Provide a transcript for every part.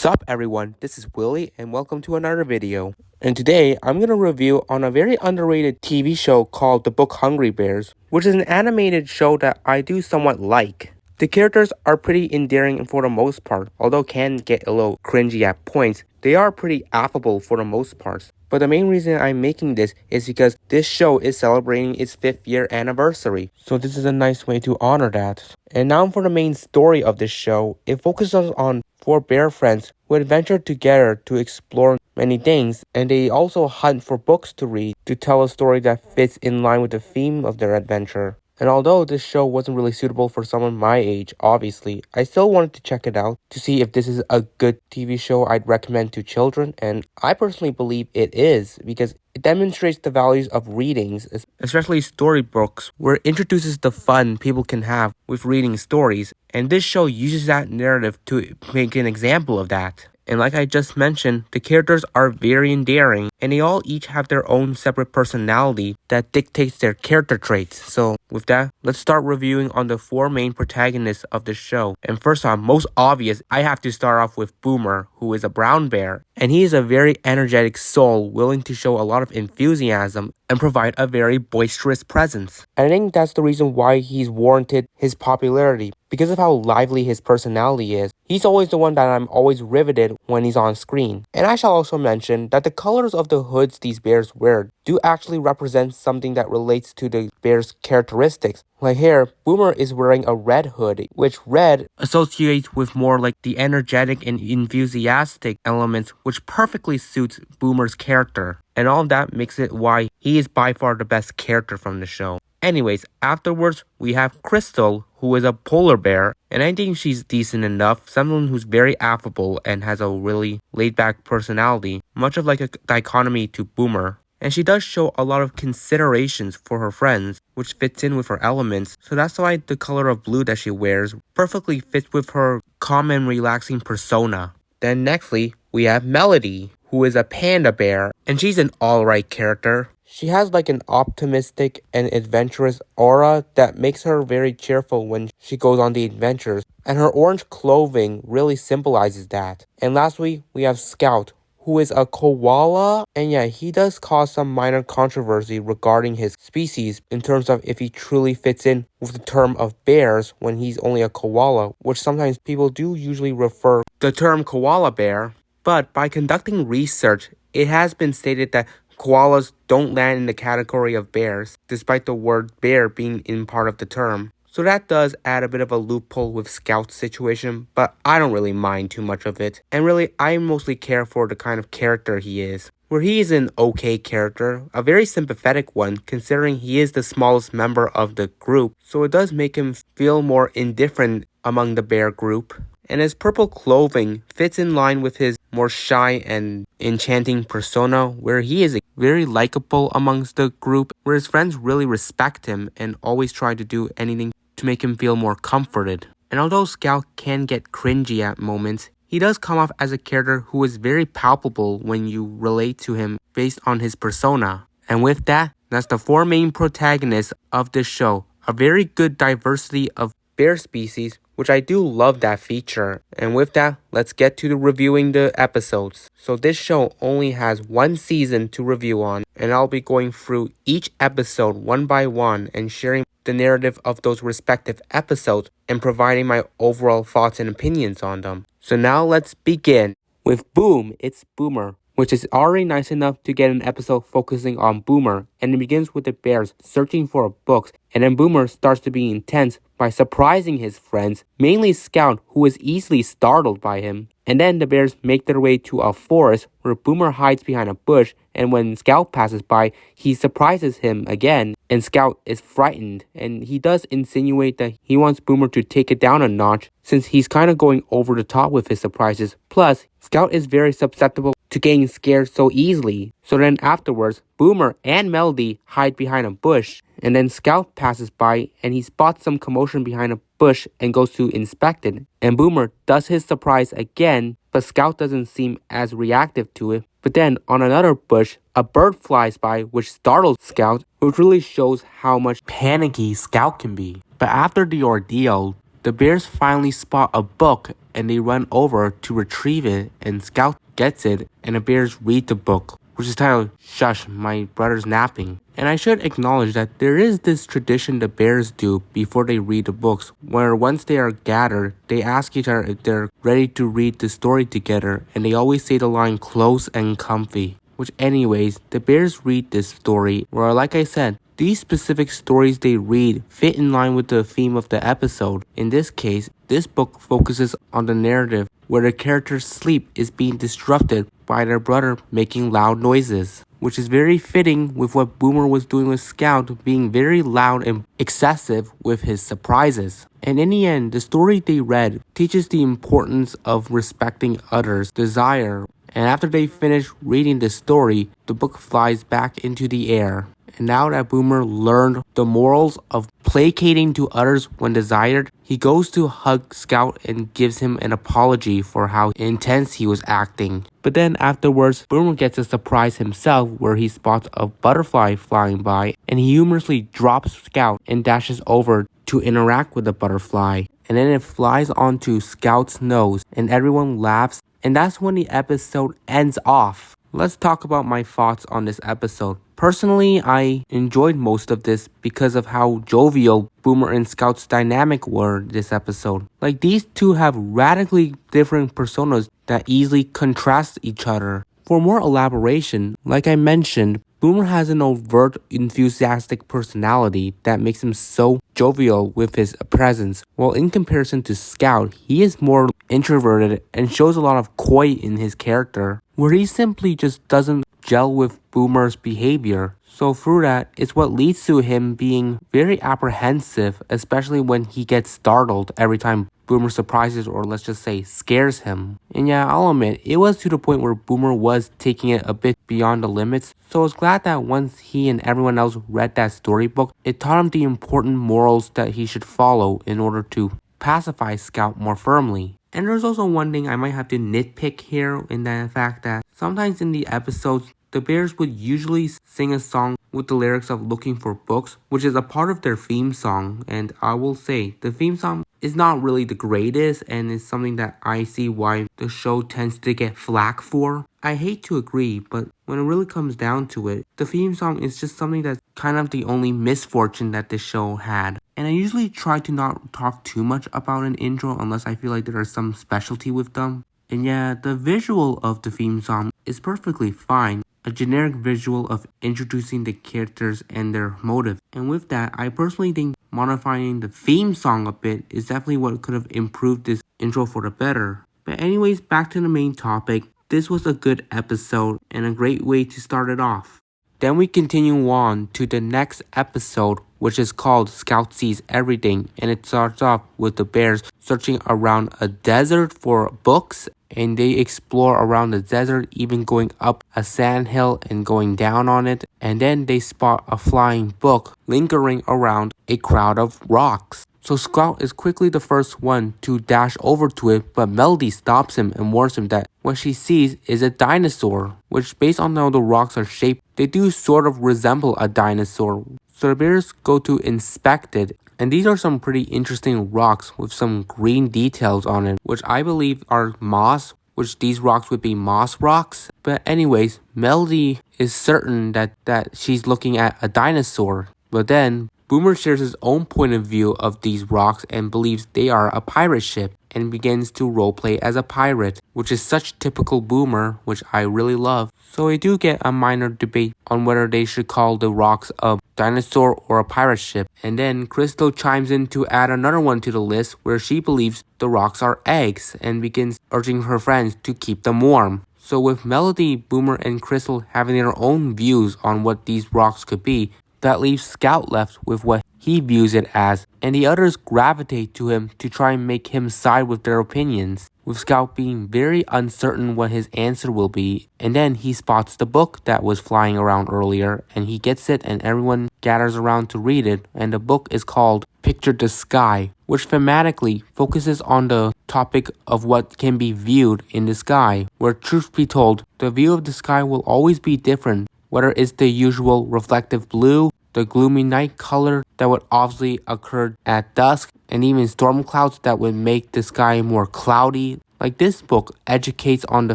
Sup everyone, this is Willie and welcome to another video. And today I'm going to review on a very underrated TV show called The Book Hungry Bears, which is an animated show that I do somewhat like. The characters are pretty endearing for the most part, although can get a little cringy at points. They are pretty affable for the most part. But the main reason I'm making this is because this show is celebrating its 5th year anniversary. So this is a nice way to honor that. And now for the main story of this show. It focuses on 4 bear friends who adventure together to explore many things, and they also hunt for books to read to tell a story that fits in line with the theme of their adventure. And although this show wasn't really suitable for someone my age, obviously, I still wanted to check it out to see if this is a good TV show I'd recommend to children, and I personally believe it is because it demonstrates the values of readings, especially storybooks, where it introduces the fun people can have with reading stories, and this show uses that narrative to make an example of that. And like I just mentioned, the characters are very endearing, and they all each have their own separate personality that dictates their character traits. So with that, let's start reviewing on the 4 main protagonists of the show. And first off, most obvious, I have to start off with Boomer, who is a brown bear. And he is a very energetic soul, willing to show a lot of enthusiasm and provide a very boisterous presence. And I think that's the reason why he's warranted his popularity, because of how lively his personality is. He's always the one that I'm always riveted when he's on screen. And I shall also mention that the colors of the hoods these bears wear do actually represent something that relates to the bear's characteristics. Like here, Boomer is wearing a red hood, which red associates with more like the energetic and enthusiastic elements, which perfectly suits Boomer's character. And all that makes it why he is by far the best character from the show. Anyways, afterwards, we have Crystal, who is a polar bear, and I think she's decent enough, someone who's very affable and has a really laid-back personality, much of like a dichotomy to Boomer. And she does show a lot of considerations for her friends, which fits in with her elements, so that's why the color of blue that she wears perfectly fits with her calm and relaxing persona. Then nextly, we have Melody, who is a panda bear, and she's an alright character. She has like an optimistic and adventurous aura that makes her very cheerful when she goes on the adventures, and her orange clothing really symbolizes that. And lastly, we have Scout, who is a koala, and yeah, he does cause some minor controversy regarding his species in terms of if he truly fits in with the term of bears when he's only a koala, which sometimes people do usually refer the term koala bear. But by conducting research, it has been stated that koalas don't land in the category of bears, despite the word bear being in part of the term. So that does add a bit of a loophole with Scout's situation, but I don't really mind too much of it. And really, I mostly care for the kind of character he is, where he is an okay character, a very sympathetic one considering he is the smallest member of the group, so it does make him feel more indifferent among the bear group. And his purple clothing fits in line with his more shy and enchanting persona, where he is very likable amongst the group, where his friends really respect him and always try to do anything to make him feel more comforted. And although Scout can get cringy at moments, he does come off as a character who is very palpable when you relate to him based on his persona. And with that, that's the 4 main protagonists of this show. A very good diversity of bear species, which I do love that feature. And with that, let's get to reviewing the episodes. So this show only has 1 season to review on, and I'll be going through each episode one by one and sharing the narrative of those respective episodes and providing my overall thoughts and opinions on them. So now let's begin. With Boom, it's Boomer, which is already nice enough to get an episode focusing on Boomer, and it begins with the bears searching for books, and then Boomer starts to be intense by surprising his friends, mainly Scout, who is easily startled by him. And then the bears make their way to a forest where Boomer hides behind a bush, and when Scout passes by, he surprises him again, and Scout is frightened, and he does insinuate that he wants Boomer to take it down a notch since he's kind of going over the top with his surprises. Plus, Scout is very susceptible to getting scared so easily. So then afterwards, Boomer and Melody hide behind a bush, and then Scout passes by and he spots some commotion behind a bush and goes to inspect it. And Boomer does his surprise again, but Scout doesn't seem as reactive to it. But then on another bush, a bird flies by which startles Scout, which really shows how much panicky Scout can be. But after the ordeal, the bears finally spot a book and they run over to retrieve it, and Scout gets it and the bears read the book, which is titled Shush, My Brother's Napping. And I should acknowledge that there is this tradition the bears do before they read the books, where once they are gathered, they ask each other if they're ready to read the story together, and they always say the line close and comfy. Which anyways, the bears read this story, where like I said, these specific stories they read fit in line with the theme of the episode. In this case, this book focuses on the narrative where the character's sleep is being disrupted by their brother making loud noises, which is very fitting with what Boomer was doing with Scout, being very loud and excessive with his surprises. And in the end, the story they read teaches the importance of respecting others' desire. And after they finish reading the story, the book flies back into the air. And now that Boomer learned the morals of placating to others when desired, he goes to hug Scout and gives him an apology for how intense he was acting. But then afterwards, Boomer gets a surprise himself where he spots a butterfly flying by, and he humorously drops Scout and dashes over to interact with the butterfly. And then it flies onto Scout's nose and everyone laughs, and that's when the episode ends off. Let's talk about my thoughts on this episode. Personally, I enjoyed most of this because of how jovial Boomer and Scout's dynamic were this episode. Like, these two have radically different personas that easily contrast each other. For more elaboration, like I mentioned, Boomer has an overt, enthusiastic personality that makes him so jovial with his presence, while in comparison to Scout, he is more introverted and shows a lot of coy in his character, where he simply just doesn't gel with Boomer's behavior. So through that, it's what leads to him being very apprehensive, especially when he gets startled every time Boomer surprises or let's just say scares him. And yeah, I'll admit, it was to the point where Boomer was taking it a bit beyond the limits, so I was glad that once he and everyone else read that storybook, it taught him the important morals that he should follow in order to pacify Scout more firmly. And there's also one thing I might have to nitpick here, in the fact that sometimes in the episodes, the bears would usually sing a song with the lyrics of Looking for Books, which is a part of their theme song. And I will say, the theme song is not really the greatest, and it's something that I see why the show tends to get flack for. I hate to agree, but when it really comes down to it, the theme song is just something that's kind of the only misfortune that the show had. And I usually try to not talk too much about an intro unless I feel like there is some specialty with them. And yeah, the visual of the theme song is perfectly fine. A generic visual of introducing the characters and their motive. And with that, I personally think modifying the theme song a bit is definitely what could have improved this intro for the better. But anyways, back to the main topic. This was a good episode and a great way to start it off. Then we continue on to the next episode, which is called Scout Sees Everything, and it starts off with the bears searching around a desert for books, and they explore around the desert, even going up a sandhill and going down on it, and then they spot a flying book lingering around a crowd of rocks. So Scout is quickly the first one to dash over to it, but Melody stops him and warns him that what she sees is a dinosaur, which based on how the rocks are shaped, they do sort of resemble a dinosaur. So the bears go to inspect it, and these are some pretty interesting rocks with some green details on it, which I believe are moss, which these rocks would be moss rocks. But anyways, Melody is certain that she's looking at a dinosaur, but then Boomer shares his own point of view of these rocks and believes they are a pirate ship and begins to roleplay as a pirate, which is such typical Boomer, which I really love. So we do get a minor debate on whether they should call the rocks a dinosaur or a pirate ship. And then Crystal chimes in to add another one to the list where she believes the rocks are eggs and begins urging her friends to keep them warm. So with Melody, Boomer, and Crystal having their own views on what these rocks could be, that leaves Scout left with what he views it as, and the others gravitate to him to try and make him side with their opinions, with Scout being very uncertain what his answer will be. And then he spots the book that was flying around earlier, and he gets it and everyone gathers around to read it, and the book is called Picture the Sky, which thematically focuses on the topic of what can be viewed in the sky, where truth be told, the view of the sky will always be different, whether it's the usual reflective blue, the gloomy night color that would obviously occur at dusk, and even storm clouds that would make the sky more cloudy. Like this book educates on the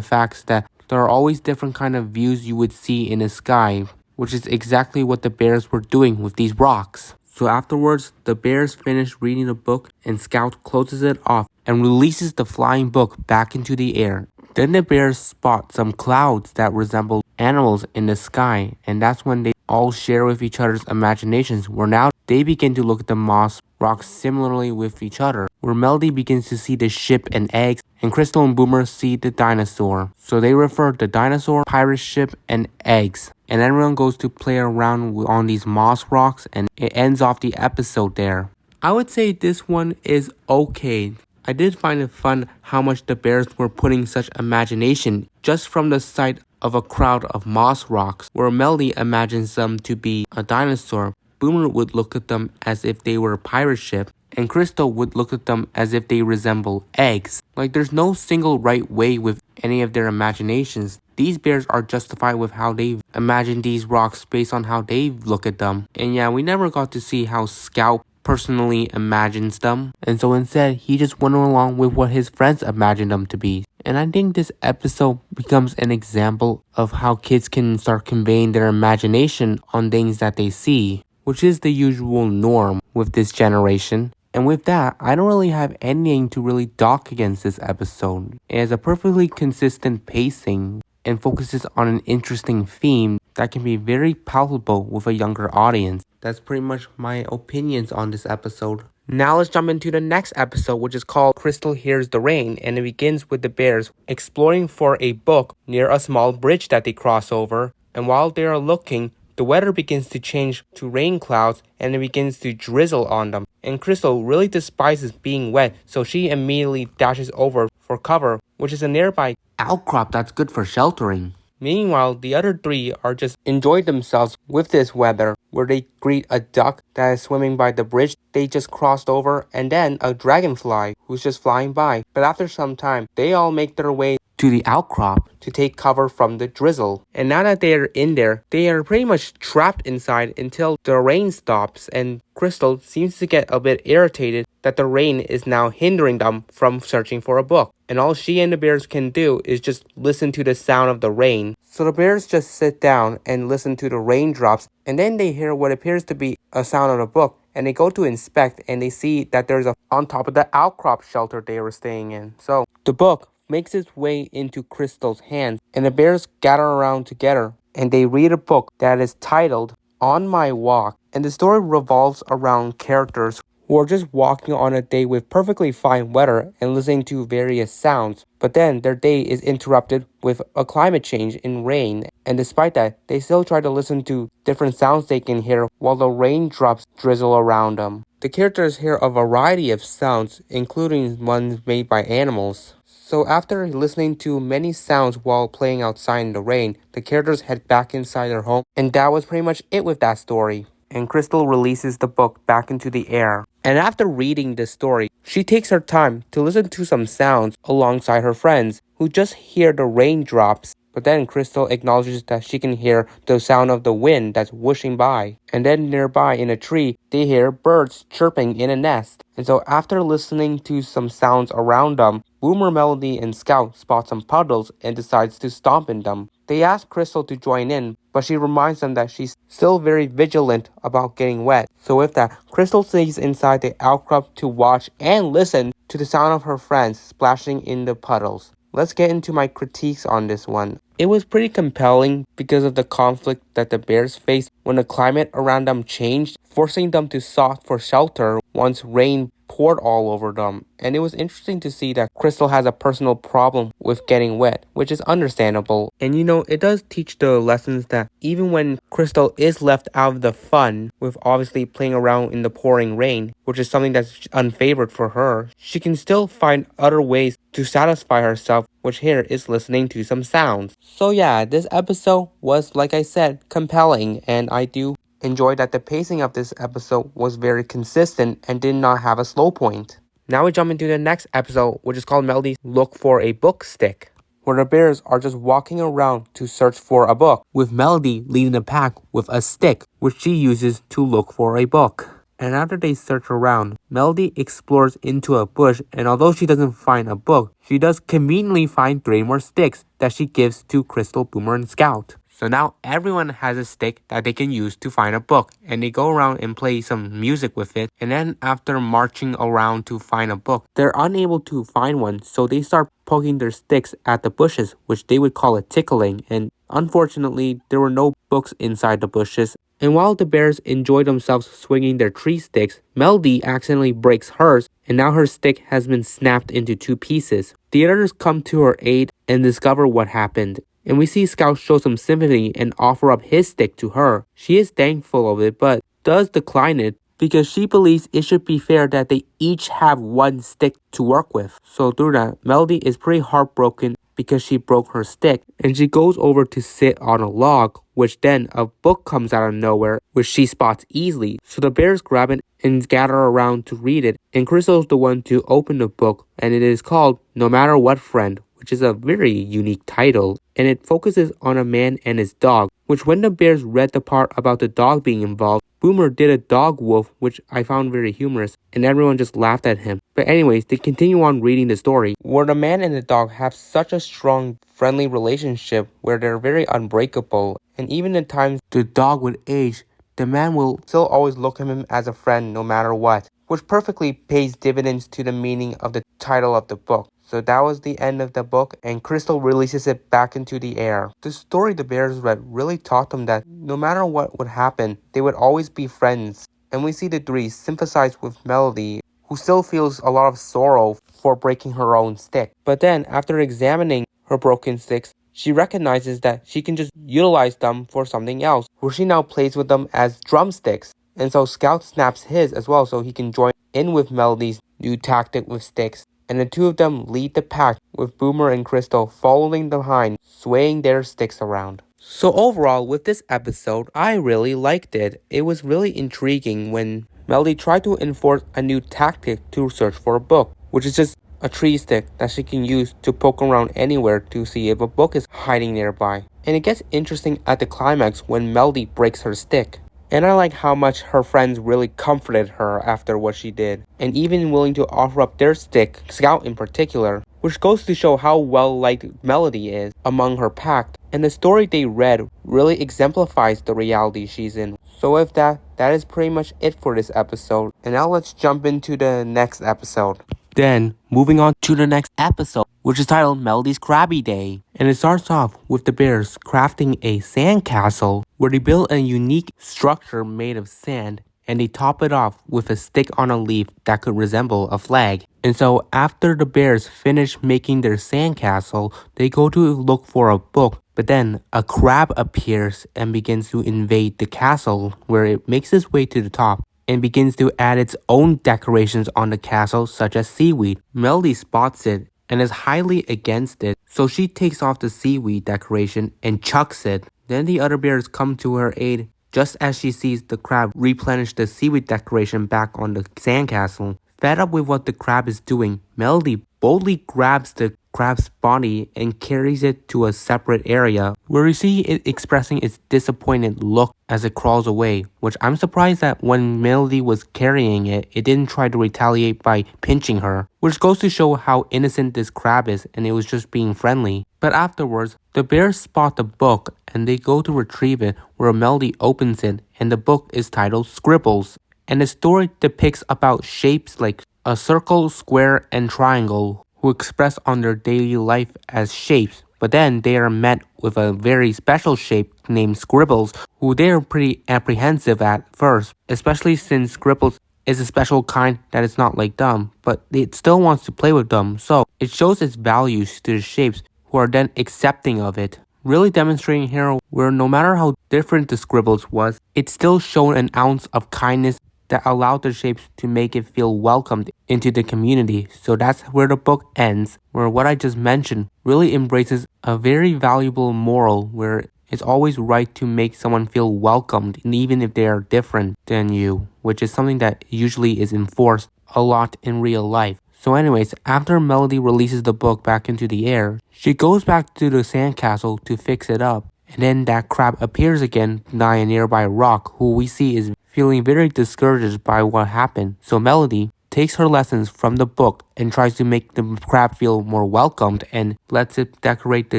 facts that there are always different kind of views you would see in the sky, which is exactly what the bears were doing with these rocks. So afterwards, the bears finish reading the book and Scout closes it off and releases the flying book back into the air. Then the bears spot some clouds that resemble animals in the sky, and that's when they all share with each other's imaginations, where now they begin to look at the moss rocks similarly with each other, where Melody begins to see the ship and eggs, and Crystal and Boomer see the dinosaur. So they refer to the dinosaur, pirate ship, and eggs. And everyone goes to play around on these moss rocks, and it ends off the episode there. I would say this one is okay. I did find it fun how much the bears were putting such imagination just from the sight of a crowd of moss rocks, where Melody imagines them to be a dinosaur. Boomer would look at them as if they were a pirate ship, and Crystal would look at them as if they resemble eggs. Like there's no single right way with any of their imaginations. These bears are justified with how they imagine these rocks based on how they look at them. And yeah, we never got to see how Scout personally imagines them, and so instead he just went along with what his friends imagined them to be. And I think this episode becomes an example of how kids can start conveying their imagination on things that they see, which is the usual norm with this generation. And with that, I don't really have anything to really dock against this episode. It has a perfectly consistent pacing and focuses on an interesting theme that can be very palpable with a younger audience. That's pretty much my opinions on this episode. Now let's jump into the next episode, which is called Crystal Hears the Rain, and it begins with the bears exploring for a book near a small bridge that they cross over. And while they are looking, the weather begins to change to rain clouds and it begins to drizzle on them. And Crystal really despises being wet, so she immediately dashes over for cover, which is a nearby outcrop that's good for sheltering. Meanwhile, the other three are just enjoying themselves with this weather, where they greet a duck that is swimming by the bridge they just crossed over, and then a dragonfly who's just flying by. But after some time, they all make their way to the outcrop to take cover from the drizzle. And now that they are in there, they are pretty much trapped inside until the rain stops, and Crystal seems to get a bit irritated that the rain is now hindering them from searching for a book. And all she and the bears can do is just listen to the sound of the rain. So the bears just sit down and listen to the raindrops, and then they hear what appears to be a sound of a book, and they go to inspect, and they see that there's on top of the outcrop shelter they were staying in. So the book makes its way into Crystal's hands, and the bears gather around together, and they read a book that is titled On My Walk. And the story revolves around characters who are just walking on a day with perfectly fine weather and listening to various sounds. But then their day is interrupted with a climate change in rain, and despite that, they still try to listen to different sounds they can hear while the raindrops drizzle around them. The characters hear a variety of sounds, including ones made by animals. So after listening to many sounds while playing outside in the rain, the characters head back inside their home, and that was pretty much it with that story. And Crystal releases the book back into the air. And after reading this story, she takes her time to listen to some sounds alongside her friends, who just hear the raindrops. But then Crystal acknowledges that she can hear the sound of the wind that's whooshing by. And then nearby in a tree, they hear birds chirping in a nest. And so after listening to some sounds around them, Boomer, Melody, and Scout spot some puddles and decides to stomp in them. They ask Crystal to join in, but she reminds them that she's still very vigilant about getting wet. So with that, Crystal stays inside the outcrop to watch and listen to the sound of her friends splashing in the puddles. Let's get into my critiques on this one. It was pretty compelling because of the conflict that the bears faced when the climate around them changed, forcing them to sought for shelter once rain poured all over them. And it was interesting to see that Crystal has a personal problem with getting wet, which is understandable. And you know, it does teach the lessons that even when Crystal is left out of the fun with obviously playing around in the pouring rain, which is something that's unfavored for her, she can still find other ways to satisfy herself, which here is listening to some sounds. So yeah, this episode was, like I said, compelling, and I do enjoy that the pacing of this episode was very consistent and did not have a slow point. Now we jump into the next episode, which is called Melody's Look for a Book Stick, where the bears are just walking around to search for a book, with Melody leading the pack with a stick, which she uses to look for a book. And after they search around, Melody explores into a bush, and although she doesn't find a book, she does conveniently find 3 more sticks that she gives to Crystal, Boomer, and Scout. So now everyone has a stick that they can use to find a book, and they go around and play some music with it, and then after marching around to find a book, they're unable to find one, so they start poking their sticks at the bushes, which they would call it tickling, and unfortunately, there were no books inside the bushes. And while the bears enjoy themselves swinging their tree sticks, Melody accidentally breaks hers, and now her stick has been snapped into 2 pieces. The others come to her aid and discover what happened. And we see Scout show some sympathy and offer up his stick to her. She is thankful of it, but does decline it because she believes it should be fair that they each have 1 stick to work with. So through that, Melody is pretty heartbroken because she broke her stick, and she goes over to sit on a log, which then a book comes out of nowhere, which she spots easily. So the bears grab it and gather around to read it, and Crystal's the one to open the book, and it is called No Matter What Friend, which is a very unique title, and it focuses on a man and his dog, which when the bears read the part about the dog being involved, Boomer did a dog wolf, which I found very humorous, and everyone just laughed at him. But anyways, they continue on reading the story, where the man and the dog have such a strong, friendly relationship where they're very unbreakable, and even at times the dog would age, the man will still always look at him as a friend no matter what, which perfectly pays dividends to the meaning of the title of the book. So that was the end of the book, and Crystal releases it back into the air. The story the bears read really taught them that no matter what would happen, they would always be friends. And we see the 3 sympathize with Melody, who still feels a lot of sorrow for breaking her own stick. But then, after examining her broken sticks, she recognizes that she can just utilize them for something else, where she now plays with them as drumsticks. And so Scout snaps his as well so he can join in with Melody's new tactic with sticks. And the 2 of them lead the pack, with Boomer and Crystal following behind, swaying their sticks around. So overall, with this episode, I really liked it. It was really intriguing when Melody tried to enforce a new tactic to search for a book, which is just a tree stick that she can use to poke around anywhere to see if a book is hiding nearby. And it gets interesting at the climax when Melody breaks her stick. And I like how much her friends really comforted her after what she did, and even willing to offer up their stick, Scout in particular, which goes to show how well liked Melody is among her pack. And the story they read really exemplifies the reality she's in. So with that is pretty much it for this episode, and now let's jump into the next episode. Then, moving on to the next episode, which is titled Melody's Crabby Day. And it starts off with the bears crafting a sandcastle, where they build a unique structure made of sand, and they top it off with a stick on a leaf that could resemble a flag. And so after the bears finish making their sandcastle, they go to look for a book, but then a crab appears and begins to invade the castle, where it makes its way to the top and begins to add its own decorations on the castle, such as seaweed. Melody spots it and is highly against it, so she takes off the seaweed decoration and chucks it. Then the other bears come to her aid just as she sees the crab replenish the seaweed decoration back on the sandcastle. Fed up with what the crab is doing, Melody boldly grabs the crab's body and carries it to a separate area, where we see it expressing its disappointed look as it crawls away, which I'm surprised that when Melody was carrying it, it didn't try to retaliate by pinching her, which goes to show how innocent this crab is, and it was just being friendly. But afterwards, the bears spot the book and they go to retrieve it, where Melody opens it, and the book is titled Scribbles. And the story depicts about shapes like a circle, square, and triangle, who express on their daily life as shapes, but then they are met with a very special shape named Scribbles, who they are pretty apprehensive at first, especially since Scribbles is a special kind that is not like them, but it still wants to play with them, so it shows its values to the shapes, who are then accepting of it. Really demonstrating here where no matter how different the Scribbles was, it still showed an ounce of kindness that allowed the shapes to make it feel welcomed into the community. So that's where the book ends, where what I just mentioned really embraces a very valuable moral, where it's always right to make someone feel welcomed, even if they are different than you, which is something that usually is enforced a lot in real life. So anyways, after Melody releases the book back into the air, she goes back to the sandcastle to fix it up. And then that crab appears again nigh a nearby rock, who we see is feeling very discouraged by what happened. So Melody takes her lessons from the book and tries to make the crab feel more welcomed and lets it decorate the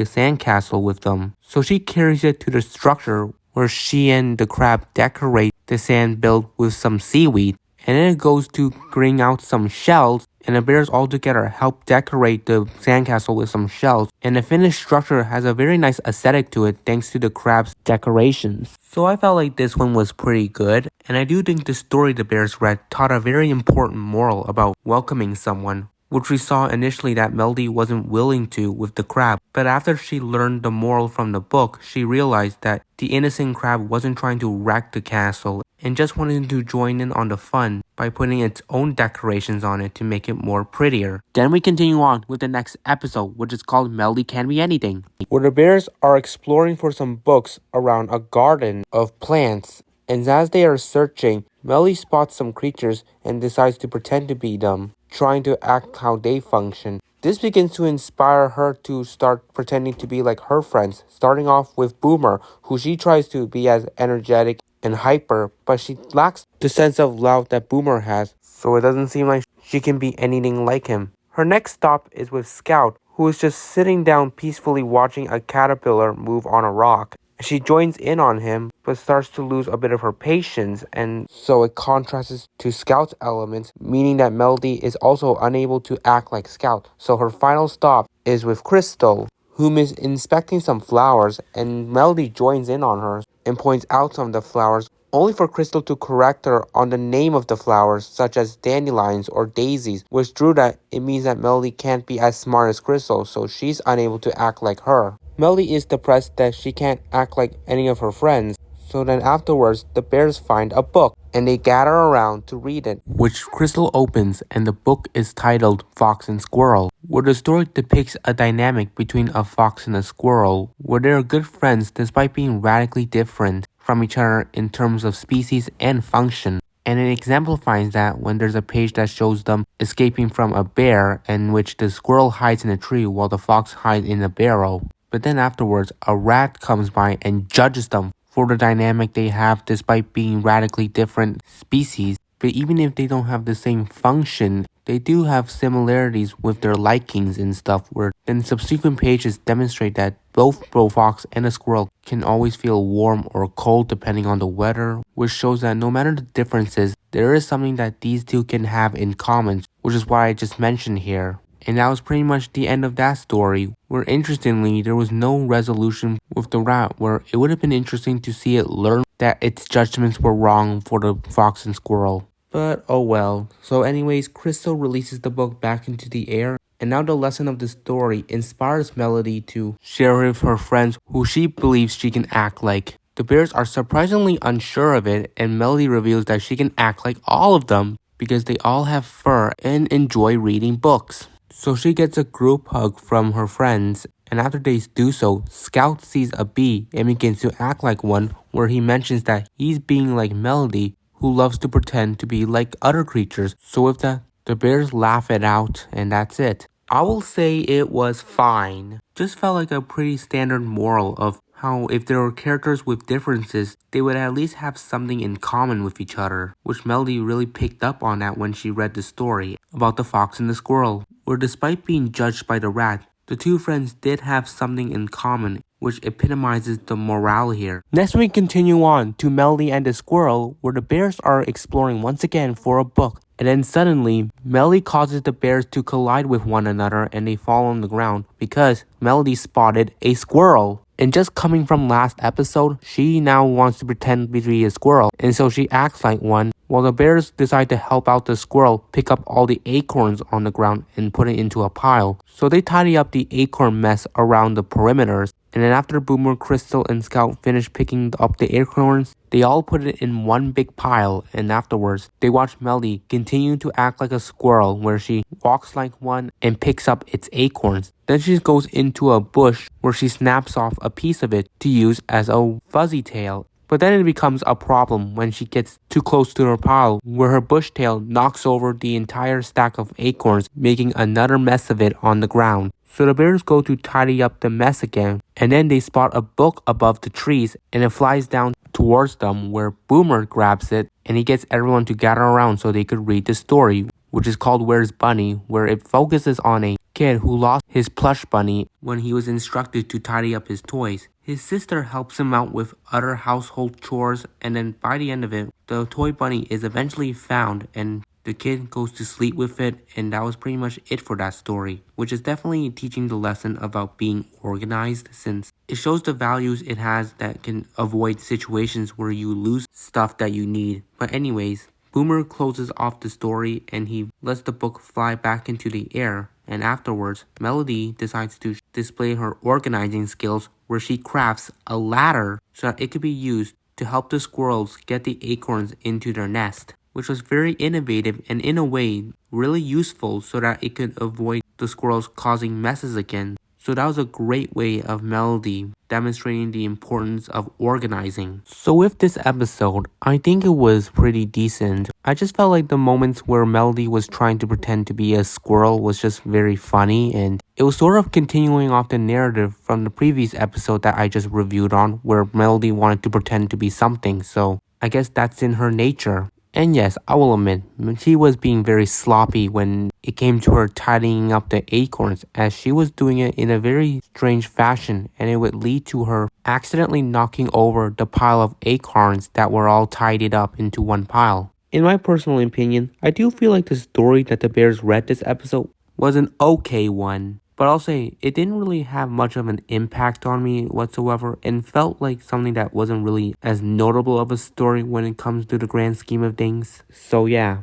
sandcastle with them. So she carries it to the structure where she and the crab decorate the sand built with some seaweed. And then it goes to bring out some shells, and the bears all together help decorate the sandcastle with some shells. And the finished structure has a very nice aesthetic to it thanks to the crab's decorations. So I felt like this one was pretty good, and I do think the story the bears read taught a very important moral about welcoming someone, which we saw initially that Melody wasn't willing to with the crab. But after she learned the moral from the book, she realized that the innocent crab wasn't trying to wreck the castle and just wanted to join in on the fun by putting its own decorations on it to make it more prettier. Then we continue on with the next episode, which is called Melody Can Be Anything, where the bears are exploring for some books around a garden of plants. And as they are searching, Melody spots some creatures and decides to pretend to be them, trying to act how they function. This begins to inspire her to start pretending to be like her friends, starting off with Boomer, who she tries to be as energetic and hyper, but she lacks the sense of love that Boomer has, so it doesn't seem like she can be anything like him. Her next stop is with Scout, who is just sitting down peacefully watching a caterpillar move on a rock. She joins in on him, but starts to lose a bit of her patience, and so it contrasts to Scout's elements, meaning that Melody is also unable to act like Scout. So her final stop is with Crystal, whom is inspecting some flowers, and Melody joins in on her and points out some of the flowers, only for Crystal to correct her on the name of the flowers, such as dandelions or daisies, which drew that it means that Melody can't be as smart as Crystal, so she's unable to act like her. Melody is depressed that she can't act like any of her friends, so then afterwards the bears find a book and they gather around to read it, which Crystal opens, and the book is titled Fox and Squirrel, where the story depicts a dynamic between a fox and a squirrel, where they are good friends despite being radically different from each other in terms of species and function. And it exemplifies that when there's a page that shows them escaping from a bear, in which the squirrel hides in a tree while the fox hides in a barrel. But then afterwards, a rat comes by and judges them for the dynamic they have despite being radically different species. But even if they don't have the same function, they do have similarities with their likings and stuff, where then subsequent pages demonstrate that both a fox and a squirrel can always feel warm or cold depending on the weather, which shows that no matter the differences, there is something that these two can have in common, which is why I just mentioned here. And that was pretty much the end of that story, where interestingly there was no resolution with the rat, where it would have been interesting to see it learn that its judgments were wrong for the fox and squirrel. But oh well. So anyways, Crystal releases the book back into the air, and now the lesson of the story inspires Melody to share with her friends who she believes she can act like. The bears are surprisingly unsure of it, and Melody reveals that she can act like all of them because they all have fur and enjoy reading books. So she gets a group hug from her friends, and after they do so, Scout sees a bee and begins to act like one, where he mentions that he's being like Melody, who loves to pretend to be like other creatures. So with that, the bears laugh it out, and that's it. I will say it was fine. Just felt like a pretty standard moral of how if there were characters with differences, they would at least have something in common with each other, which Melody really picked up on that when she read the story about the fox and the squirrel, where despite being judged by the rat, the two friends did have something in common, which epitomizes the morale here. Next we continue on to Melody and the squirrel, where the bears are exploring once again for a book. And then suddenly, Melody causes the bears to collide with one another and they fall on the ground because Melody spotted a squirrel. And just coming from last episode, she now wants to pretend to be a squirrel, and so she acts like one, while the bears decide to help out the squirrel pick up all the acorns on the ground and put it into a pile. So they tidy up the acorn mess around the perimeters, and then after Boomer, Crystal, and Scout finish picking up the acorns, they all put it in one big pile, and afterwards, they watch Melody continue to act like a squirrel, where she walks like one and picks up its acorns. Then she goes into a bush where she snaps off a piece of it to use as a fuzzy tail. But then it becomes a problem when she gets too close to her pile, where her bush tail knocks over the entire stack of acorns, making another mess of it on the ground. So the bears go to tidy up the mess again, and then they spot a book above the trees, and it flies down towards them, where Boomer grabs it and he gets everyone to gather around so they could read the story, which is called Where's Bunny, where it focuses on a kid who lost his plush bunny when he was instructed to tidy up his toys. His sister helps him out with other household chores, and then by the end of it, the toy bunny is eventually found and the kid goes to sleep with it, and that was pretty much it for that story, which is definitely teaching the lesson about being organized, since it shows the values it has that can avoid situations where you lose stuff that you need. But anyways, Boomer closes off the story and he lets the book fly back into the air, and afterwards, Melody decides to display her organizing skills, where she crafts a ladder so that it could be used to help the squirrels get the acorns into their nest, which was very innovative and in a way really useful so that it could avoid the squirrels causing messes again. So that was a great way of Melody demonstrating the importance of organizing. So with this episode, I think it was pretty decent. I just felt like the moments where Melody was trying to pretend to be a squirrel was just very funny, and it was sort of continuing off the narrative from the previous episode that I just reviewed on, where Melody wanted to pretend to be something, so I guess that's in her nature. And yes, I will admit, she was being very sloppy when it came to her tidying up the acorns, as she was doing it in a very strange fashion, and it would lead to her accidentally knocking over the pile of acorns that were all tidied up into one pile. In my personal opinion, I do feel like the story that the bears read this episode was an okay one. But I'll say, it didn't really have much of an impact on me whatsoever, and felt like something that wasn't really as notable of a story when it comes to the grand scheme of things. So yeah.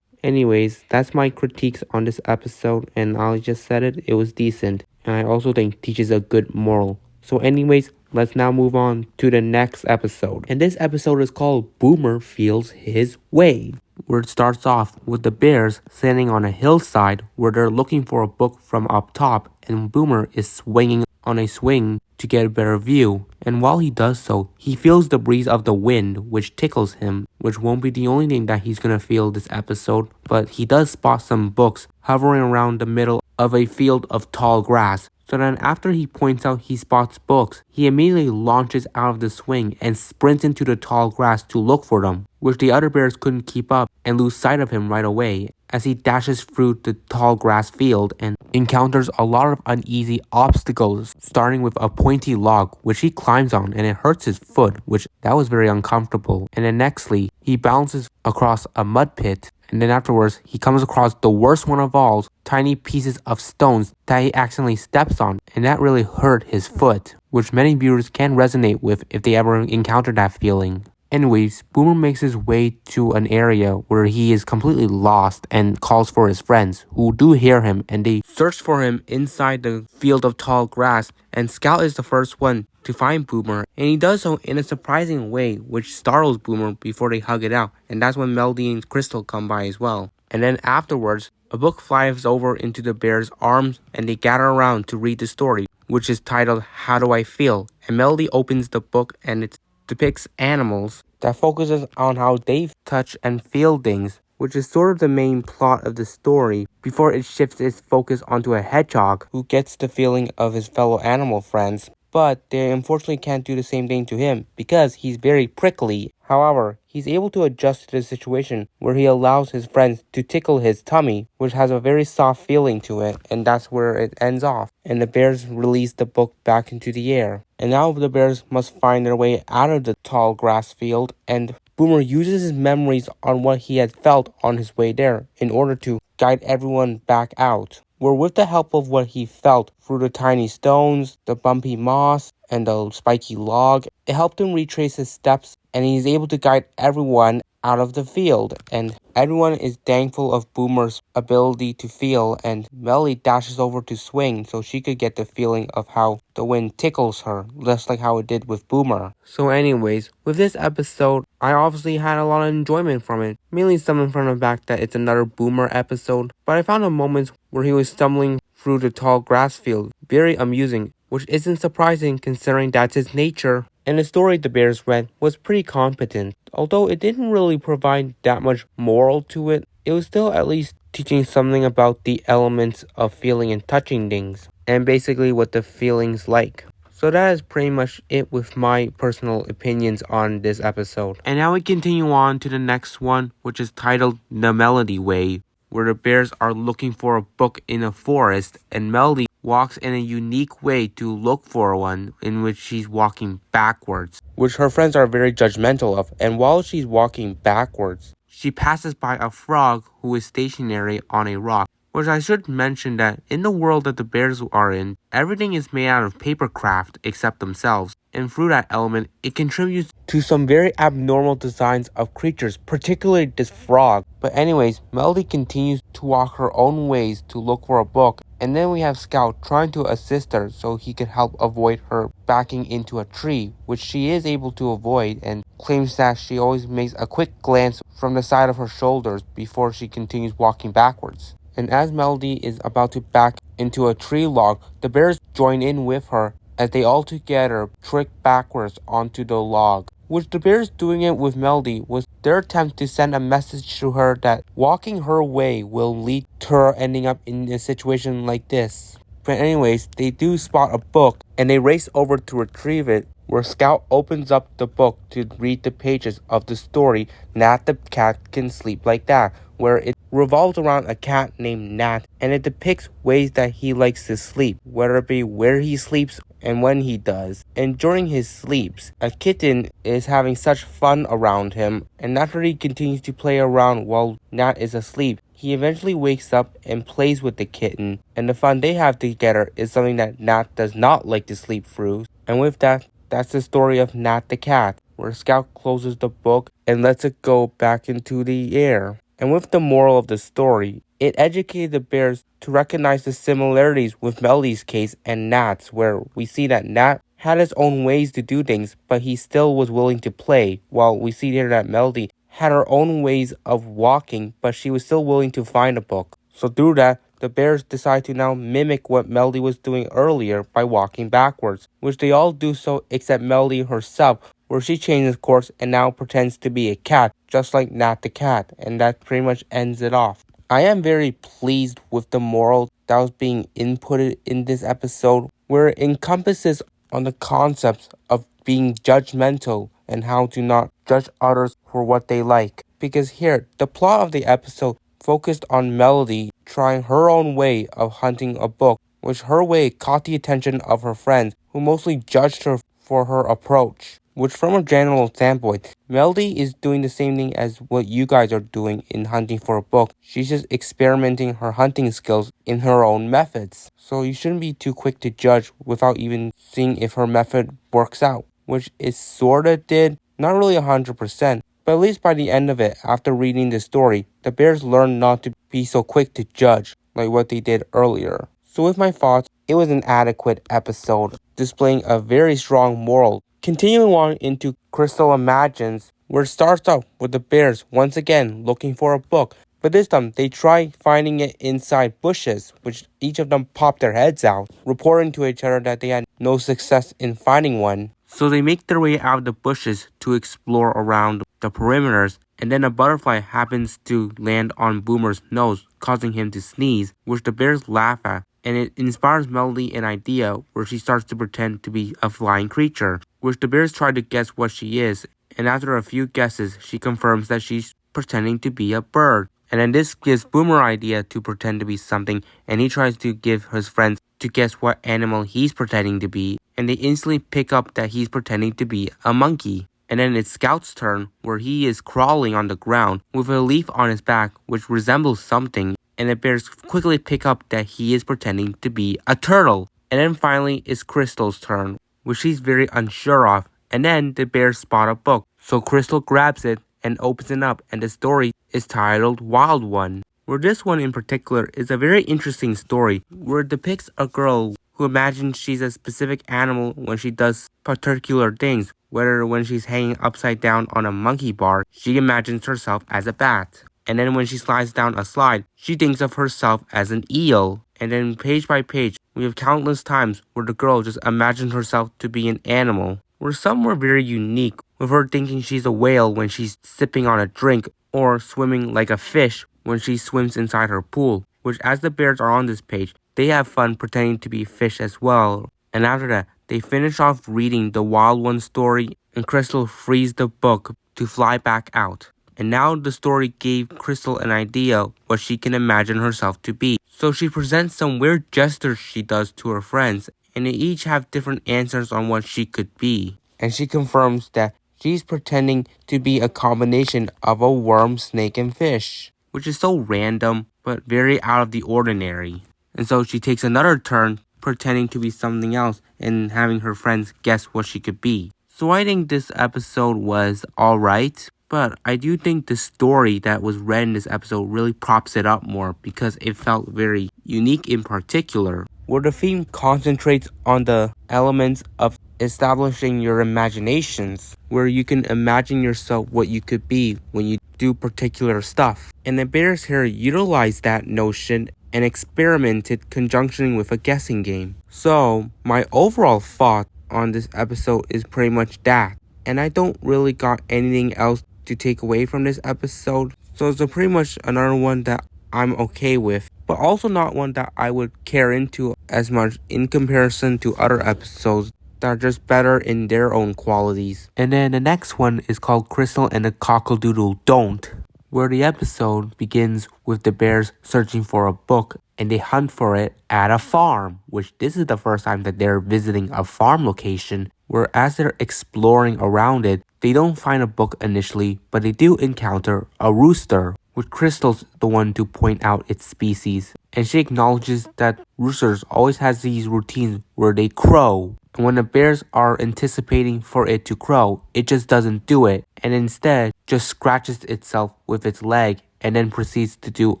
Anyways, that's my critiques on this episode, and I just said it was decent. And I also think teaches a good moral. So anyways, let's now move on to the next episode. And this episode is called Boomer Feels His Way, where it starts off with the bears standing on a hillside where they're looking for a book from up top, and Boomer is swinging on a swing to get a better view, and while he does so, he feels the breeze of the wind, which tickles him, which won't be the only thing that he's gonna feel this episode, but he does spot some books hovering around the middle of a field of tall grass. So then after he points out he spots books, he immediately launches out of the swing and sprints into the tall grass to look for them, which the other bears couldn't keep up and lose sight of him right away, as he dashes through the tall grass field and encounters a lot of uneasy obstacles, starting with a pointy log which he climbs on, and it hurts his foot, which that was very uncomfortable. And then nextly, he bounces across a mud pit, and then afterwards he comes across the worst one of all, tiny pieces of stones that he accidentally steps on, and that really hurt his foot, which many viewers can resonate with if they ever encounter that feeling. Anyways, Boomer makes his way to an area where he is completely lost and calls for his friends, who do hear him, and they search for him inside the field of tall grass, and Scout is the first one to find Boomer, and he does so in a surprising way, which startles Boomer before they hug it out, and that's when Melody and Crystal come by as well. And then afterwards, a book flies over into the bear's arms, and they gather around to read the story, which is titled How Do I Feel? And Melody opens the book, and it depicts animals that focuses on how they touch and feel things, which is sort of the main plot of the story, before it shifts its focus onto a hedgehog who gets the feeling of his fellow animal friends, but they unfortunately can't do the same thing to him because he's very prickly. However, he's able to adjust to the situation where he allows his friends to tickle his tummy, which has a very soft feeling to it, and that's where it ends off. And the bears release the book back into the air. And now the bears must find their way out of the tall grass field, and Boomer uses his memories on what he had felt on his way there in order to guide everyone back out. Where with the help of what he felt through the tiny stones, the bumpy moss, and the spiky log, it helped him retrace his steps, and he's able to guide everyone out of the field, and everyone is thankful of Boomer's ability to feel, and Melly dashes over to swing so she could get the feeling of how the wind tickles her, just like how it did with Boomer. So anyways, with this episode, I obviously had a lot of enjoyment from it, mainly stemming from the fact that it's another Boomer episode, but I found the moments where he was stumbling through the tall grass field very amusing, which isn't surprising considering that's his nature. And the story the bears read was pretty competent. Although it didn't really provide that much moral to it, it was still at least teaching something about the elements of feeling and touching things. and basically what the feeling's like. So that is pretty much it with my personal opinions on this episode. And now we continue on to the next one, which is titled The Melody Way, where the bears are looking for a book in a forest, and Melody walks in a unique way to look for one, in which she's walking backwards, which her friends are very judgmental of. And while she's walking backwards, she passes by a frog who is stationary on a rock. Which I should mention that in the world that the bears are in, everything is made out of paper craft except themselves. And through that element, it contributes to some very abnormal designs of creatures, particularly this frog. But anyways, Melody continues to walk her own ways to look for a book. And then we have Scout trying to assist her so he can help avoid her backing into a tree, which she is able to avoid, and claims that she always makes a quick glance from the side of her shoulders before she continues walking backwards. And as Melody is about to back into a tree log, the bears join in with her as they all together trick backwards onto the log. Which the bears doing it with Melody was their attempt to send a message to her that walking her way will lead to her ending up in a situation like this. But anyways, they do spot a book and they race over to retrieve it, where Scout opens up the book to read the pages of the story Nat the Cat Can Sleep Like That, where it revolves around a cat named Nat, and it depicts ways that he likes to sleep, whether it be where he sleeps and when he does. And during his sleeps, a kitten is having such fun around him, and after he continues to play around while Nat is asleep, he eventually wakes up and plays with the kitten, and the fun they have together is something that Nat does not like to sleep through. And with that, that's the story of Nat the cat, where Scout closes the book and lets it go back into the air. And with the moral of the story, it educated the bears to recognize the similarities with Melody's case and Nat's, where we see that Nat had his own ways to do things, but he still was willing to play, while we see here that Melody had her own ways of walking, but she was still willing to find a book. So through that, the bears decide to now mimic what Melody was doing earlier by walking backwards, which they all do so except Melody herself, where she changes course and now pretends to be a cat, just like Nat the cat, and that pretty much ends it off. I am very pleased with the moral that was being inputted in this episode, where it encompasses on the concepts of being judgmental and how to not judge others for what they like. Because here, the plot of the episode focused on Melody trying her own way of hunting a book, which her way caught the attention of her friends, who mostly judged her for her approach. Which from a general standpoint, Melody is doing the same thing as what you guys are doing in hunting for a book. She's just experimenting her hunting skills in her own methods. So you shouldn't be too quick to judge without even seeing if her method works out. Which it sorta did, not really 100%. But at least by the end of it, after reading the story, the bears learned not to be so quick to judge like what they did earlier. So with my thoughts, it was an adequate episode, displaying a very strong moral. Continuing on into Crystal Imagines, where it starts off with the bears once again looking for a book. But this time, they try finding it inside bushes, which each of them popped their heads out, reporting to each other that they had no success in finding one. So they make their way out of the bushes to explore around the perimeters, and then a butterfly happens to land on Boomer's nose, causing him to sneeze, which the bears laugh at. And it inspires Melody an idea where she starts to pretend to be a flying creature, which the bears try to guess what she is, and after a few guesses, she confirms that she's pretending to be a bird. And then this gives Boomer an idea to pretend to be something, and he tries to give his friends to guess what animal he's pretending to be, and they instantly pick up that he's pretending to be a monkey. And then it's Scout's turn, where he is crawling on the ground with a leaf on his back which resembles something, and the bears quickly pick up that he is pretending to be a turtle. And then finally it's Crystal's turn, which she's very unsure of, and then the bears spot a book. So Crystal grabs it and opens it up, and the story is titled Wild One. Where this one in particular is a very interesting story, where it depicts a girl who imagines she's a specific animal when she does particular things, whether when she's hanging upside down on a monkey bar, she imagines herself as a bat. And then when she slides down a slide, she thinks of herself as an eel. And then page by page, we have countless times where the girl just imagined herself to be an animal. Where some were very unique, with her thinking she's a whale when she's sipping on a drink, or swimming like a fish when she swims inside her pool. Which as the bears are on this page, they have fun pretending to be fish as well. And after that, they finish off reading the Wild One story, and Crystal frees the book to fly back out. And now the story gave Crystal an idea what she can imagine herself to be. So she presents some weird gestures she does to her friends, and they each have different answers on what she could be. And she confirms that she's pretending to be a combination of a worm, snake, and fish, which is so random, but very out of the ordinary. And so she takes another turn pretending to be something else and having her friends guess what she could be. So I think this episode was alright, but I do think the story that was read in this episode really props it up more because it felt very unique in particular, where the theme concentrates on the elements of establishing your imaginations, where you can imagine yourself what you could be when you do particular stuff. And the bears here utilize that notion and experimented conjunction with a guessing game. So my overall thought on this episode is pretty much that. And I don't really got anything else to take away from this episode. So it's pretty much another one that I'm okay with, but also not one that I would care into as much in comparison to other episodes that are just better in their own qualities. And then the next one is called Crystal and the Cock-A-Doodle Don't, where the episode begins with the bears searching for a book and they hunt for it at a farm, which this is the first time that they're visiting a farm location, where as they're exploring around it, they don't find a book initially, but they do encounter a rooster, with Crystal's the one to point out its species. And she acknowledges that roosters always has these routines where they crow. And when the bears are anticipating for it to crow, it just doesn't do it, and instead just scratches itself with its leg and then proceeds to do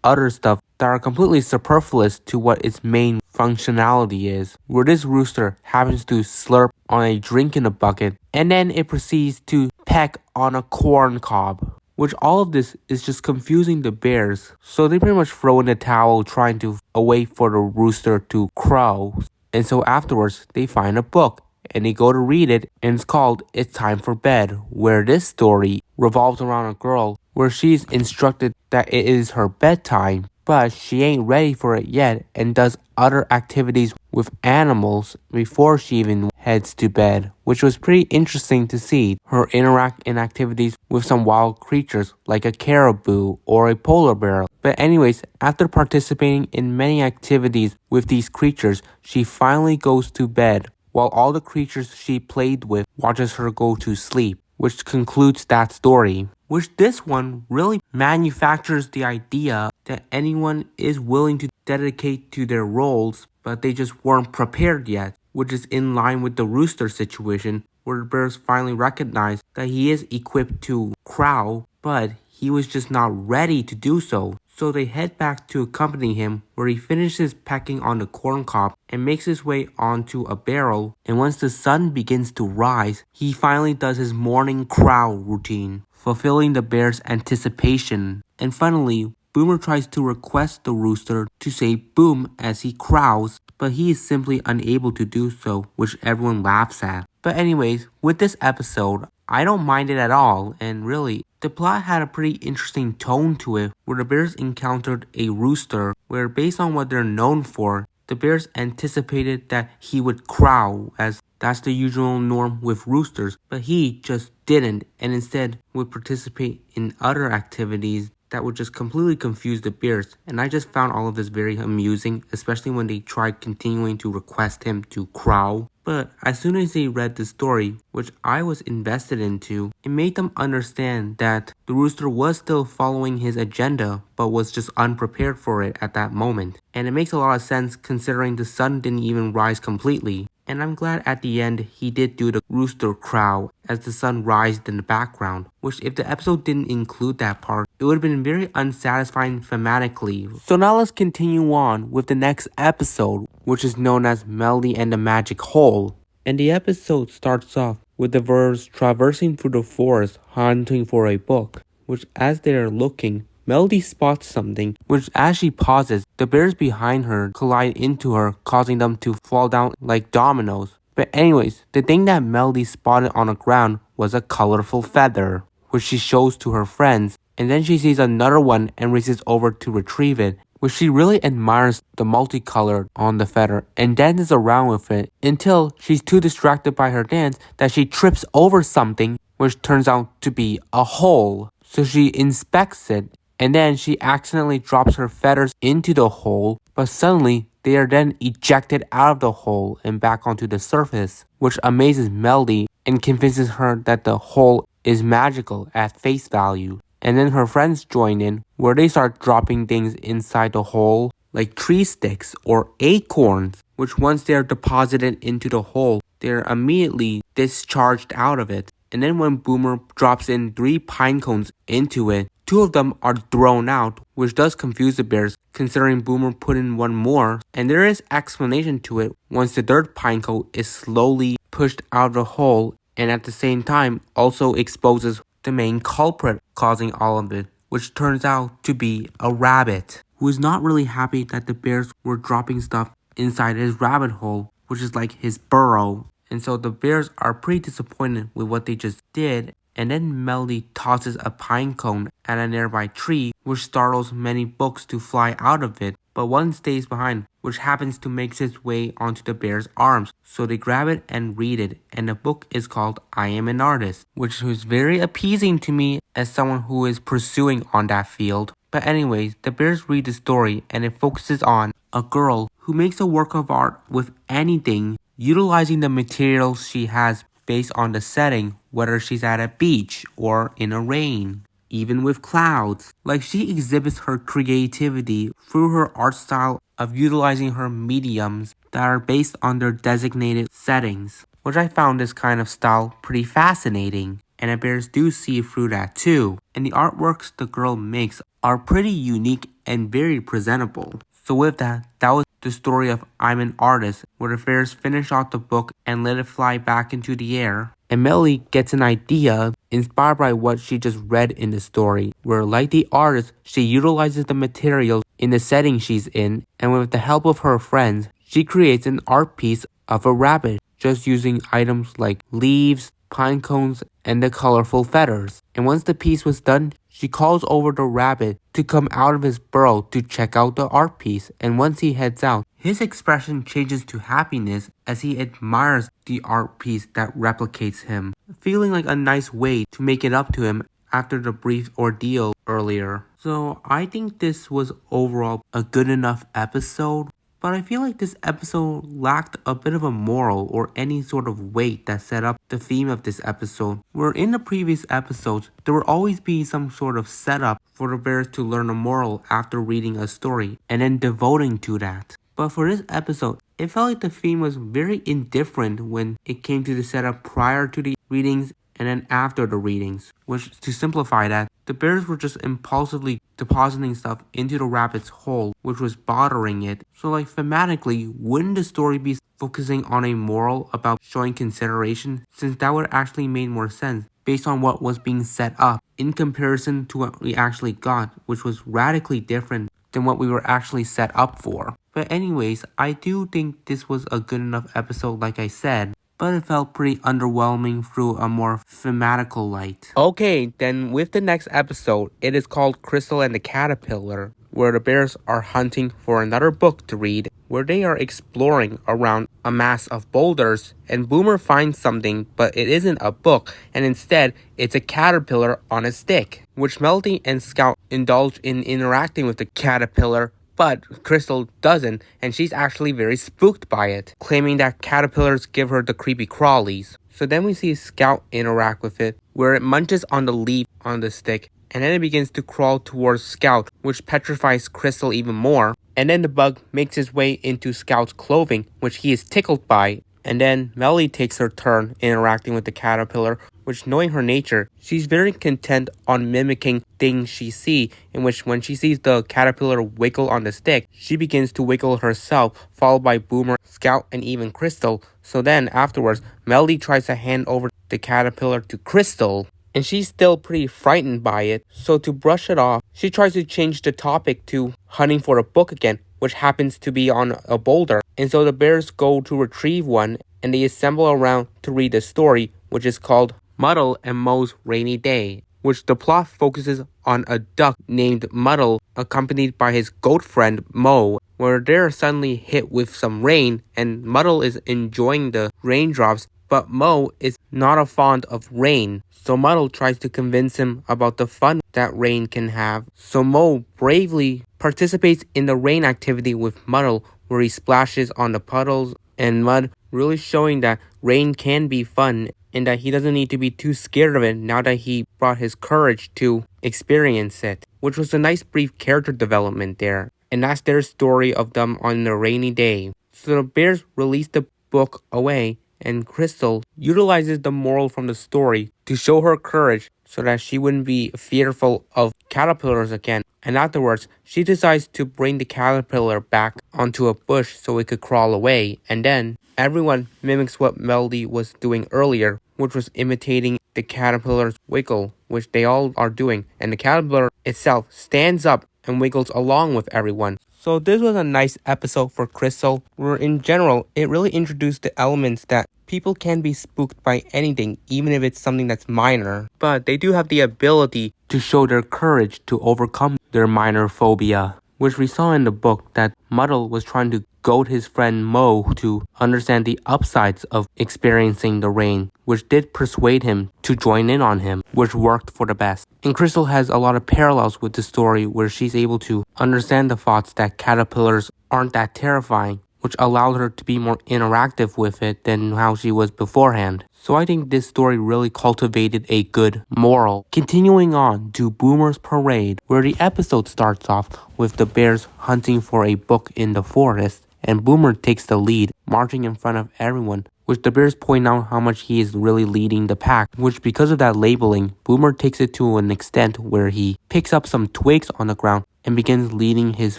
other stuff that are completely superfluous to what its main functionality is, where this rooster happens to slurp on a drink in a bucket and then it proceeds to peck on a corn cob, which all of this is just confusing the bears. So they pretty much throw in the towel trying to wait for the rooster to crow. And so afterwards, they find a book and they go to read it, and it's called It's Time for Bed, where this story revolves around a girl where she's instructed that it is her bedtime, but she ain't ready for it yet and does other activities with animals before she even heads to bed, which was pretty interesting to see her interact in activities with some wild creatures like a caribou or a polar bear. But anyways, after participating in many activities with these creatures, she finally goes to bed while all the creatures she played with watches her go to sleep, which concludes that story. Which this one really manufactures the idea that anyone is willing to dedicate to their roles, but they just weren't prepared yet, which is in line with the rooster situation, where the bears finally recognize that he is equipped to crow, but he was just not ready to do so. So they head back to accompany him, where he finishes pecking on the corn cob and makes his way onto a barrel. And once the sun begins to rise, he finally does his morning crow routine, fulfilling the bear's anticipation. And finally, Boomer tries to request the rooster to say boom as he crows, but he is simply unable to do so, which everyone laughs at. But anyways, with this episode, I don't mind it at all, and really, the plot had a pretty interesting tone to it, where the bears encountered a rooster, where based on what they're known for, the bears anticipated that he would crow, as that's the usual norm with roosters, but he just didn't, and instead would participate in other activities that would just completely confuse the bears. And I just found all of this very amusing, especially when they tried continuing to request him to crow. But as soon as they read the story, which I was invested into, it made them understand that the rooster was still following his agenda, but was just unprepared for it at that moment. And it makes a lot of sense considering the sun didn't even rise completely. And I'm glad at the end he did do the rooster crow as the sun rised in the background, which if the episode didn't include that part, it would have been very unsatisfying thematically. So now let's continue on with the next episode, which is known as Melody and the Magic Hole. And the episode starts off with the bears traversing through the forest hunting for a book, which as they are looking, Melody spots something, which as she pauses, the bears behind her collide into her, causing them to fall down like dominoes. But anyways, the thing that Melody spotted on the ground was a colorful feather, which she shows to her friends, and then she sees another one and races over to retrieve it, which she really admires the multicolored on the feather and dances around with it until she's too distracted by her dance that she trips over something, which turns out to be a hole. So she inspects it, and then she accidentally drops her feathers into the hole, but suddenly they are then ejected out of the hole and back onto the surface, which amazes Melody and convinces her that the hole is magical at face value. And then her friends join in, where they start dropping things inside the hole, like tree sticks or acorns, which once they are deposited into the hole, they are immediately discharged out of it. And then when Boomer drops in 3 pine cones into it, 2 of them are thrown out, which does confuse the bears, considering Boomer put in 1 more, and there is explanation to it once the 3rd pine cone is slowly pushed out of the hole, and at the same time also exposes the main culprit causing all of it, which turns out to be a rabbit, who is not really happy that the bears were dropping stuff inside his rabbit hole, which is like his burrow. And so the bears are pretty disappointed with what they just did, and then Melody tosses a pine cone at a nearby tree, which startles many books to fly out of it, but one stays behind, which happens to make its way onto the bear's arms. So they grab it and read it, and the book is called I Am an Artist, which was very appeasing to me as someone who is pursuing on that field. But anyways, the bears read the story, and it focuses on a girl who makes a work of art with anything, utilizing the materials she has based on the setting, whether she's at a beach or in a rain, even with clouds. Like, she exhibits her creativity through her art style of utilizing her mediums that are based on their designated settings, which I found this kind of style pretty fascinating, and the bears do see through that too. And the artworks the girl makes are pretty unique and very presentable. So with that, that was the story of I'm an Artist, where the bears finish off the book and let it fly back into the air. And Melody gets an idea inspired by what she just read in the story, where like the artist, she utilizes the materials in the setting she's in, and with the help of her friends, she creates an art piece of a rabbit, just using items like leaves, pine cones, and the colorful feathers. And once the piece was done, she calls over the rabbit to come out of his burrow to check out the art piece, and once he heads out, his expression changes to happiness as he admires the art piece that replicates him, feeling like a nice way to make it up to him after the brief ordeal earlier. So I think this was overall a good enough episode, but I feel like this episode lacked a bit of a moral or any sort of weight that set up the theme of this episode. Where in the previous episodes, there would always be some sort of setup for the bears to learn a moral after reading a story, and then devoting to that. But for this episode, it felt like the theme was very indifferent when it came to the setup prior to the readings and then after the readings, which, to simplify that, the bears were just impulsively depositing stuff into the rabbit's hole, which was bothering it. So like thematically, wouldn't the story be focusing on a moral about showing consideration, since that would actually make more sense based on what was being set up in comparison to what we actually got, which was radically different than what we were actually set up for. But anyways, I do think this was a good enough episode, like I said, but it felt pretty underwhelming through a more thematical light. Okay, then with the next episode, it is called Crystal and the Caterpillar, where the bears are hunting for another book to read, where they are exploring around a mass of boulders, and Boomer finds something, but it isn't a book, and instead, it's a caterpillar on a stick, which Melody and Scout indulge in interacting with the caterpillar, but Crystal doesn't, and she's actually very spooked by it, claiming that caterpillars give her the creepy crawlies. So then we see Scout interact with it, where it munches on the leaf on the stick, and then it begins to crawl towards Scout, which petrifies Crystal even more. And then the bug makes its way into Scout's clothing, which he is tickled by. And then Melody takes her turn interacting with the caterpillar, which, knowing her nature, she's very content on mimicking things she sees, in which when she sees the caterpillar wiggle on the stick, she begins to wiggle herself, followed by Boomer, Scout, and even Crystal. So then afterwards, Melody tries to hand over the caterpillar to Crystal, and she's still pretty frightened by it. So to brush it off, she tries to change the topic to hunting for a book again, which happens to be on a boulder. And so the bears go to retrieve one, and they assemble around to read the story, which is called Muddle and Mo's Rainy Day. which the plot focuses on a duck named Muddle accompanied by his goat friend Mo, where they're suddenly hit with some rain and Muddle is enjoying the raindrops, but Mo is not a fond of rain. So Muddle tries to convince him about the fun that rain can have. So Mo bravely participates in the rain activity with Muddle, where he splashes on the puddles and mud, really showing that rain can be fun and that he doesn't need to be too scared of it now that he brought his courage to experience it, which was a nice brief character development there. And that's their story of them on a rainy day. So the bears release the book away, and Crystal utilizes the moral from the story to show her courage so that she wouldn't be fearful of caterpillars again. And afterwards, she decides to bring the caterpillar back onto a bush so it could crawl away. And then everyone mimics what Melody was doing earlier, which was imitating the caterpillar's wiggle, which they all are doing. And the caterpillar itself stands up and wiggles along with everyone. So this was a nice episode for Crystal, where in general, it really introduced the elements that people can be spooked by anything, even if it's something that's minor. But they do have the ability to show their courage to overcome their minor phobia, which we saw in the book that Muddle was trying to goad his friend Mo to understand the upsides of experiencing the rain, which did persuade him to join in on him, which worked for the best. And Crystal has a lot of parallels with the story where she's able to understand the thoughts that caterpillars aren't that terrifying, which allowed her to be more interactive with it than how she was beforehand. So I think this story really cultivated a good moral. Continuing on to Boomer's Parade, where the episode starts off with the bears hunting for a book in the forest, and Boomer takes the lead, marching in front of everyone, which the bears point out how much he is really leading the pack, which because of that labeling, Boomer takes it to an extent where he picks up some twigs on the ground and begins leading his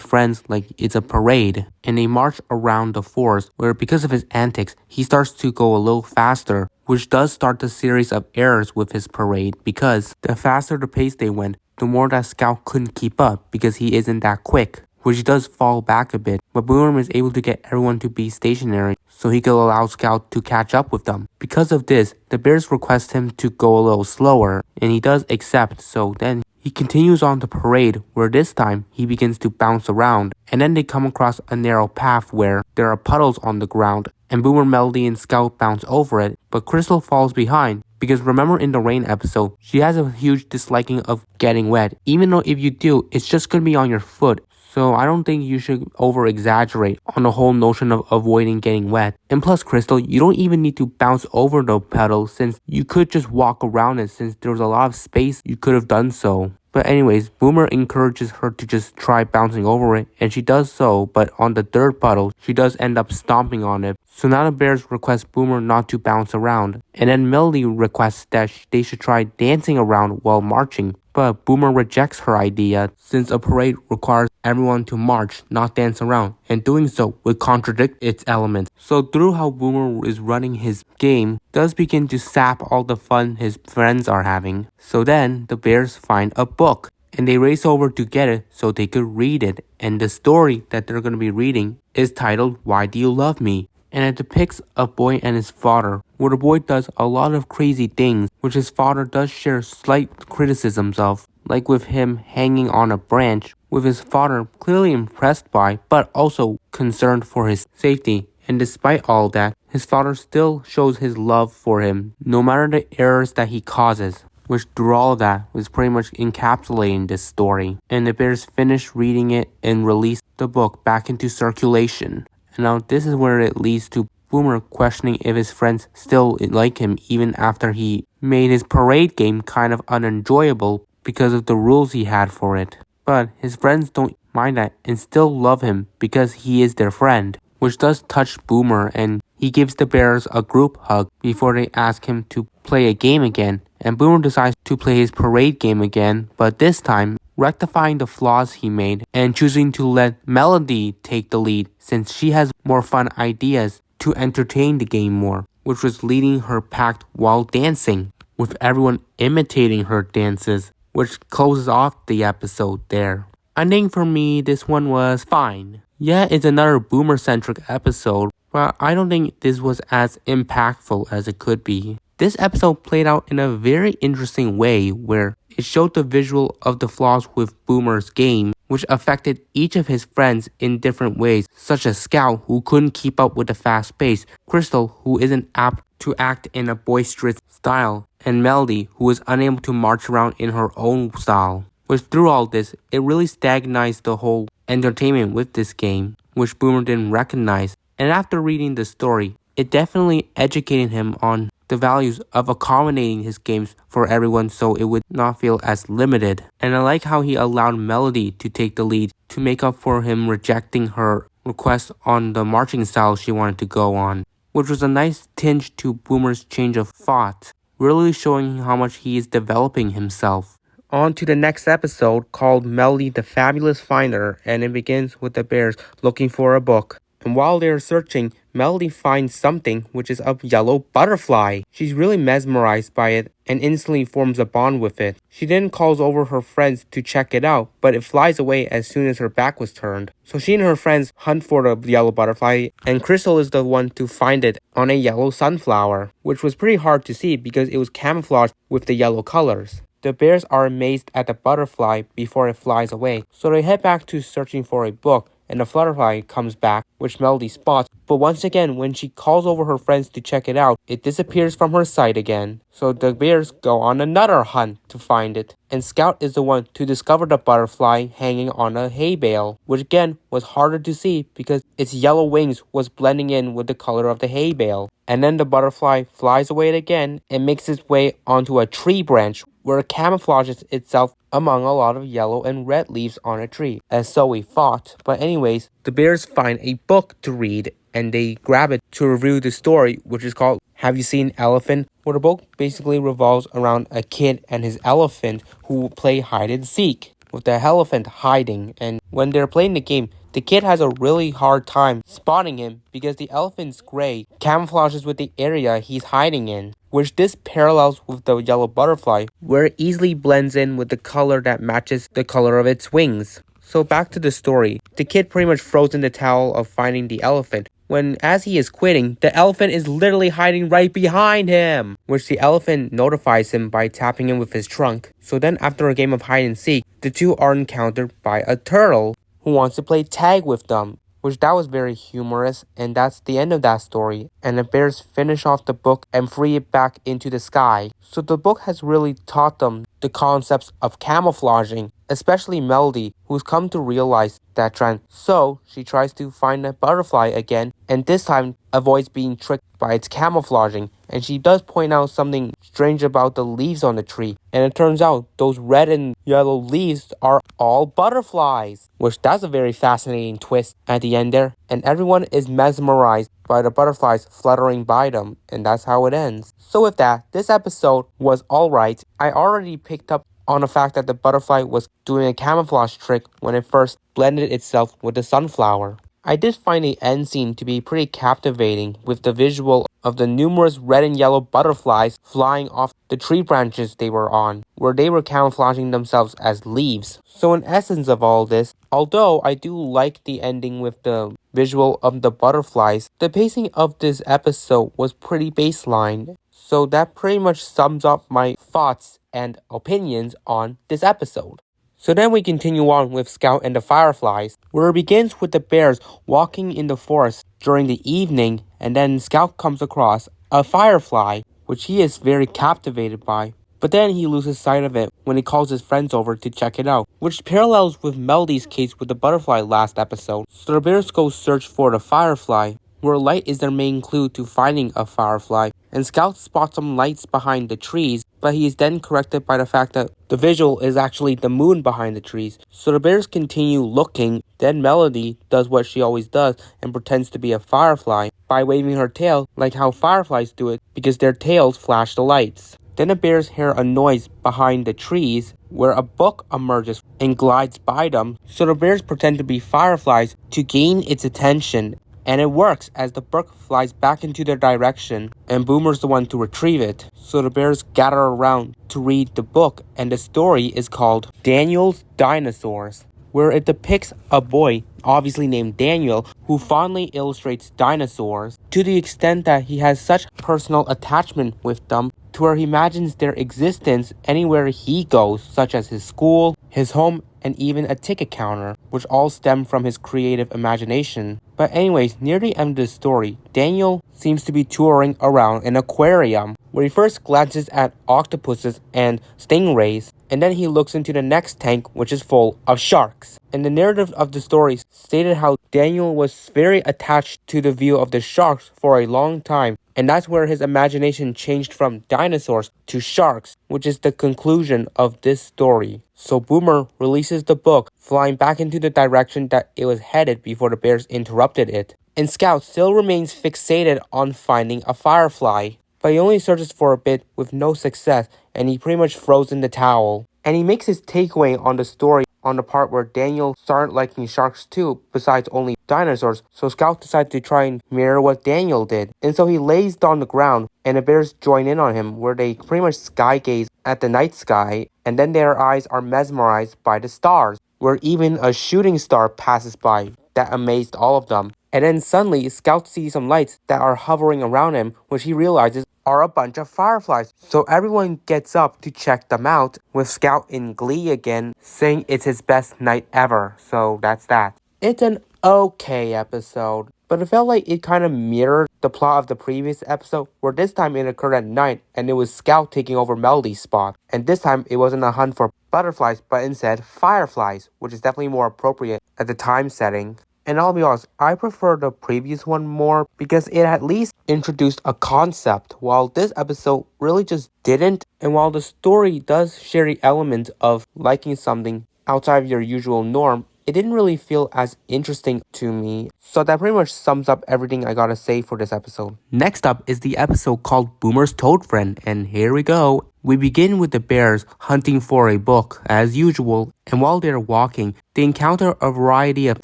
friends like it's a parade. And they march around the forest, where because of his antics, he starts to go a little faster, which does start the series of errors with his parade, because the faster the pace they went, the more that Scout couldn't keep up because he isn't that quick, which does fall back a bit. But Boomer is able to get everyone to be stationary so he could allow Scout to catch up with them. Because of this, the bears request him to go a little slower, and he does accept, so then he continues on the parade, where this time he begins to bounce around, and then they come across a narrow path where there are puddles on the ground, and Boomer, Melody, and Scout bounce over it, but Crystal falls behind. Because remember in the rain episode, she has a huge disliking of getting wet, even though if you do, it's just gonna be on your foot. So I don't think you should over-exaggerate on the whole notion of avoiding getting wet. And plus, Crystal, you don't even need to bounce over the pedal, since you could just walk around it, since there's a lot of space you could have done so. But anyways, Boomer encourages her to just try bouncing over it, and she does so, but on the third puddle, she does end up stomping on it. So now the bears request Boomer not to bounce around, and then Melody requests that they should try dancing around while marching. But Boomer rejects her idea, since a parade requires everyone to march, not dance around, and doing so would contradict its elements. So through how Boomer is running his game does begin to sap all the fun his friends are having. So then the bears find a book, and they race over to get it so they could read it. And the story that they're going to be reading is titled Why Do You Love Me? And it depicts a boy and his father, where the boy does a lot of crazy things, which his father does share slight criticisms of, like with him hanging on a branch, with his father clearly impressed by, but also concerned for his safety. And despite all that, his father still shows his love for him, no matter the errors that he causes, which through all of that was pretty much encapsulating this story. And the bears finished reading it and released the book back into circulation. And now this is where it leads to Boomer questioning if his friends still like him even after he made his parade game kind of unenjoyable because of the rules he had for it. But his friends don't mind that and still love him because he is their friend, which does touch Boomer, and he gives the bears a group hug before they ask him to play a game again. And Boomer decides to play his parade game again, but this time rectifying the flaws he made and choosing to let Melody take the lead, since she has more fun ideas to entertain the game more, which was leading her pack while dancing, with everyone imitating her dances, which closes off the episode there. I think for me, this one was fine. Yeah, it's another Boomer-centric episode, but I don't think this was as impactful as it could be. This episode played out in a very interesting way where it showed the visual of the flaws with Boomer's game, which affected each of his friends in different ways, such as Scout, who couldn't keep up with the fast pace, Crystal, who isn't apt to act in a boisterous style, and Melody, who is unable to march around in her own style. Which through all this, it really stagnized the whole entertainment with this game, which Boomer didn't recognize. And after reading the story, it definitely educated him on the values of accommodating his games for everyone so it would not feel as limited. And I like how he allowed Melody to take the lead to make up for him rejecting her request on the marching style she wanted to go on, which was a nice tinge to Boomer's change of thought, really showing how much he is developing himself. On to the next episode called Melody the Fabulous Finder, and it begins with the bears looking for a book. And while they're searching, Melody finds something, which is a yellow butterfly. She's really mesmerized by it and instantly forms a bond with it. She then calls over her friends to check it out, but it flies away as soon as her back was turned. So she and her friends hunt for the yellow butterfly, and Crystal is the one to find it on a yellow sunflower, which was pretty hard to see because it was camouflaged with the yellow colors. The bears are amazed at the butterfly before it flies away, so they head back to searching for a book, and the butterfly comes back, which Melody spots, but once again, when she calls over her friends to check it out, it disappears from her sight again. So the bears go on another hunt to find it, and Scout is the one to discover the butterfly hanging on a hay bale, which again was harder to see because its yellow wings was blending in with the color of the hay bale. And then the butterfly flies away again and makes its way onto a tree branch where it camouflages itself among a lot of yellow and red leaves on a tree, as so we thought. But anyways, the bears find a book to read and they grab it to review the story, which is called Have You Seen Elephant? Where the book basically revolves around a kid and his elephant who play hide and seek, with the elephant hiding. And when they're playing the game, the kid has a really hard time spotting him because the elephant's gray camouflages with the area he's hiding in, which this parallels with the yellow butterfly, where it easily blends in with the color that matches the color of its wings. So back to the story, the kid pretty much throws in the towel of finding the elephant, when as he is quitting, the elephant is literally hiding right behind him, which the elephant notifies him by tapping him with his trunk. So then after a game of hide and seek, the two are encountered by a turtle who wants to play tag with them, which that was very humorous, and that's the end of that story. And the bears finish off the book and free it back into the sky. So the book has really taught them the concepts of camouflaging, especially Melody, who's come to realize that trend. So she tries to find a butterfly again, and this time avoids being tricked by its camouflaging. And she does point out something strange about the leaves on the tree, and it turns out those red and yellow leaves are all butterflies, which that's a very fascinating twist at the end there. And everyone is mesmerized by the butterflies fluttering by them, and that's how it ends. So with that, this episode was alright. I already picked up on the fact that the butterfly was doing a camouflage trick when it first blended itself with the sunflower. I did find the end scene to be pretty captivating with the visual of the numerous red and yellow butterflies flying off the tree branches they were on, where they were camouflaging themselves as leaves. So in essence of all this, although I do like the ending with the visual of the butterflies, the pacing of this episode was pretty baseline. So that pretty much sums up my thoughts and opinions on this episode. So then we continue on with Scout and the Fireflies, where it begins with the bears walking in the forest during the evening, and then Scout comes across a firefly, which he is very captivated by. But then he loses sight of it when he calls his friends over to check it out, which parallels with Melody's case with the butterfly last episode. So the bears go search for the firefly, where light is their main clue to finding a firefly, and Scout spots some lights behind the trees, but he is then corrected by the fact that the visual is actually the moon behind the trees. So the bears continue looking, then Melody does what she always does and pretends to be a firefly by waving her tail like how fireflies do it because their tails flash the lights. Then the bears hear a noise behind the trees where a book emerges and glides by them, so the bears pretend to be fireflies to gain its attention. And it works as the book flies back into their direction, and Boomer's the one to retrieve it. So the bears gather around to read the book, and the story is called Daniel's Dinosaurs, where it depicts a boy, obviously named Daniel, who fondly illustrates dinosaurs to the extent that he has such personal attachment with them to where he imagines their existence anywhere he goes, such as his school, his home, and even a ticket counter, which all stem from his creative imagination. But anyways, near the end of the story, Daniel seems to be touring around an aquarium, where he first glances at octopuses and stingrays, and then he looks into the next tank, which is full of sharks. And the narrative of the story stated how Daniel was very attached to the view of the sharks for a long time, and that's where his imagination changed from dinosaurs to sharks, which is the conclusion of this story. So Boomer releases the book, flying back into the direction that it was headed before the bears interrupted it. And Scout still remains fixated on finding a firefly, but he only searches for a bit with no success, and he pretty much throws in the towel. And he makes his takeaway on the story on the part where Daniel started liking sharks too, besides only dinosaurs, so Scout decides to try and mirror what Daniel did. And so he lays on the ground, and the bears join in on him, where they pretty much sky gaze at the night sky, and then their eyes are mesmerized by the stars, where even a shooting star passes by that amazed all of them. And then suddenly, Scout sees some lights that are hovering around him, which he realizes are a bunch of fireflies. So everyone gets up to check them out, with Scout in glee again, saying it's his best night ever. So that's that. It's an okay episode, but it felt like it kind of mirrored the plot of the previous episode, where this time it occurred at night, and it was Scout taking over Melody's spot. And this time it wasn't a hunt for butterflies, but instead fireflies, which is definitely more appropriate at the time setting. And I'll be honest, I prefer the previous one more because it at least introduced a concept, while this episode really just didn't. And while the story does share the element of liking something outside of your usual norm, it didn't really feel as interesting to me. So that pretty much sums up everything I gotta say for this episode. Next up is the episode called Boomer's Toad Friend, and here we go. We begin with the bears hunting for a book, as usual, and while they're walking, they encounter a variety of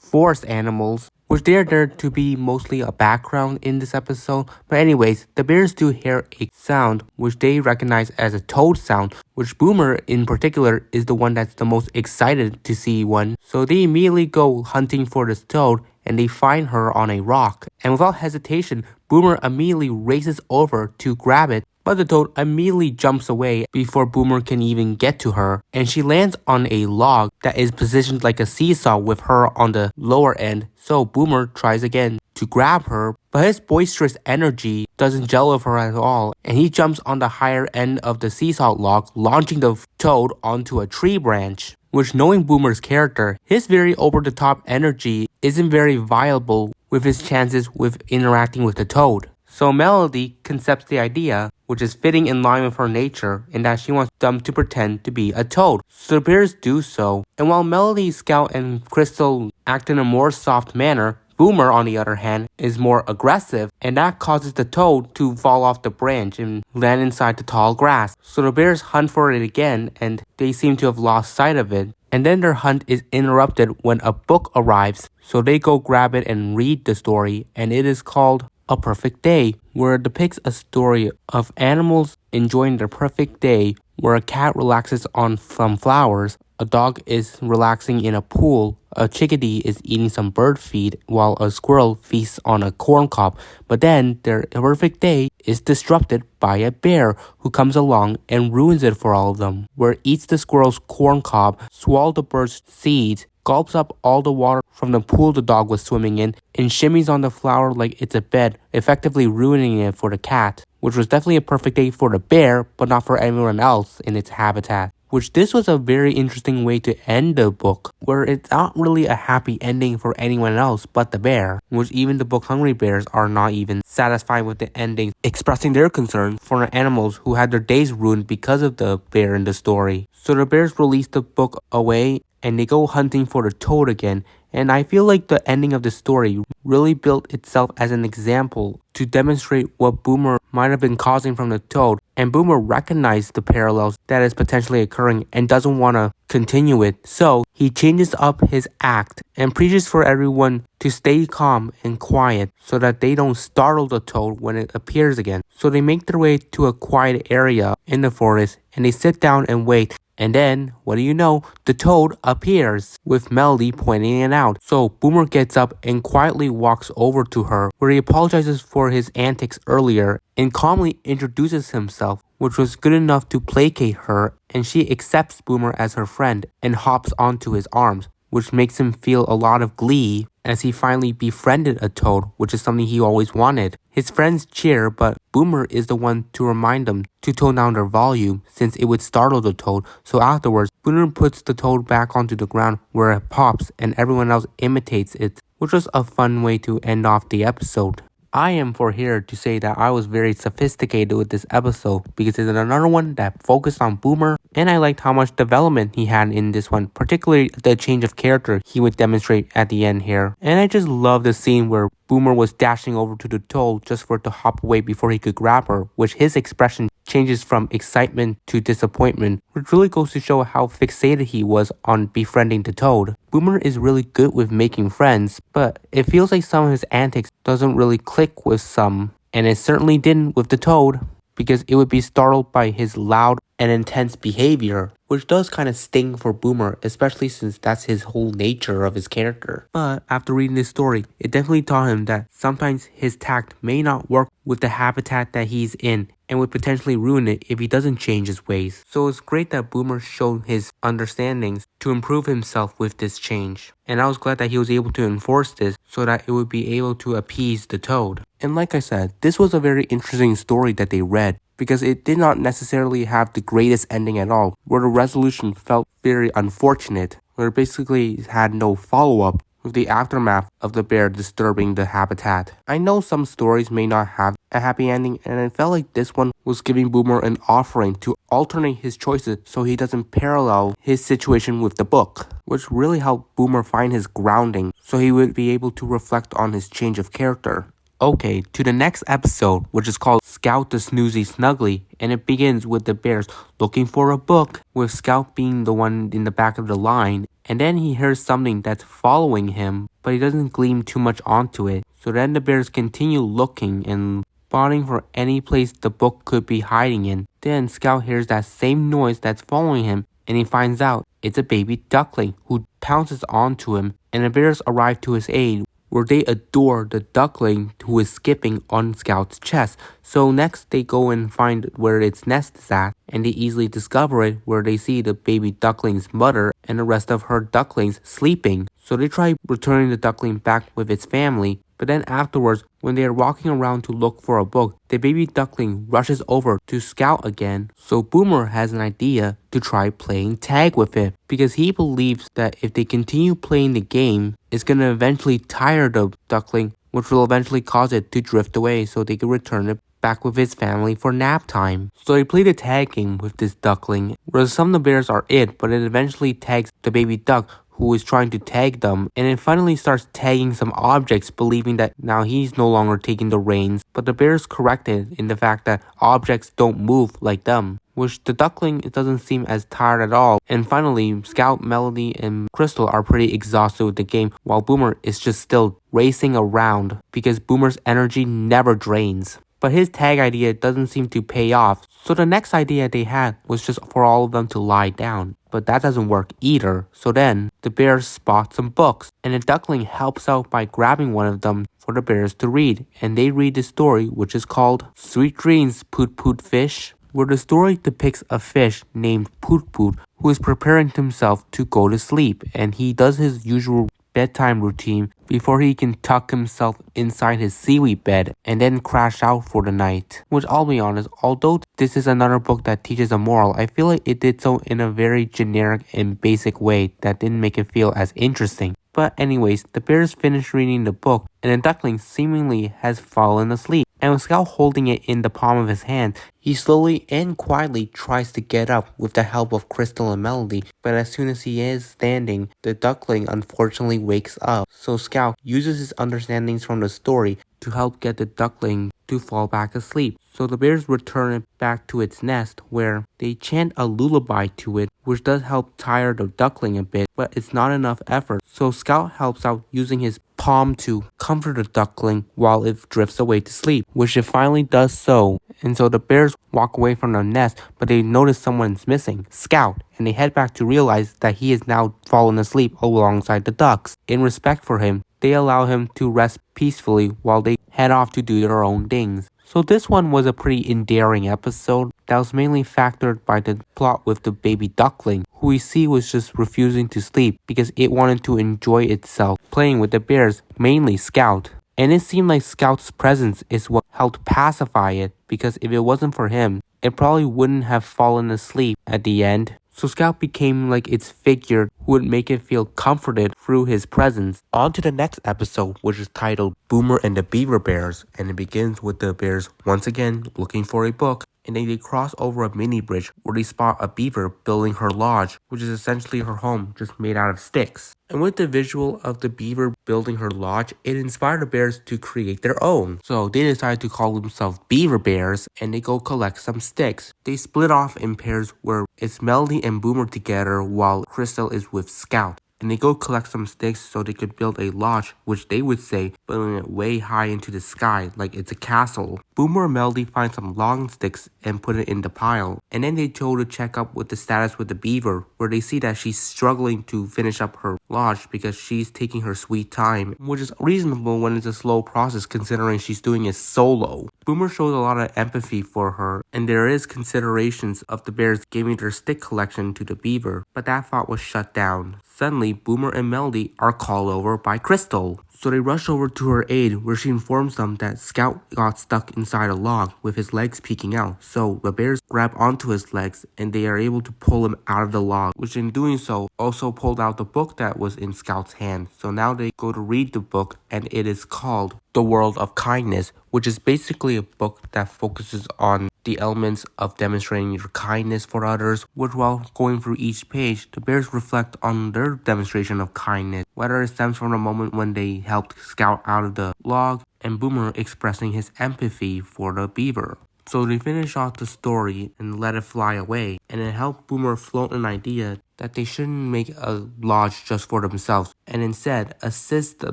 forest animals, which they're there to be mostly a background in this episode. But anyways, the bears do hear a sound, which they recognize as a toad sound, which Boomer in particular is the one that's the most excited to see one. So they immediately go hunting for this toad, and they find her on a rock. And without hesitation, Boomer immediately races over to grab it, but the toad immediately jumps away before Boomer can even get to her, and she lands on a log that is positioned like a seesaw with her on the lower end. So Boomer tries again to grab her, but his boisterous energy doesn't gel with her at all, and he jumps on the higher end of the seesaw log, launching the toad onto a tree branch. Which, knowing Boomer's character, his very over-the-top energy isn't very viable with his chances with interacting with the toad. So Melody concepts the idea, which is fitting in line with her nature, in that she wants them to pretend to be a toad. So the bears do so, and while Melody, Scout, and Crystal act in a more soft manner, Boomer, on the other hand, is more aggressive, and that causes the toad to fall off the branch and land inside the tall grass. So the bears hunt for it again, and they seem to have lost sight of it. And then their hunt is interrupted when a book arrives, so they go grab it and read the story, and it is called A Perfect Day, where it depicts a story of animals enjoying their perfect day, where a cat relaxes on some flowers, a dog is relaxing in a pool, a chickadee is eating some bird feed, while a squirrel feasts on a corn cob. But then their perfect day is disrupted by a bear who comes along and ruins it for all of them, where it eats the squirrel's corn cob, swallows the bird's seeds, gulps up all the water from the pool the dog was swimming in, and shimmies on the flower like it's a bed, effectively ruining it for the cat, which was definitely a perfect day for the bear, but not for everyone else in its habitat. Which this was a very interesting way to end the book, where it's not really a happy ending for anyone else but the bear, which even the book hungry bears are not even satisfied with the ending, expressing their concern for the animals who had their days ruined because of the bear in the story. So the bears release the book away, and they go hunting for the toad again, and I feel like the ending of the story really built itself as an example to demonstrate what Boomer might have been causing from the toad, and Boomer recognized the parallels that is potentially occurring and doesn't want to continue it. So he changes up his act and preaches for everyone to stay calm and quiet so that they don't startle the toad when it appears again. So they make their way to a quiet area in the forest, and they sit down and wait And then, what do you know, the toad appears, with Melody pointing it out. So Boomer gets up and quietly walks over to her, where he apologizes for his antics earlier and calmly introduces himself, which was good enough to placate her, and she accepts Boomer as her friend and hops onto his arms, which makes him feel a lot of glee as he finally befriended a toad, which is something he always wanted. His friends cheer, but Boomer is the one to remind them to tone down their volume since it would startle the toad. So afterwards, Boomer puts the toad back onto the ground where it pops and everyone else imitates it, which was a fun way to end off the episode. I am for here to say that I was very sophisticated with this episode because it's another one that focused on Boomer, and I liked how much development he had in this one, particularly the change of character he would demonstrate at the end here. And I just love the scene where Boomer was dashing over to the toad just for it to hop away before he could grab her, which his expression changes from excitement to disappointment, which really goes to show how fixated he was on befriending the toad. Boomer is really good with making friends, but it feels like some of his antics doesn't really click with some, and it certainly didn't with the toad, because it would be startled by his loud and intense behavior, which does kind of sting for Boomer, especially since that's his whole nature of his character. But after reading this story, it definitely taught him that sometimes his tact may not work with the habitat that he's in, and would potentially ruin it if he doesn't change his ways. So it's great that Boomer showed his understandings to improve himself with this change. And I was glad that he was able to enforce this so that it would be able to appease the toad. And like I said, this was a very interesting story that they read, because it did not necessarily have the greatest ending at all, where the resolution felt very unfortunate, where it basically had no follow-up with the aftermath of the bear disturbing the habitat. I know some stories may not have a happy ending, and I felt like this one was giving Boomer an offering to alternate his choices so he doesn't parallel his situation with the book, which really helped Boomer find his grounding so he would be able to reflect on his change of character. Okay, to the next episode, which is called Scout the Snoozy Snuggly, and it begins with the bears looking for a book, with Scout being the one in the back of the line, and then he hears something that's following him, but he doesn't gleam too much onto it. So then the bears continue looking and spotting for any place the book could be hiding in. Then Scout hears that same noise that's following him, and he finds out it's a baby duckling who pounces onto him, and the bears arrive to his aid, where they adore the duckling who is skipping on Scout's chest. So next they go and find where its nest is at, and they easily discover it, where they see the baby duckling's mother and the rest of her ducklings sleeping. So they try returning the duckling back with its family, but then afterwards, when they are walking around to look for a book, the baby duckling rushes over to Scout again. So Boomer has an idea to try playing tag with it, because he believes that if they continue playing the game, it's going to eventually tire the duckling, which will eventually cause it to drift away so they can return it back with his family for nap time. So they play the tag game with this duckling, where some of the bears are it, but it eventually tags the baby duck who is trying to tag them, and it finally starts tagging some objects, believing that now he's no longer taking the reins, but the bears corrected in the fact that objects don't move like them, which the duckling doesn't seem as tired at all. And finally, Scout, Melody, and Crystal are pretty exhausted with the game, while Boomer is just still racing around, because Boomer's energy never drains. But his tag idea doesn't seem to pay off, so the next idea they had was just for all of them to lie down. But that doesn't work either, so then the bears spot some books, and the duckling helps out by grabbing one of them for the bears to read, and they read the story, which is called Sweet Dreams, Poot Poot Fish, where the story depicts a fish named Poot Poot who is preparing himself to go to sleep, and he does his usual bedtime routine before he can tuck himself inside his seaweed bed and then crash out for the night. Which, I'll be honest, although this is another book that teaches a moral, I feel like it did so in a very generic and basic way that didn't make it feel as interesting. But anyways, the bears finish reading the book, and the duckling seemingly has fallen asleep. And with Scout holding it in the palm of his hand, he slowly and quietly tries to get up with the help of Crystal and Melody, but as soon as he is standing, the duckling unfortunately wakes up. So Scout uses his understandings from the story to help get the duckling to fall back asleep. So the bears return it back to its nest, where they chant a lullaby to it which does help tire the duckling a bit, but it's not enough effort. So Scout helps out using his palm to comfort the duckling while it drifts away to sleep, which it finally does so. And so the bears walk away from the nest, but they notice someone's missing, Scout, and they head back to realize that he is now fallen asleep alongside the ducks. In respect for him, they allow him to rest peacefully while they head off to do their own things. So this one was a pretty endearing episode that was mainly factored by the plot with the baby duckling, who we see was just refusing to sleep because it wanted to enjoy itself playing with the bears, mainly Scout. And it seemed like Scout's presence is what helped pacify it, because if it wasn't for him, it probably wouldn't have fallen asleep at the end. So Scout became like its figure who would make it feel comforted through his presence. On to the next episode, which is titled Boomer and the Beaver Bears, and it begins with the bears once again looking for a book. And then they cross over a mini bridge where they spot a beaver building her lodge, which is essentially her home, just made out of sticks. And with the visual of the beaver building her lodge, it inspired the bears to create their own. So they decided to call themselves Beaver Bears, and they go collect some sticks. They split off in pairs where it's Melody and Boomer together while Crystal is with Scout. And they go collect some sticks so they could build a lodge, which they would say building it way high into the sky like it's a castle. Boomer and Melody find some long sticks and put it in the pile. And then they go to check up with the status with the beaver, where they see that she's struggling to finish up her lodge because she's taking her sweet time, which is reasonable when it's a slow process considering she's doing it solo. Boomer shows a lot of empathy for her, and there is considerations of the bears giving their stick collection to the beaver, but that thought was shut down. Suddenly, Boomer and Melody are called over by Crystal. So they rush over to her aid, where she informs them that Scout got stuck inside a log with his legs peeking out. So the bears grab onto his legs and they are able to pull him out of the log, which in doing so also pulled out the book that was in Scout's hand. So now they go to read the book, and it is called The World of Kindness, which is basically a book that focuses on the elements of demonstrating your kindness for others, which while going through each page, the bears reflect on their demonstration of kindness, whether it stems from the moment when they helped Scout out of the log, and Boomer expressing his empathy for the beaver. So they finish off the story and let it fly away, and it helped Boomer float an idea that they shouldn't make a lodge just for themselves, and instead assist the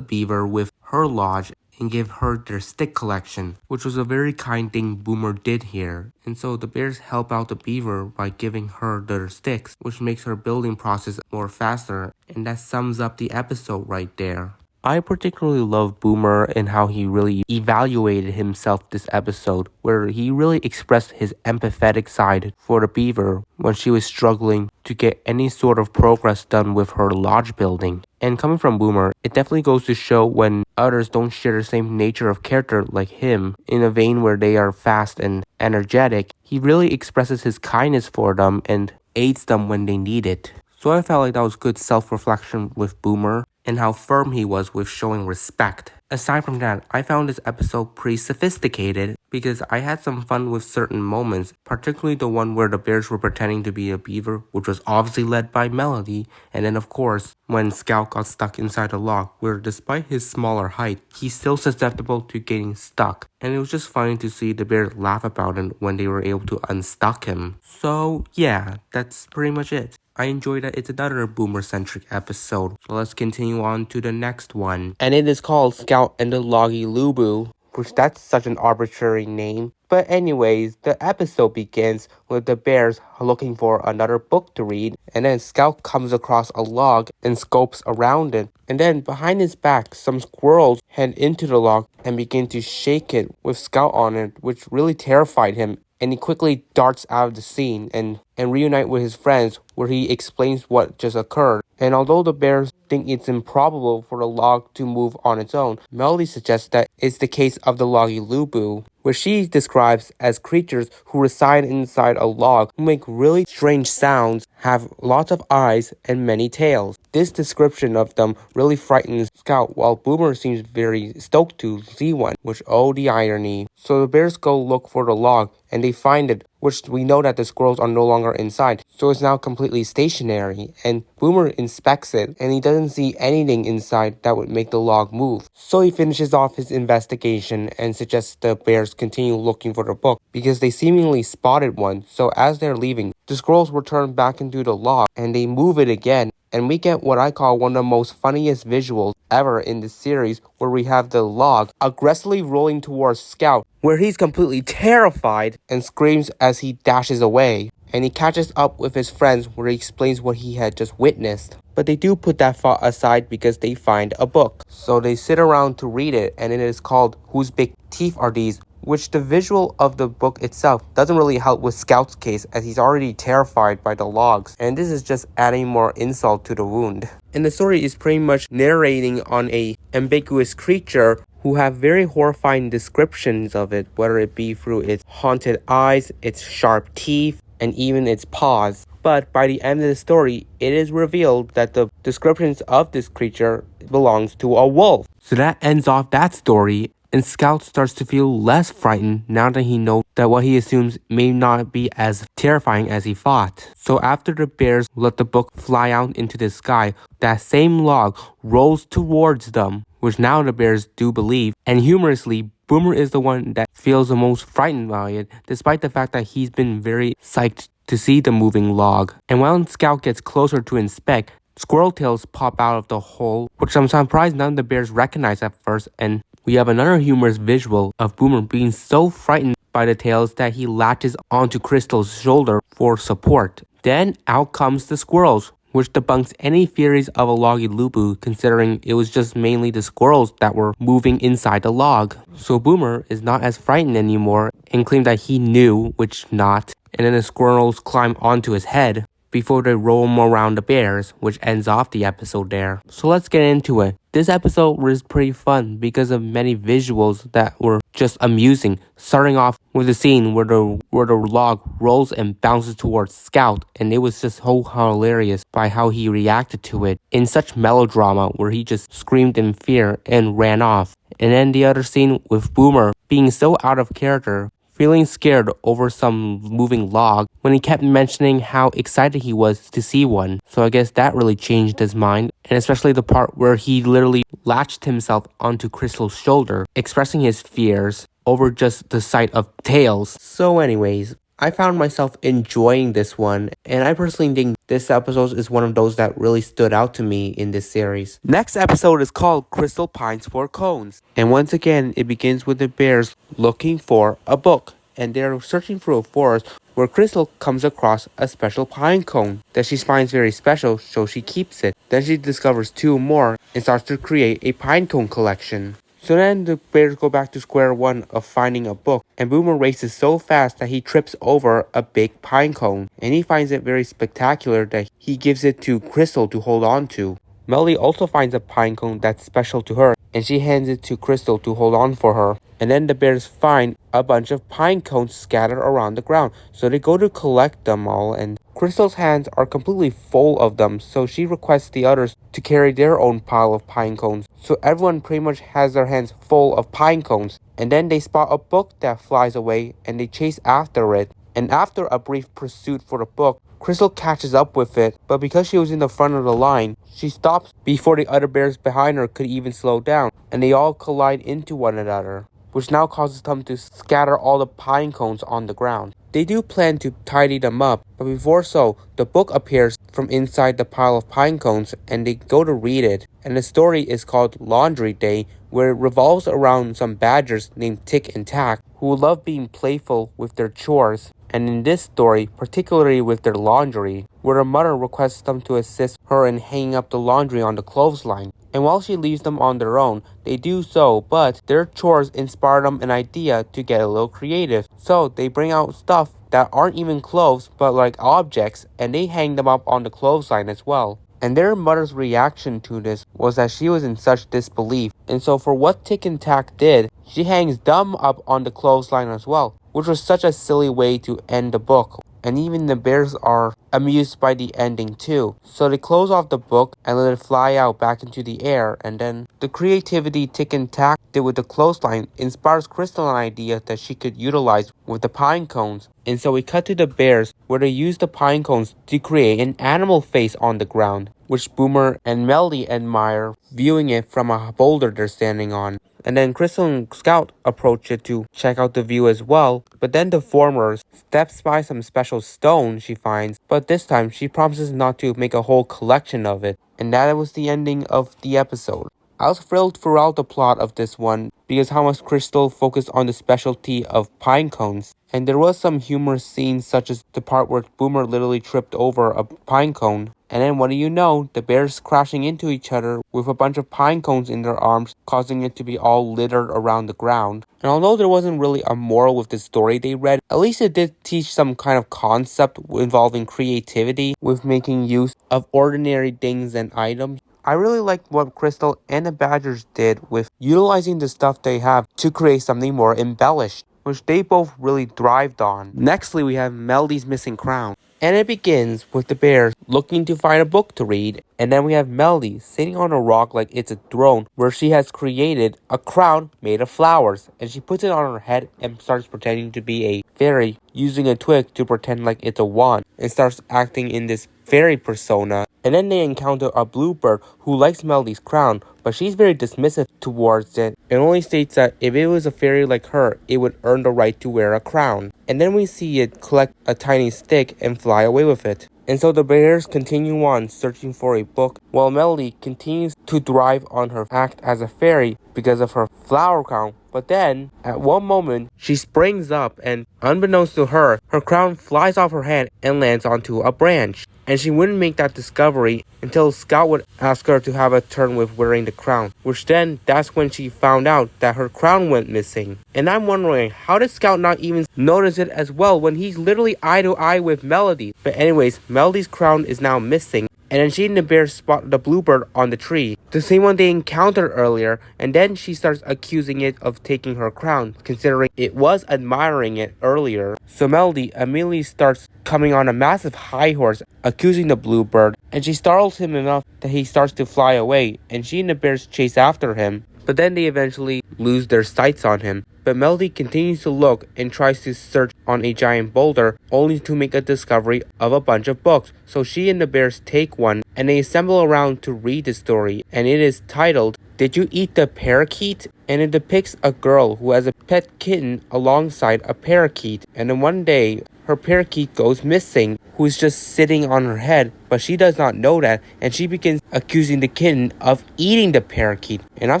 beaver with her lodge and give her their stick collection, which was a very kind thing Boomer did here. And so the bears help out the beaver by giving her their sticks, which makes her building process more faster, and that sums up the episode right there. I particularly love Boomer and how he really evaluated himself this episode, where he really expressed his empathetic side for the beaver when she was struggling to get any sort of progress done with her lodge building. And coming from Boomer, it definitely goes to show when others don't share the same nature of character like him, in a vein where they are fast and energetic, he really expresses his kindness for them and aids them when they need it. So I felt like that was good self-reflection with Boomer, and how firm he was with showing respect. Aside from that, I found this episode pretty sophisticated because I had some fun with certain moments, particularly the one where the bears were pretending to be a beaver, which was obviously led by Melody, and then of course, when Scout got stuck inside a log, where despite his smaller height, he's still susceptible to getting stuck. And it was just funny to see the bears laugh about it when they were able to unstuck him. So yeah, that's pretty much it. I enjoyed that it's another Boomer-centric episode. So let's continue on to the next one. And it is called Scout and the Loggielooboo, which that's such an arbitrary name. But anyways, the episode begins with the bears looking for another book to read, and then Scout comes across a log and scopes around it. And then behind his back, some squirrels head into the log and begin to shake it with Scout on it, which really terrified him. And he quickly darts out of the scene and reunite with his friends, where he explains what just occurred. And although the bears think it's improbable for the log to move on its own, Melody suggests that it's the case of the Loggielooboo, where she describes as creatures who reside inside a log who make really strange sounds, have lots of eyes, and many tails. This description of them really frightens Scout, while Boomer seems very stoked to see one, which oh the irony. So the bears go look for the log, and they find it, which we know that the squirrels are no longer inside, so it's now completely stationary, and Boomer inspects it, and he doesn't see anything inside that would make the log move. So he finishes off his investigation and suggests the bears continue looking for the book, because they seemingly spotted one. So as they're leaving, the squirrels return back into the log and they move it again. And we get what I call one of the most funniest visuals ever in this series, where we have the log aggressively rolling towards Scout, where he's completely terrified and screams as he dashes away. And he catches up with his friends where he explains what he had just witnessed. But they do put that thought aside because they find a book. So they sit around to read it, and it is called Whose Big Teeth Are These?, which the visual of the book itself doesn't really help with Scout's case, as he's already terrified by the logs, and this is just adding more insult to the wound. And the story is pretty much narrating on a ambiguous creature who have very horrifying descriptions of it, whether it be through its haunted eyes, its sharp teeth, and even its paws. But by the end of the story, it is revealed that the descriptions of this creature belongs to a wolf. So that ends off that story, and Scout starts to feel less frightened now that he knows that what he assumes may not be as terrifying as he thought. So after the bears let the book fly out into the sky, that same log rolls towards them, which now the bears do believe. And humorously, Boomer is the one that feels the most frightened by it, despite the fact that he's been very psyched to see the moving log. And when Scout gets closer to inspect, squirrel tails pop out of the hole, which I'm surprised none of the bears recognize at first, and we have another humorous visual of Boomer being so frightened by the tails that he latches onto Crystal's shoulder for support. Then out comes the squirrels, which debunks any theories of a Loggielooboo, considering it was just mainly the squirrels that were moving inside the log. So Boomer is not as frightened anymore and claimed that he knew, which not, and then the squirrels climb onto his head before they roam around the bears, which ends off the episode there. So let's get into it. This episode was pretty fun because of many visuals that were just amusing, starting off with a scene where the log rolls and bounces towards Scout, and it was just so hilarious by how he reacted to it in such melodrama, where he just screamed in fear and ran off. And then the other scene with Boomer being so out of character, feeling scared over some moving log when he kept mentioning how excited he was to see one. So I guess that really changed his mind, and especially the part where he literally latched himself onto Crystal's shoulder, expressing his fears over just the sight of tails. So anyways, I found myself enjoying this one, and I personally think this episode is one of those that really stood out to me in this series. Next episode is called Crystal Pines for Cones, and once again it begins with the bears looking for a book, and they're searching through a forest where Crystal comes across a special pine cone that she finds very special, so she keeps it. Then she discovers 2 more and starts to create a pine cone collection. So then the bears go back to square one of finding a book, and Boomer races so fast that he trips over a big pine cone, and he finds it very spectacular that he gives it to Crystal to hold on to. Melody also finds a pine cone that's special to her, and she hands it to Crystal to hold on for her. And then the bears find a bunch of pine cones scattered around the ground, so they go to collect them all, and Crystal's hands are completely full of them, so she requests the others to carry their own pile of pine cones. So everyone pretty much has their hands full of pine cones, and then they spot a book that flies away, and they chase after it. And after a brief pursuit for the book, Crystal catches up with it, but because she was in the front of the line, she stops before the other bears behind her could even slow down, and they all collide into one another, which now causes them to scatter all the pine cones on the ground. They do plan to tidy them up, but before so, the book appears from inside the pile of pine cones, and they go to read it. And the story is called Laundry Day, where it revolves around some badgers named Tick and Tack, who love being playful with their chores, and in this story, particularly with their laundry, where their mother requests them to assist her in hanging up the laundry on the clothesline. And while she leaves them on their own, they do so, but their chores inspire them an idea to get a little creative. So they bring out stuff that aren't even clothes, but like objects, and they hang them up on the clothesline as well. And their mother's reaction to this was that she was in such disbelief. And so for what Tick and Tack did, she hangs them up on the clothesline as well, which was such a silly way to end the book. And even the bears are amused by the ending too. So they close off the book and let it fly out back into the air, and then the creativity Tick and Tack did with the clothesline inspires Crystal an idea that she could utilize with the pine cones. And so we cut to the bears where they use the pine cones to create an animal face on the ground. which Boomer and Melody admire, viewing it from a boulder they're standing on. And then Crystal and Scout approach it to check out the view as well, but then the former steps by some special stone she finds, but this time she promises not to make a whole collection of it. And that was the ending of the episode. I was thrilled throughout the plot of this one because how much Crystal focused on the specialty of pine cones. And there was some humorous scenes such as the part where Boomer literally tripped over a pine cone. And then what do you know, the bears crashing into each other with a bunch of pine cones in their arms, causing it to be all littered around the ground. And although there wasn't really a moral with the story they read, at least it did teach some kind of concept involving creativity with making use of ordinary things and items. I really liked what Crystal and the Badgers did with utilizing the stuff they have to create something more embellished, which they both really thrived on. Nextly, we have Melody's missing crown. And it begins with the bears looking to find a book to read. And then we have Melody sitting on a rock like it's a throne where she has created a crown made of flowers. And she puts it on her head and starts pretending to be a fairy, using a twig to pretend like it's a wand. And starts acting in this fairy persona. And then they encounter a bluebird who likes Melody's crown, but she's very dismissive towards it and only states that if it was a fairy like her, it would earn the right to wear a crown. And then we see it collect a tiny stick and fly away with it. And so the bears continue on searching for a book while Melody continues to thrive on her act as a fairy because of her flower crown. But then, at one moment, she springs up and, unbeknownst to her, her crown flies off her head and lands onto a branch. And she wouldn't make that discovery until Scout would ask her to have a turn with wearing the crown. Which then, that's when she found out that her crown went missing. And I'm wondering, how did Scout not even notice it as well when he's literally eye to eye with Melody? But anyways, Melody's crown is now missing. And then she and the bear spot the bluebird on the tree, the same one they encountered earlier, and then she starts accusing it of taking her crown, considering it was admiring it earlier. So Melody immediately starts coming on a massive high horse, accusing the bluebird, and she startles him enough that he starts to fly away, and she and the bears chase after him. But then they eventually lose their sights on him. But Melody continues to look and tries to search on a giant boulder, only to make a discovery of a bunch of books. So she and the bears take one, and they assemble around to read the story, and it is titled, "Did You Eat the Parakeet?" And it depicts a girl who has a pet kitten alongside a parakeet. And then one day, her parakeet goes missing, who is just sitting on her head, but she does not know that, and she begins accusing the kitten of eating the parakeet. And I'm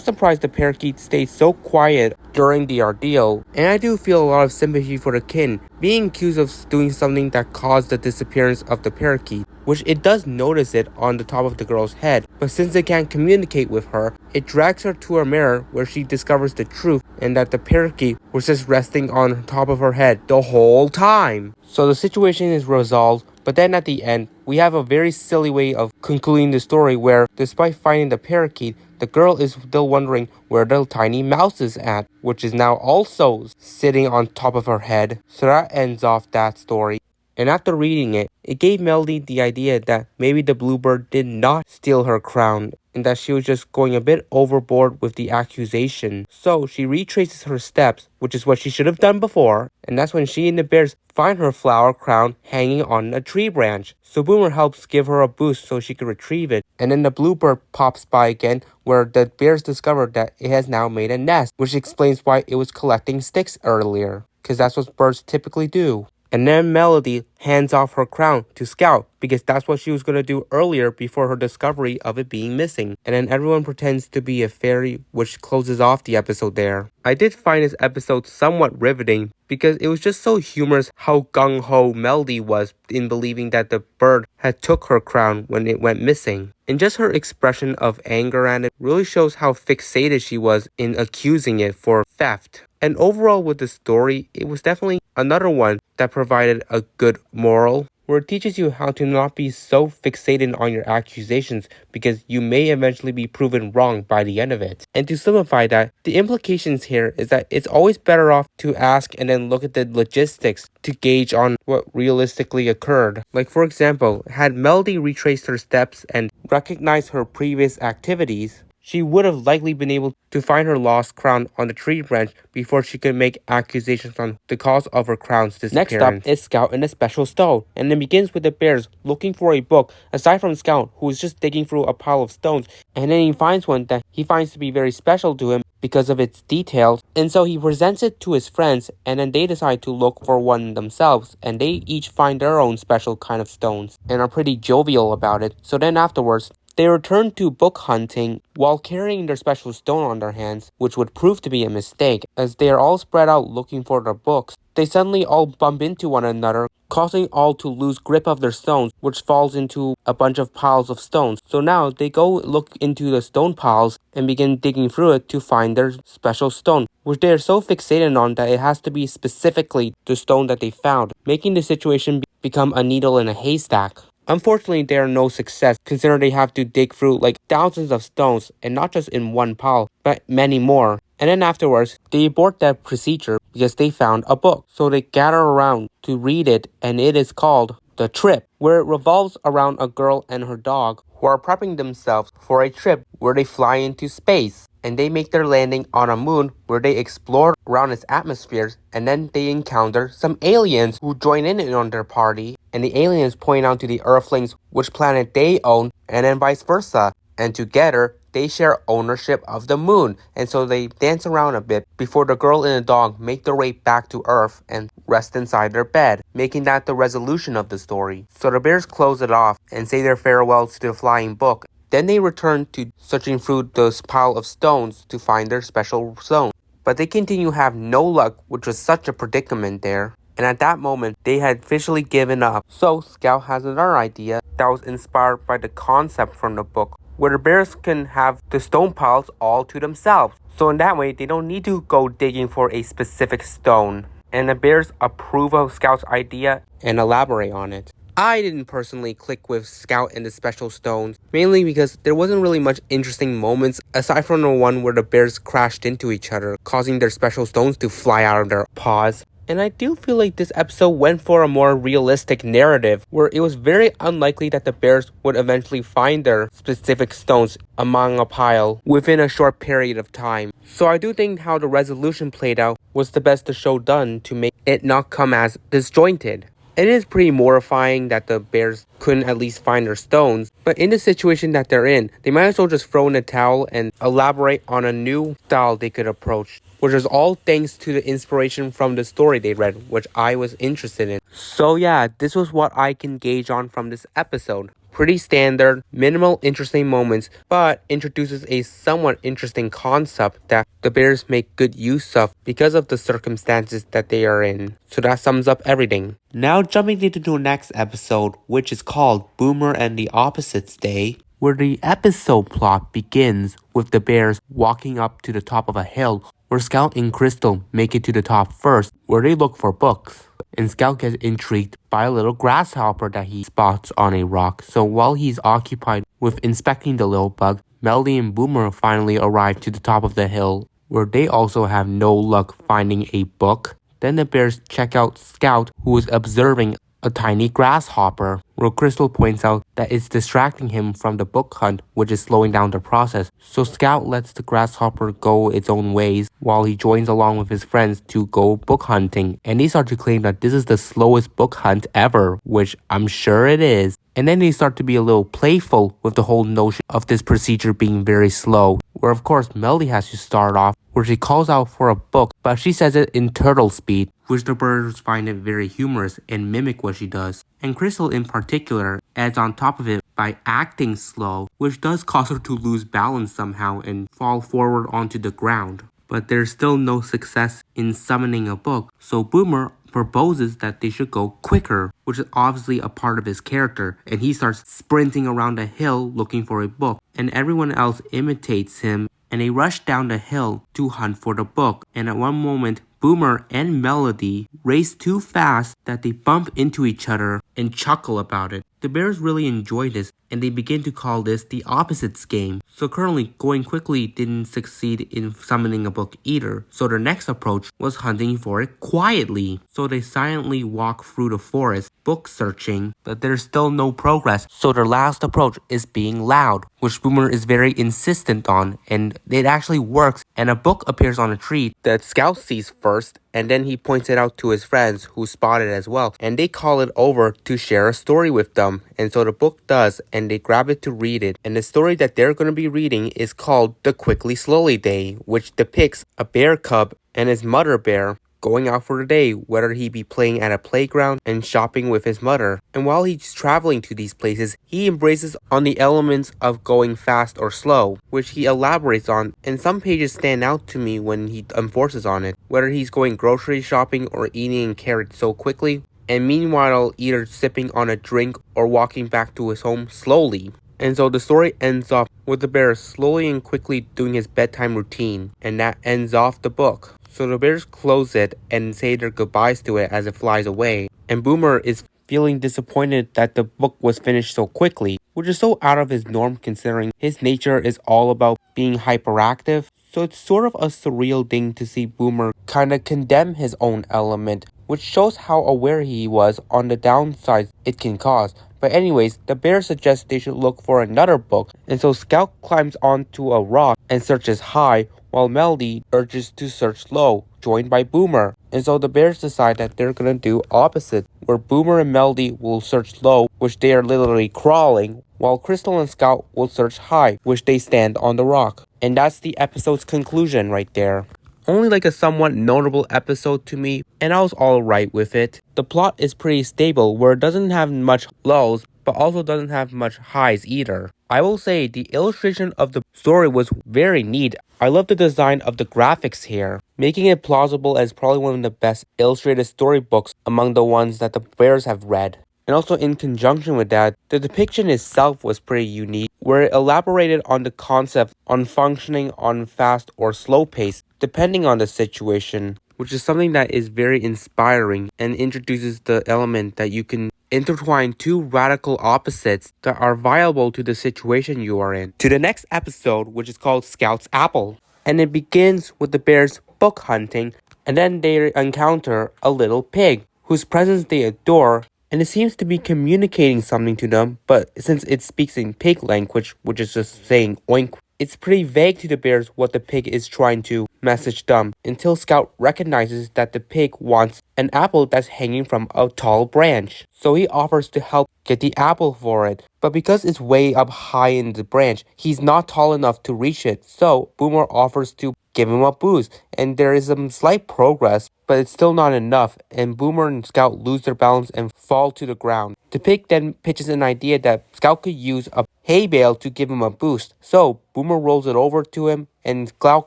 surprised the parakeet stayed so quiet during the ordeal, and I do feel a lot of sympathy for the kitten, being accused of doing something that caused the disappearance of the parakeet, which it does notice it on the top of the girl's head, but since it can't communicate with her, it drags her to her mirror where she discovers the truth and that the parakeet was just resting on top of her head the whole time. So the situation is resolved, but then at the end, we have a very silly way of concluding the story where, despite finding the parakeet, the girl is still wondering where the tiny mouse is at, which is now also sitting on top of her head. So that ends off that story. And after reading it, it gave Melody the idea that maybe the bluebird did not steal her crown, and that she was just going a bit overboard with the accusation. So she retraces her steps, which is what she should have done before, and that's when she and the bears find her flower crown hanging on a tree branch. So Boomer helps give her a boost so she can retrieve it, and then the bluebird pops by again where the bears discovered that it has now made a nest, which explains why it was collecting sticks earlier, because that's what birds typically do. And then Melody hands off her crown to Scout because that's what she was going to do earlier before her discovery of it being missing. And then everyone pretends to be a fairy, which closes off the episode there. I did find this episode somewhat riveting because it was just so humorous how gung-ho Melody was in believing that the bird had took her crown when it went missing. And just her expression of anger at it really shows how fixated she was in accusing it for theft. And overall with the story, it was definitely another one that provided a good moral, where it teaches you how to not be so fixated on your accusations because you may eventually be proven wrong by the end of it. And to simplify that, the implications here is that it's always better off to ask and then look at the logistics to gauge on what realistically occurred. Like for example, had Melody retraced her steps and recognized her previous activities, she would have likely been able to find her lost crown on the tree branch before she could make accusations on the cause of her crown's disappearance. Next up is Scout and the special stone, and it begins with the bears looking for a book, aside from Scout, who is just digging through a pile of stones, and then he finds one that he finds to be very special to him because of its details, and so he presents it to his friends, and then they decide to look for one themselves, and they each find their own special kind of stones, and are pretty jovial about it. So then afterwards, they return to book hunting while carrying their special stone on their hands, which would prove to be a mistake, as they are all spread out looking for their books. They suddenly all bump into one another, causing all to lose grip of their stones, which falls into a bunch of piles of stones. So now they go look into the stone piles and begin digging through it to find their special stone, which they are so fixated on that it has to be specifically the stone that they found, making the situation become a needle in a haystack. Unfortunately, they are no success, considering they have to dig through like thousands of stones, and not just in one pile, but many more. And then afterwards, they abort that procedure because they found a book. So they gather around to read it, and it is called The Trip, where it revolves around a girl and her dog who are prepping themselves for a trip where they fly into space. And they make their landing on a moon where they explore around its atmospheres, and then they encounter some aliens who join in on their party, and the aliens point out to the Earthlings which planet they own, and then vice versa, and together they share ownership of the moon, and so they dance around a bit before the girl and the dog make their way back to Earth and rest inside their bed, making that the resolution of the story. So the bears close it off and say their farewells to the flying book. Then they return to searching through this pile of stones to find their special stone. But they continue to have no luck, which was such a predicament there. And at that moment, they had officially given up. So Scout has another idea that was inspired by the concept from the book, where the bears can have the stone piles all to themselves. So in that way, they don't need to go digging for a specific stone. And the bears approve of Scout's idea and elaborate on it. I didn't personally click with Scout and the special stones, mainly because there wasn't really much interesting moments aside from the one where the bears crashed into each other, causing their special stones to fly out of their paws. And I do feel like this episode went for a more realistic narrative, where it was very unlikely that the bears would eventually find their specific stones among a pile within a short period of time. So I do think how the resolution played out was the best the show done to make it not come as disjointed. It is pretty mortifying that the bears couldn't at least find their stones, but in the situation that they're in, they might as well just throw in a towel and elaborate on a new style they could approach, which is all thanks to the inspiration from the story they read, which I was interested in. So yeah, this was what I can gauge on from this episode. Pretty standard, minimal interesting moments, but introduces a somewhat interesting concept that the bears make good use of because of the circumstances that they are in. So that sums up everything. Now jumping into the next episode, which is called Boomer and the Opposites Day, where the episode plot begins with the bears walking up to the top of a hill, where Scout and Crystal make it to the top first, where they look for books. And Scout gets intrigued by a little grasshopper that he spots on a rock. So while he's occupied with inspecting the little bug, Melody and Boomer finally arrive to the top of the hill, where they also have no luck finding a book. Then the bears check out Scout, who is observing a tiny grasshopper, where Crystal points out that it's distracting him from the book hunt, which is slowing down the process. So Scout lets the grasshopper go its own ways while he joins along with his friends to go book hunting. And they start to claim that this is the slowest book hunt ever, which I'm sure it is. And then they start to be a little playful with the whole notion of this procedure being very slow, where of course Melody has to start off, where she calls out for a book, but she says it in turtle speed, which the birds find it very humorous and mimic what she does. And Crystal in particular adds on top of it by acting slow, which does cause her to lose balance somehow and fall forward onto the ground. But there's still no success in summoning a book, so Boomer proposes that they should go quicker, which is obviously a part of his character, and he starts sprinting around the hill looking for a book, and everyone else imitates him, and they rush down the hill to hunt for the book. And at one moment, Boomer and Melody race too fast that they bump into each other and chuckle about it. The bears really enjoy this, and they begin to call this the opposites game. So currently, going quickly didn't succeed in summoning a book either, so their next approach was hunting for it quietly. So they silently walk through the forest, book searching, but there's still no progress, so their last approach is being loud, which Boomer is very insistent on, and it actually works, and a book appears on a tree that Scout sees first, and then he points it out to his friends who spot it as well, and they call it over to share a story with them. And so the book does, and they grab it to read it, and the story that they're going to be reading is called The Quickly Slowly Day, which depicts a bear cub and his mother bear going out for the day, whether he be playing at a playground and shopping with his mother. And while he's traveling to these places, he embraces on the elements of going fast or slow, which he elaborates on, and some pages stand out to me when he enforces on it, whether he's going grocery shopping or eating carrots so quickly, and meanwhile either sipping on a drink or walking back to his home slowly. And so the story ends off with the bear slowly and quickly doing his bedtime routine, and that ends off the book. So the bears close it and say their goodbyes to it as it flies away, and Boomer is feeling disappointed that the book was finished so quickly, which is so out of his norm considering his nature is all about being hyperactive. So it's sort of a surreal thing to see Boomer kinda condemn his own element, which shows how aware he was on the downsides it can cause. But anyways, the bear suggests they should look for another book, and so Scout climbs onto a rock and searches high, while Melody urges to search low, joined by Boomer. And so the bears decide that they're gonna do opposite, where Boomer and Melody will search low, which they are literally crawling, while Crystal and Scout will search high, which they stand on the rock. And that's the episode's conclusion right there. Only like a somewhat notable episode to me, and I was alright with it. The plot is pretty stable, where it doesn't have much lows, but also doesn't have much highs either. I will say the illustration of the story was very neat. I love the design of the graphics here, making it plausible as probably one of the best illustrated storybooks among the ones that the bears have read. And also in conjunction with that, the depiction itself was pretty unique, where it elaborated on the concept on functioning on fast or slow pace, depending on the situation, which is something that is very inspiring and introduces the element that you can intertwine two radical opposites that are viable to the situation you are in. To the next episode, which is called Scout's Apple. And it begins with the bears book hunting, and then they encounter a little pig, whose presence they adore, and it seems to be communicating something to them, but since it speaks in pig language, which is just saying oink, it's pretty vague to the bears what the pig is trying to message them, until Scout recognizes that the pig wants an apple that's hanging from a tall branch. So he offers to help get the apple for it, but because it's way up high in the branch, he's not tall enough to reach it, so Boomer offers to give him a boost, and there is some slight progress, but it's still not enough, and Boomer and Scout lose their balance and fall to the ground. The pig then pitches an idea that Scout could use a hay bale to give him a boost, so Boomer rolls it over to him, and Scout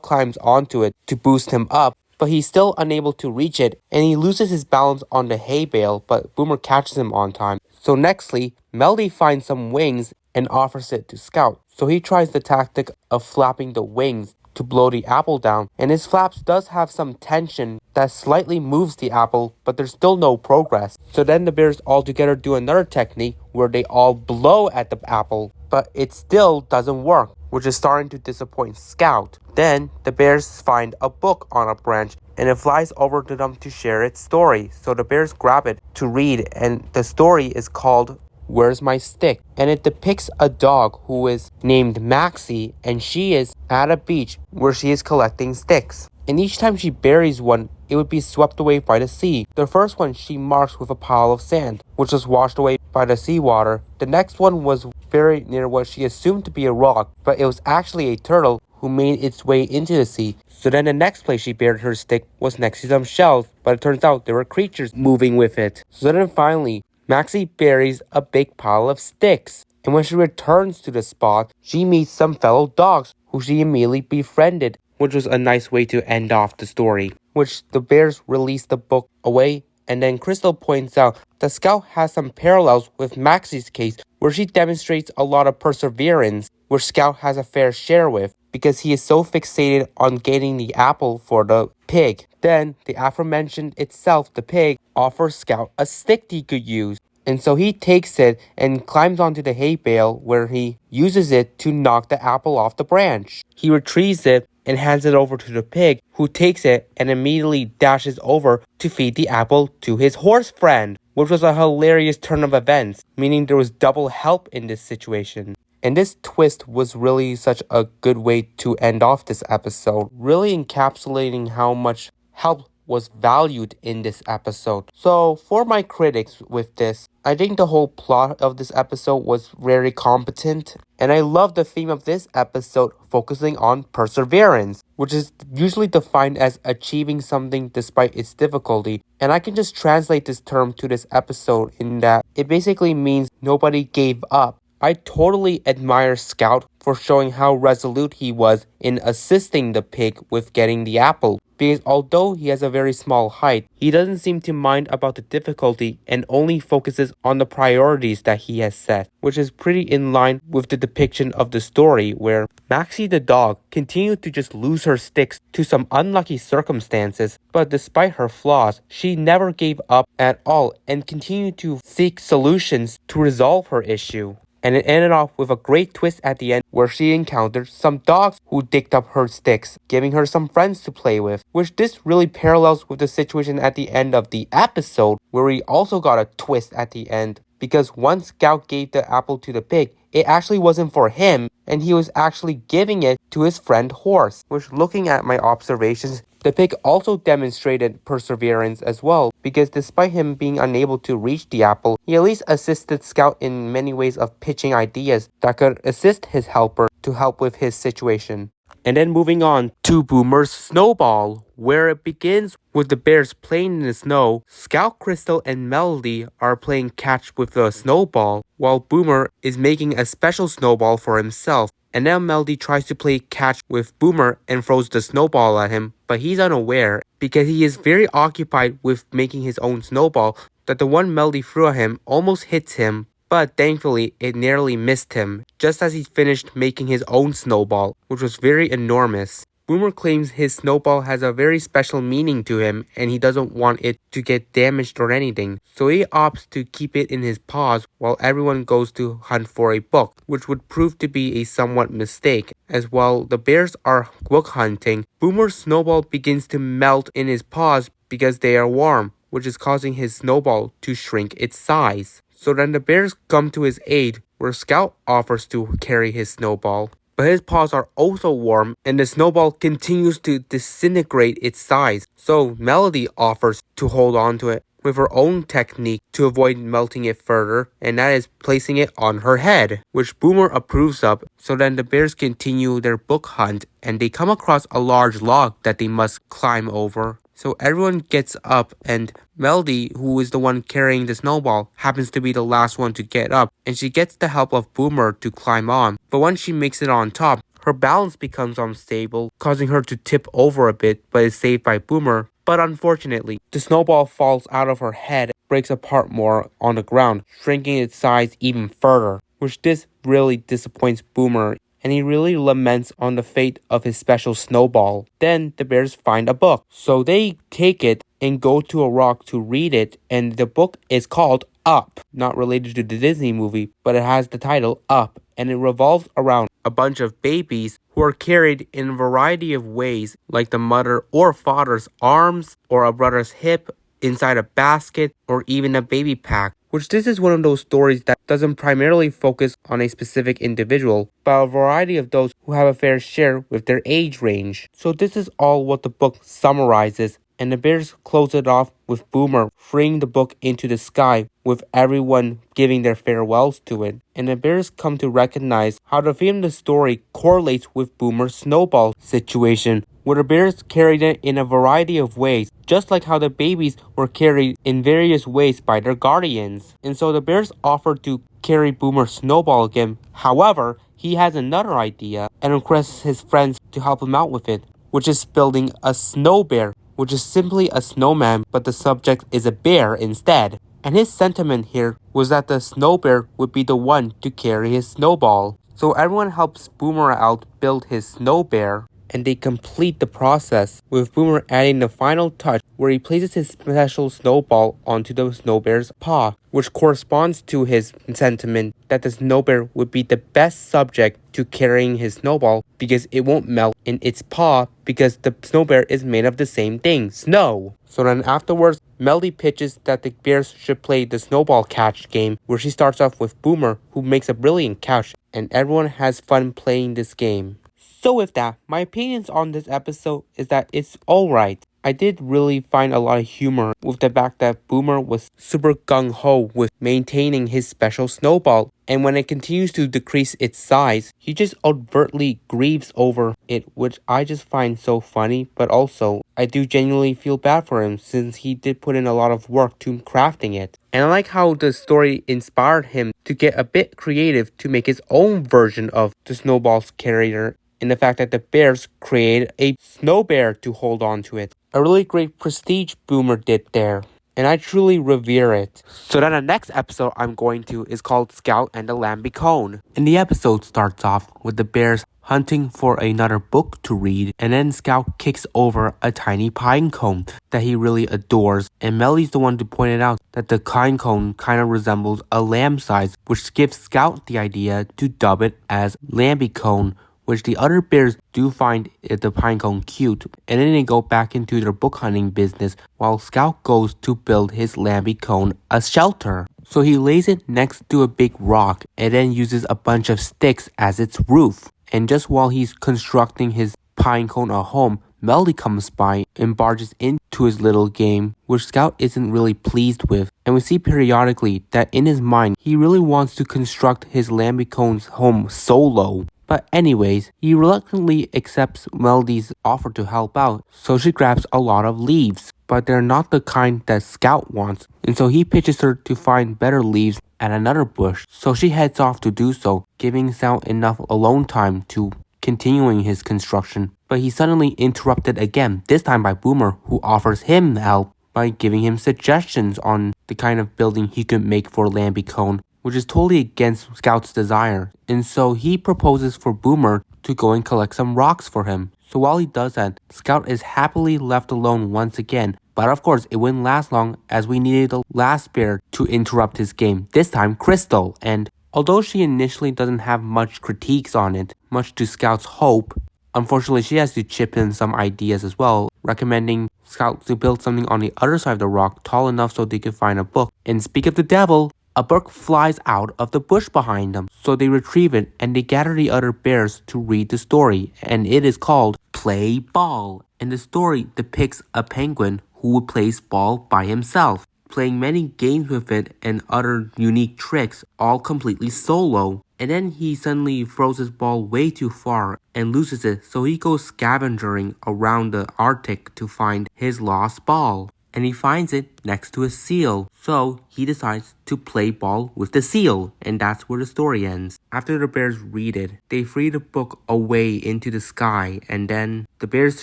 climbs onto it to boost him up, but he's still unable to reach it, and he loses his balance on the hay bale, but Boomer catches him on time. So nextly, Melody finds some wings and offers it to Scout, so he tries the tactic of flapping the wings to blow the apple down, and his flaps does have some tension that slightly moves the apple, but there's still no progress. So then the bears all together do another technique where they all blow at the apple, but it still doesn't work, which is starting to disappoint Scout. Then the bears find a book on a branch, and it flies over to them to share its story. So the bears grab it to read, and the story is called Where's My Stick? And it depicts a dog who is named Maxie, and she is at a beach where she is collecting sticks. And each time she buries one, it would be swept away by the sea. The first one she marks with a pile of sand, which was washed away by the seawater. The next one was buried near what she assumed to be a rock, but it was actually a turtle who made its way into the sea. So then the next place she buried her stick was next to some shells, but it turns out there were creatures moving with it. So then finally, Maxie buries a big pile of sticks, and when she returns to the spot, she meets some fellow dogs who she immediately befriended, which was a nice way to end off the story. Which the bears release the book away, and then Crystal points out that Scout has some parallels with Maxie's case, where she demonstrates a lot of perseverance, which Scout has a fair share with, because he is so fixated on getting the apple for the pig. Then, the aforementioned itself, the pig, offers Scout a stick he could use, And so he takes it and climbs onto the hay bale where he uses it to knock the apple off the branch. He retrieves it and hands it over to the pig, who takes it and immediately dashes over to feed the apple to his horse friend, which was a hilarious turn of events, meaning there was double help in this situation. And this twist was really such a good way to end off this episode, really encapsulating how much help was valued in this episode. So for my critics with this, I think the whole plot of this episode was very competent, and I love the theme of this episode focusing on perseverance, which is usually defined as achieving something despite its difficulty. And I can just translate this term to this episode in that it basically means nobody gave up. I totally admire Scout for showing how resolute he was in assisting the pig with getting the apple, because although he has a very small height, he doesn't seem to mind about the difficulty and only focuses on the priorities that he has set, which is pretty in line with the depiction of the story where Maxie the dog continued to just lose her sticks to some unlucky circumstances, but despite her flaws, she never gave up at all and continued to seek solutions to resolve her issue. And it ended off with a great twist at the end where she encountered some dogs who digged up her sticks, giving her some friends to play with, which this really parallels with the situation at the end of the episode where we also got a twist at the end, because once Scout gave the apple to the pig, it actually wasn't for him, and he was actually giving it to his friend Horse, which, looking at my observations, the pig also demonstrated perseverance as well, because despite him being unable to reach the apple, he at least assisted Scout in many ways of pitching ideas that could assist his helper to help with his situation. And then moving on to Boomer's Snowball, where it begins with the bears playing in the snow. Scout, Crystal, and Melody are playing catch with the snowball, while Boomer is making a special snowball for himself. And then Melody tries to play catch with Boomer and throws the snowball at him, but he's unaware because he is very occupied with making his own snowball that the one Melody threw at him almost hits him. But thankfully, it nearly missed him, just as he finished making his own snowball, which was very enormous. Boomer claims his snowball has a very special meaning to him and he doesn't want it to get damaged or anything, so he opts to keep it in his paws while everyone goes to hunt for a book, which would prove to be a somewhat mistake, as while the bears are book hunting, Boomer's snowball begins to melt in his paws because they are warm, which is causing his snowball to shrink its size. So then the bears come to his aid, where Scout offers to carry his snowball. But his paws are also warm, and the snowball continues to disintegrate its size. So Melody offers to hold on to it with her own technique to avoid melting it further, and that is placing it on her head, which Boomer approves of. So then the bears continue their book hunt, and they come across a large log that they must climb over. So everyone gets up, and Melody, who is the one carrying the snowball, happens to be the last one to get up, and she gets the help of Boomer to climb on. But once she makes it on top, her balance becomes unstable, causing her to tip over a bit, but is saved by Boomer. But unfortunately, the snowball falls out of her head, breaks apart more on the ground, shrinking its size even further, which this really disappoints Boomer, and he really laments on the fate of his special snowball. Then the bears find a book, so they take it and go to a rock to read it, and the book is called Up. Not related to the Disney movie, but it has the title Up, and it revolves around a bunch of babies who are carried in a variety of ways, like the mother or father's arms, or a brother's hip, inside a basket, or even a baby pack. Which this is one of those stories that doesn't primarily focus on a specific individual, but a variety of those who have a fair share with their age range. So this is all what the book summarizes, and the bears close it off with Boomer freeing the book into the sky, with everyone giving their farewells to it. And the bears come to recognize how the theme of the story correlates with Boomer's snowball situation, where the bears carried it in a variety of ways, just like how the babies were carried in various ways by their guardians. And so the bears offered to carry Boomer's snowball again. However, he has another idea and requests his friends to help him out with it, which is building a snow bear, which is simply a snowman, but the subject is a bear instead. And his sentiment here was that the snow bear would be the one to carry his snowball. So everyone helps Boomer out build his snow bear. and they complete the process, with Boomer adding the final touch where he places his special snowball onto the snow bear's paw, which corresponds to his sentiment that the snow bear would be the best subject to carrying his snowball because it won't melt in its paw because the snow bear is made of the same thing, snow. So then afterwards, Melody pitches that the bears should play the snowball catch game, where she starts off with Boomer, who makes a brilliant catch, and everyone has fun playing this game. So with that, my opinions on this episode is that it's alright. I did really find a lot of humor with the fact that Boomer was super gung-ho with maintaining his special snowball, and when it continues to decrease its size, he just overtly grieves over it, which I just find so funny, but also I do genuinely feel bad for him since he did put in a lot of work to crafting it. And I like how the story inspired him to get a bit creative to make his own version of the snowball's carrier, and the fact that the bears created a snow bear to hold on to it. A really great prestige Boomer did there, and I truly revere it. So then the next episode I'm going to is called Scout and the Lamby-Cone. And the episode starts off with the bears hunting for another book to read, and then Scout kicks over a tiny pine cone that he really adores, and Melly's the one to point it out that the pine cone kind of resembles a lamb size, which gives Scout the idea to dub it as Lamby-Cone, which the other bears do find the pinecone cute, and then they go back into their book hunting business while Scout goes to build his Lamby-Cone a shelter. So he lays it next to a big rock and then uses a bunch of sticks as its roof. And just while he's constructing his pinecone a home, Melody comes by and barges into his little game, which Scout isn't really pleased with. And we see periodically that in his mind, he really wants to construct his Lamby-Cone's home solo. But anyways, he reluctantly accepts Melody's offer to help out, so she grabs a lot of leaves, but they're not the kind that Scout wants, and so he pitches her to find better leaves at another bush, so she heads off to do so, giving Scout enough alone time to continuing his construction. But he's suddenly interrupted again, this time by Boomer, who offers him help by giving him suggestions on the kind of building he could make for Lamby-Cone, which is totally against Scout's desire. And so he proposes for Boomer to go and collect some rocks for him. So while he does that, Scout is happily left alone once again. But of course, it wouldn't last long as we needed the last bear to interrupt his game, this time Crystal. And although she initially doesn't have much critiques on it, much to Scout's hope, unfortunately she has to chip in some ideas as well, recommending Scout to build something on the other side of the rock tall enough so they could find a book. And speak of the devil, a book flies out of the bush behind them, so they retrieve it and they gather the other bears to read the story, and it is called Play Ball. And the story depicts a penguin who plays ball by himself, playing many games with it and other unique tricks, all completely solo. And then he suddenly throws his ball way too far and loses it, so he goes scavenging around the Arctic to find his lost ball. And he finds it next to a seal, so he decides to play ball with the seal, and that's where the story ends. After the bears read it, they free the book away into the sky, and then the bears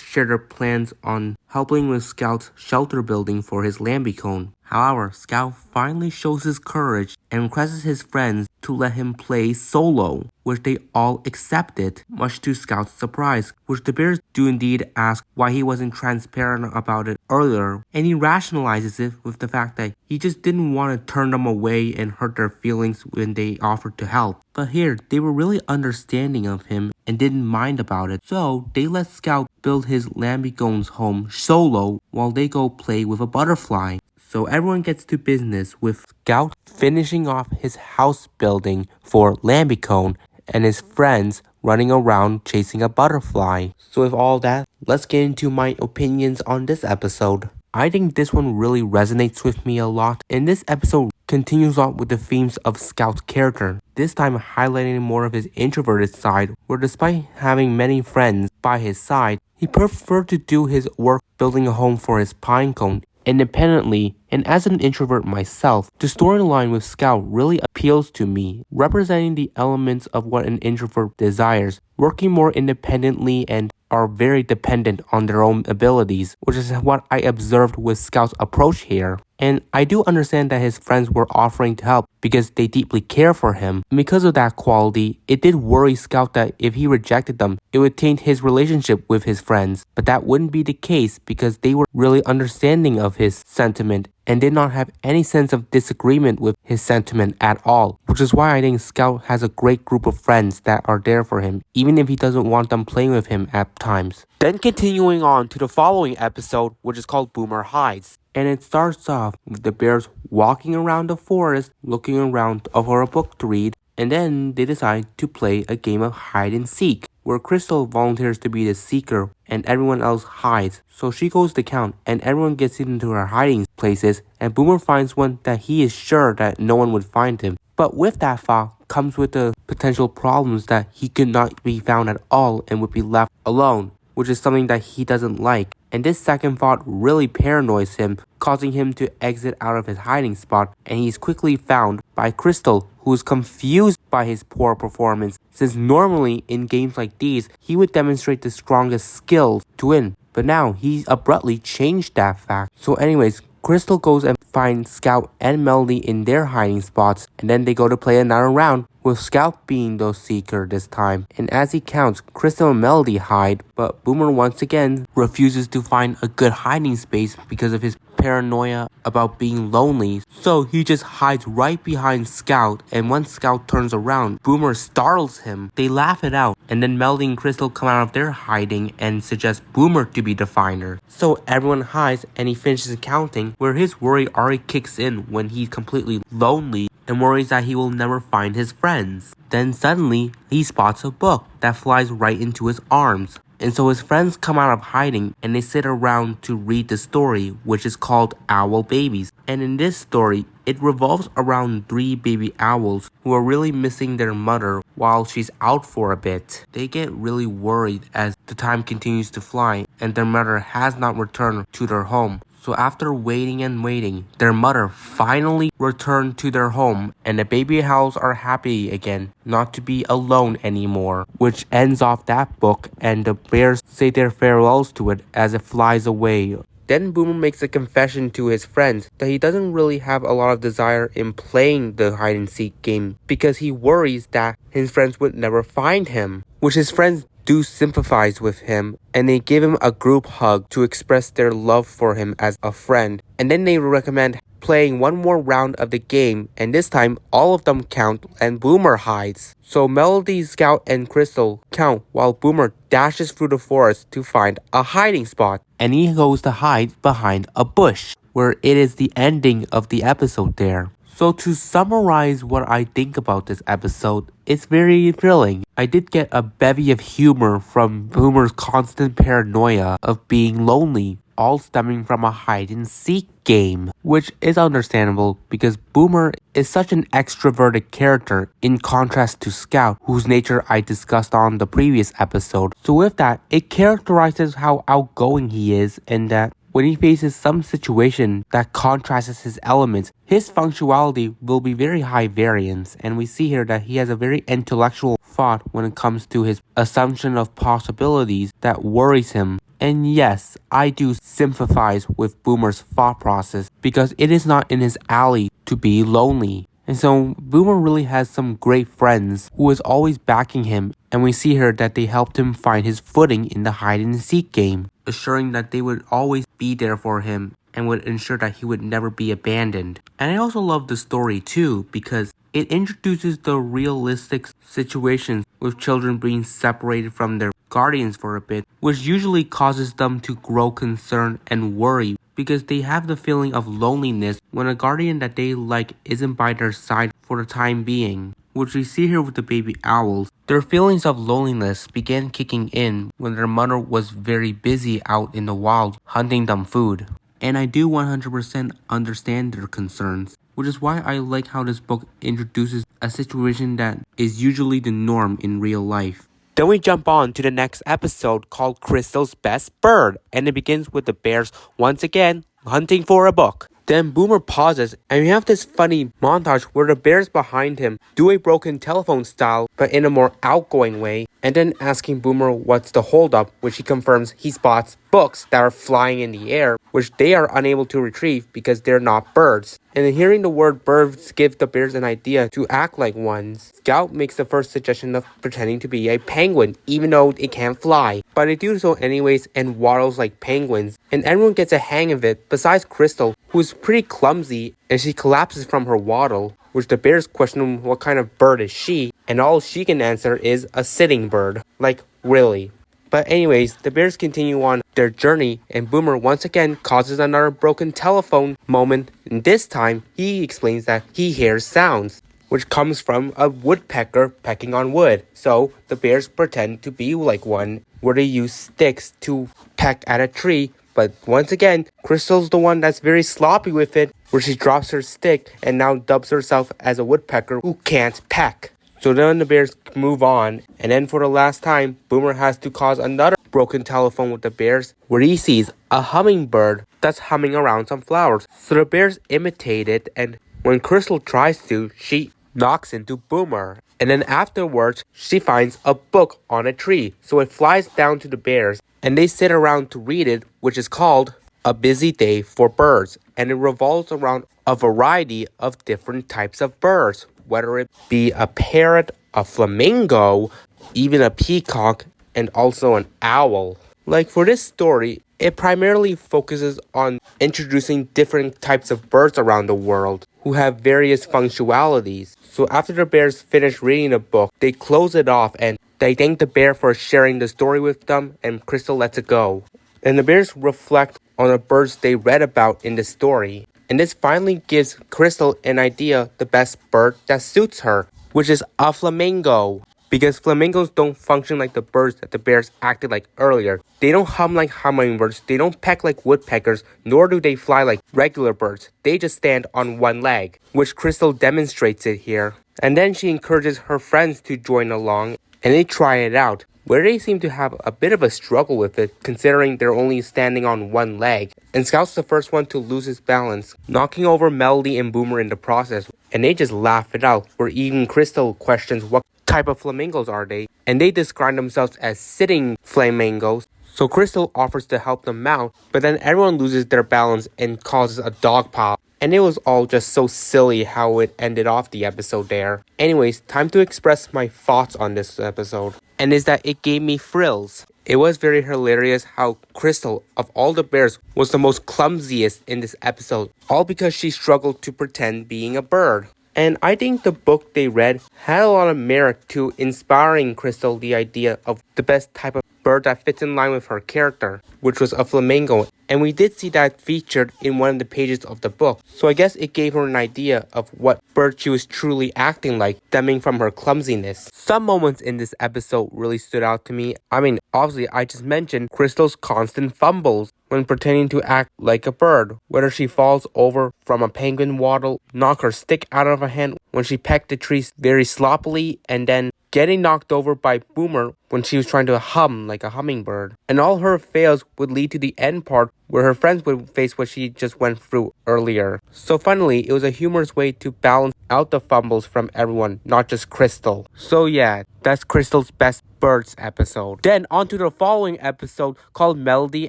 share their plans on helping with Scout's shelter building for his Lamby-Cone. However, Scout finally shows his courage and requests his friends to let him play solo, which they all accepted, much to Scout's surprise, which the bears do indeed ask why he wasn't transparent about it earlier, and he rationalizes it with the fact that he just didn't want to turn them away and hurt their feelings when they offered to help. But here, they were really understanding of him and didn't mind about it, so they let Scout build his Lamby-Cone's home solo while they go play with a butterfly. So everyone gets to business, with Scout finishing off his house building for Lamby-Cone and his friends running around chasing a butterfly. So with all that, let's get into my opinions on this episode. I think this one really resonates with me a lot, and this episode continues on with the themes of Scout's character, this time highlighting more of his introverted side, where despite having many friends by his side, he preferred to do his work building a home for his pinecone independently. And as an introvert myself, the storyline with Scout really appeals to me, representing the elements of what an introvert desires, working more independently and are very dependent on their own abilities, which is what I observed with Scout's approach here. And I do understand that his friends were offering to help because they deeply care for him. And because of that quality, it did worry Scout that if he rejected them, it would taint his relationship with his friends. But that wouldn't be the case because they were really understanding of his sentiment and did not have any sense of disagreement with his sentiment at all, which is why I think Scout has a great group of friends that are there for him, even if he doesn't want them playing with him at times. Then continuing on to the following episode, which is called Boomer Hides. And it starts off with the bears walking around the forest, looking around for a book to read, and then they decide to play a game of hide and seek, where Crystal volunteers to be the seeker and everyone else hides. So she goes to count and everyone gets into her hiding places, and Boomer finds one that he is sure that no one would find him. But with that thought comes with the potential problems that he could not be found at all and would be left alone, which is something that he doesn't like. And this second thought really paranoids him, causing him to exit out of his hiding spot, and he's quickly found by Crystal, who is confused by his poor performance, since normally in games like these, he would demonstrate the strongest skills to win. But now, he abruptly changed that fact. So anyways, Crystal goes and finds Scout and Melody in their hiding spots, and then they go to play another round, with Scout being the seeker this time. And as he counts, Crystal and Melody hide, but Boomer once again refuses to find a good hiding space because of his paranoia about being lonely. So he just hides right behind Scout, and once Scout turns around, Boomer startles him. They laugh it out, and then Melody and Crystal come out of their hiding and suggest Boomer to be the finder. So everyone hides and he finishes counting, where his worry already kicks in when he's completely lonely and worries that he will never find his friends. Then suddenly, he spots a book that flies right into his arms. And so his friends come out of hiding and they sit around to read the story, which is called Owl Babies. And in this story, it revolves around 3 baby owls who are really missing their mother while she's out for a bit. They get really worried as the time continues to fly and their mother has not returned to their home. So after waiting and waiting, their mother finally returned to their home, and the baby owls are happy again, not to be alone anymore, which ends off that book, and the bears say their farewells to it as it flies away. Then Boomer makes a confession to his friends that he doesn't really have a lot of desire in playing the hide and seek game because he worries that his friends would never find him, which his friends do sympathize with him, and they give him a group hug to express their love for him as a friend. And then they recommend playing one more round of the game, and this time all of them count and Boomer hides. So Melody, Scout, and Crystal count while Boomer dashes through the forest to find a hiding spot, and he goes to hide behind a bush, where it is the ending of the episode there. So to summarize what I think about this episode, it's very thrilling. I did get a bevy of humor from Boomer's constant paranoia of being lonely, all stemming from a hide and seek game, which is understandable because Boomer is such an extroverted character in contrast to Scout, whose nature I discussed on the previous episode. So with that, it characterizes how outgoing he is, and that when he faces some situation that contrasts his elements, his functionality will be very high variance, and we see here that he has a very intellectual thought when it comes to his assumption of possibilities that worries him. And yes, I do sympathize with Boomer's thought process because it is not in his alley to be lonely. And so Boomer really has some great friends who is always backing him, and we see here that they helped him find his footing in the hide and seek game, assuring that they would always be there for him and would ensure that he would never be abandoned. And I also love the story too because it introduces the realistic situations with children being separated from their guardians for a bit, which usually causes them to grow concerned and worry because they have the feeling of loneliness when a guardian that they like isn't by their side for the time being, which we see here with the baby owls. Their feelings of loneliness began kicking in when their mother was very busy out in the wild hunting them food. And I do 100% understand their concerns, which is why I like how this book introduces a situation that is usually the norm in real life. Then we jump on to the next episode called Crystal's Best Bird, and it begins with the bears once again hunting for a book. Then Boomer pauses, and we have this funny montage where the bears behind him do a broken telephone style, but in a more outgoing way, and then asking Boomer what's the holdup, which he confirms he spots books that are flying in the air, which they are unable to retrieve because they're not birds. And then hearing the word birds gives the bears an idea to act like ones. Scout makes the first suggestion of pretending to be a penguin, even though it can't fly. But they do so anyways and waddles like penguins. And everyone gets a hang of it, besides Crystal, who's pretty clumsy, and she collapses from her waddle, which the bears question what kind of bird is she, and all she can answer is a sitting bird. Like, really. But anyways, the bears continue on their journey, and Boomer once again causes another broken telephone moment, and this time he explains that he hears sounds, which comes from a woodpecker pecking on wood. So the bears pretend to be like one, where they use sticks to peck at a tree. But once again, Crystal's the one that's very sloppy with it, where she drops her stick and now dubs herself as a woodpecker who can't peck. So then the bears move on, and then for the last time, Boomer has to cause another broken telephone with the bears, where he sees a hummingbird that's humming around some flowers. So the bears imitate it, and when Crystal tries to, she knocks into Boomer. And then afterwards, she finds a book on a tree, so it flies down to the bears, and they sit around to read it, which is called A Busy Day for Birds, and it revolves around a variety of different types of birds, whether it be a parrot, a flamingo, even a peacock, and also an owl. Like for this story, it primarily focuses on introducing different types of birds around the world who have various functionalities. So after the bears finish reading the book, they close it off and they thank the bear for sharing the story with them, and Crystal lets it go. And the bears reflect on the birds they read about in the story. And this finally gives Crystal an idea the best bird that suits her, which is a flamingo. Because flamingos don't function like the birds that the bears acted like earlier. They don't hum like hummingbirds, they don't peck like woodpeckers, nor do they fly like regular birds. They just stand on one leg, which Crystal demonstrates it here. And then she encourages her friends to join along, and they try it out, where they seem to have a bit of a struggle with it, considering they're only standing on one leg. And Scout's the first one to lose his balance, knocking over Melody and Boomer in the process, and they just laugh it out, where even Crystal questions what type of flamingos are they, and they describe themselves as sitting flamingos. So Crystal offers to help them out, but then everyone loses their balance and causes a dog pile. And it was all just so silly how it ended off the episode there. Anyways, time to express my thoughts on this episode. And is that it gave me thrills. It was very hilarious how Crystal, of all the bears, was the most clumsiest in this episode. All because she struggled to pretend being a bird. And I think the book they read had a lot of merit to inspiring Crystal the idea of the best type of bird that fits in line with her character, which was a flamingo. And we did see that featured in one of the pages of the book. So I guess it gave her an idea of what bird she was truly acting like, stemming from her clumsiness. Some moments in this episode really stood out to me. I mean, obviously I just mentioned Crystal's constant fumbles when pretending to act like a bird, whether she falls over from a penguin waddle, knock her stick out of her hand when she pecked the trees very sloppily, and then getting knocked over by Boomer when she was trying to hum like a hummingbird. And all her fails would lead to the end part where her friends would face what she just went through earlier. So finally, it was a humorous way to balance out the fumbles from everyone, not just Crystal. So yeah, that's Crystal's best birds episode. Then on to the following episode called Melody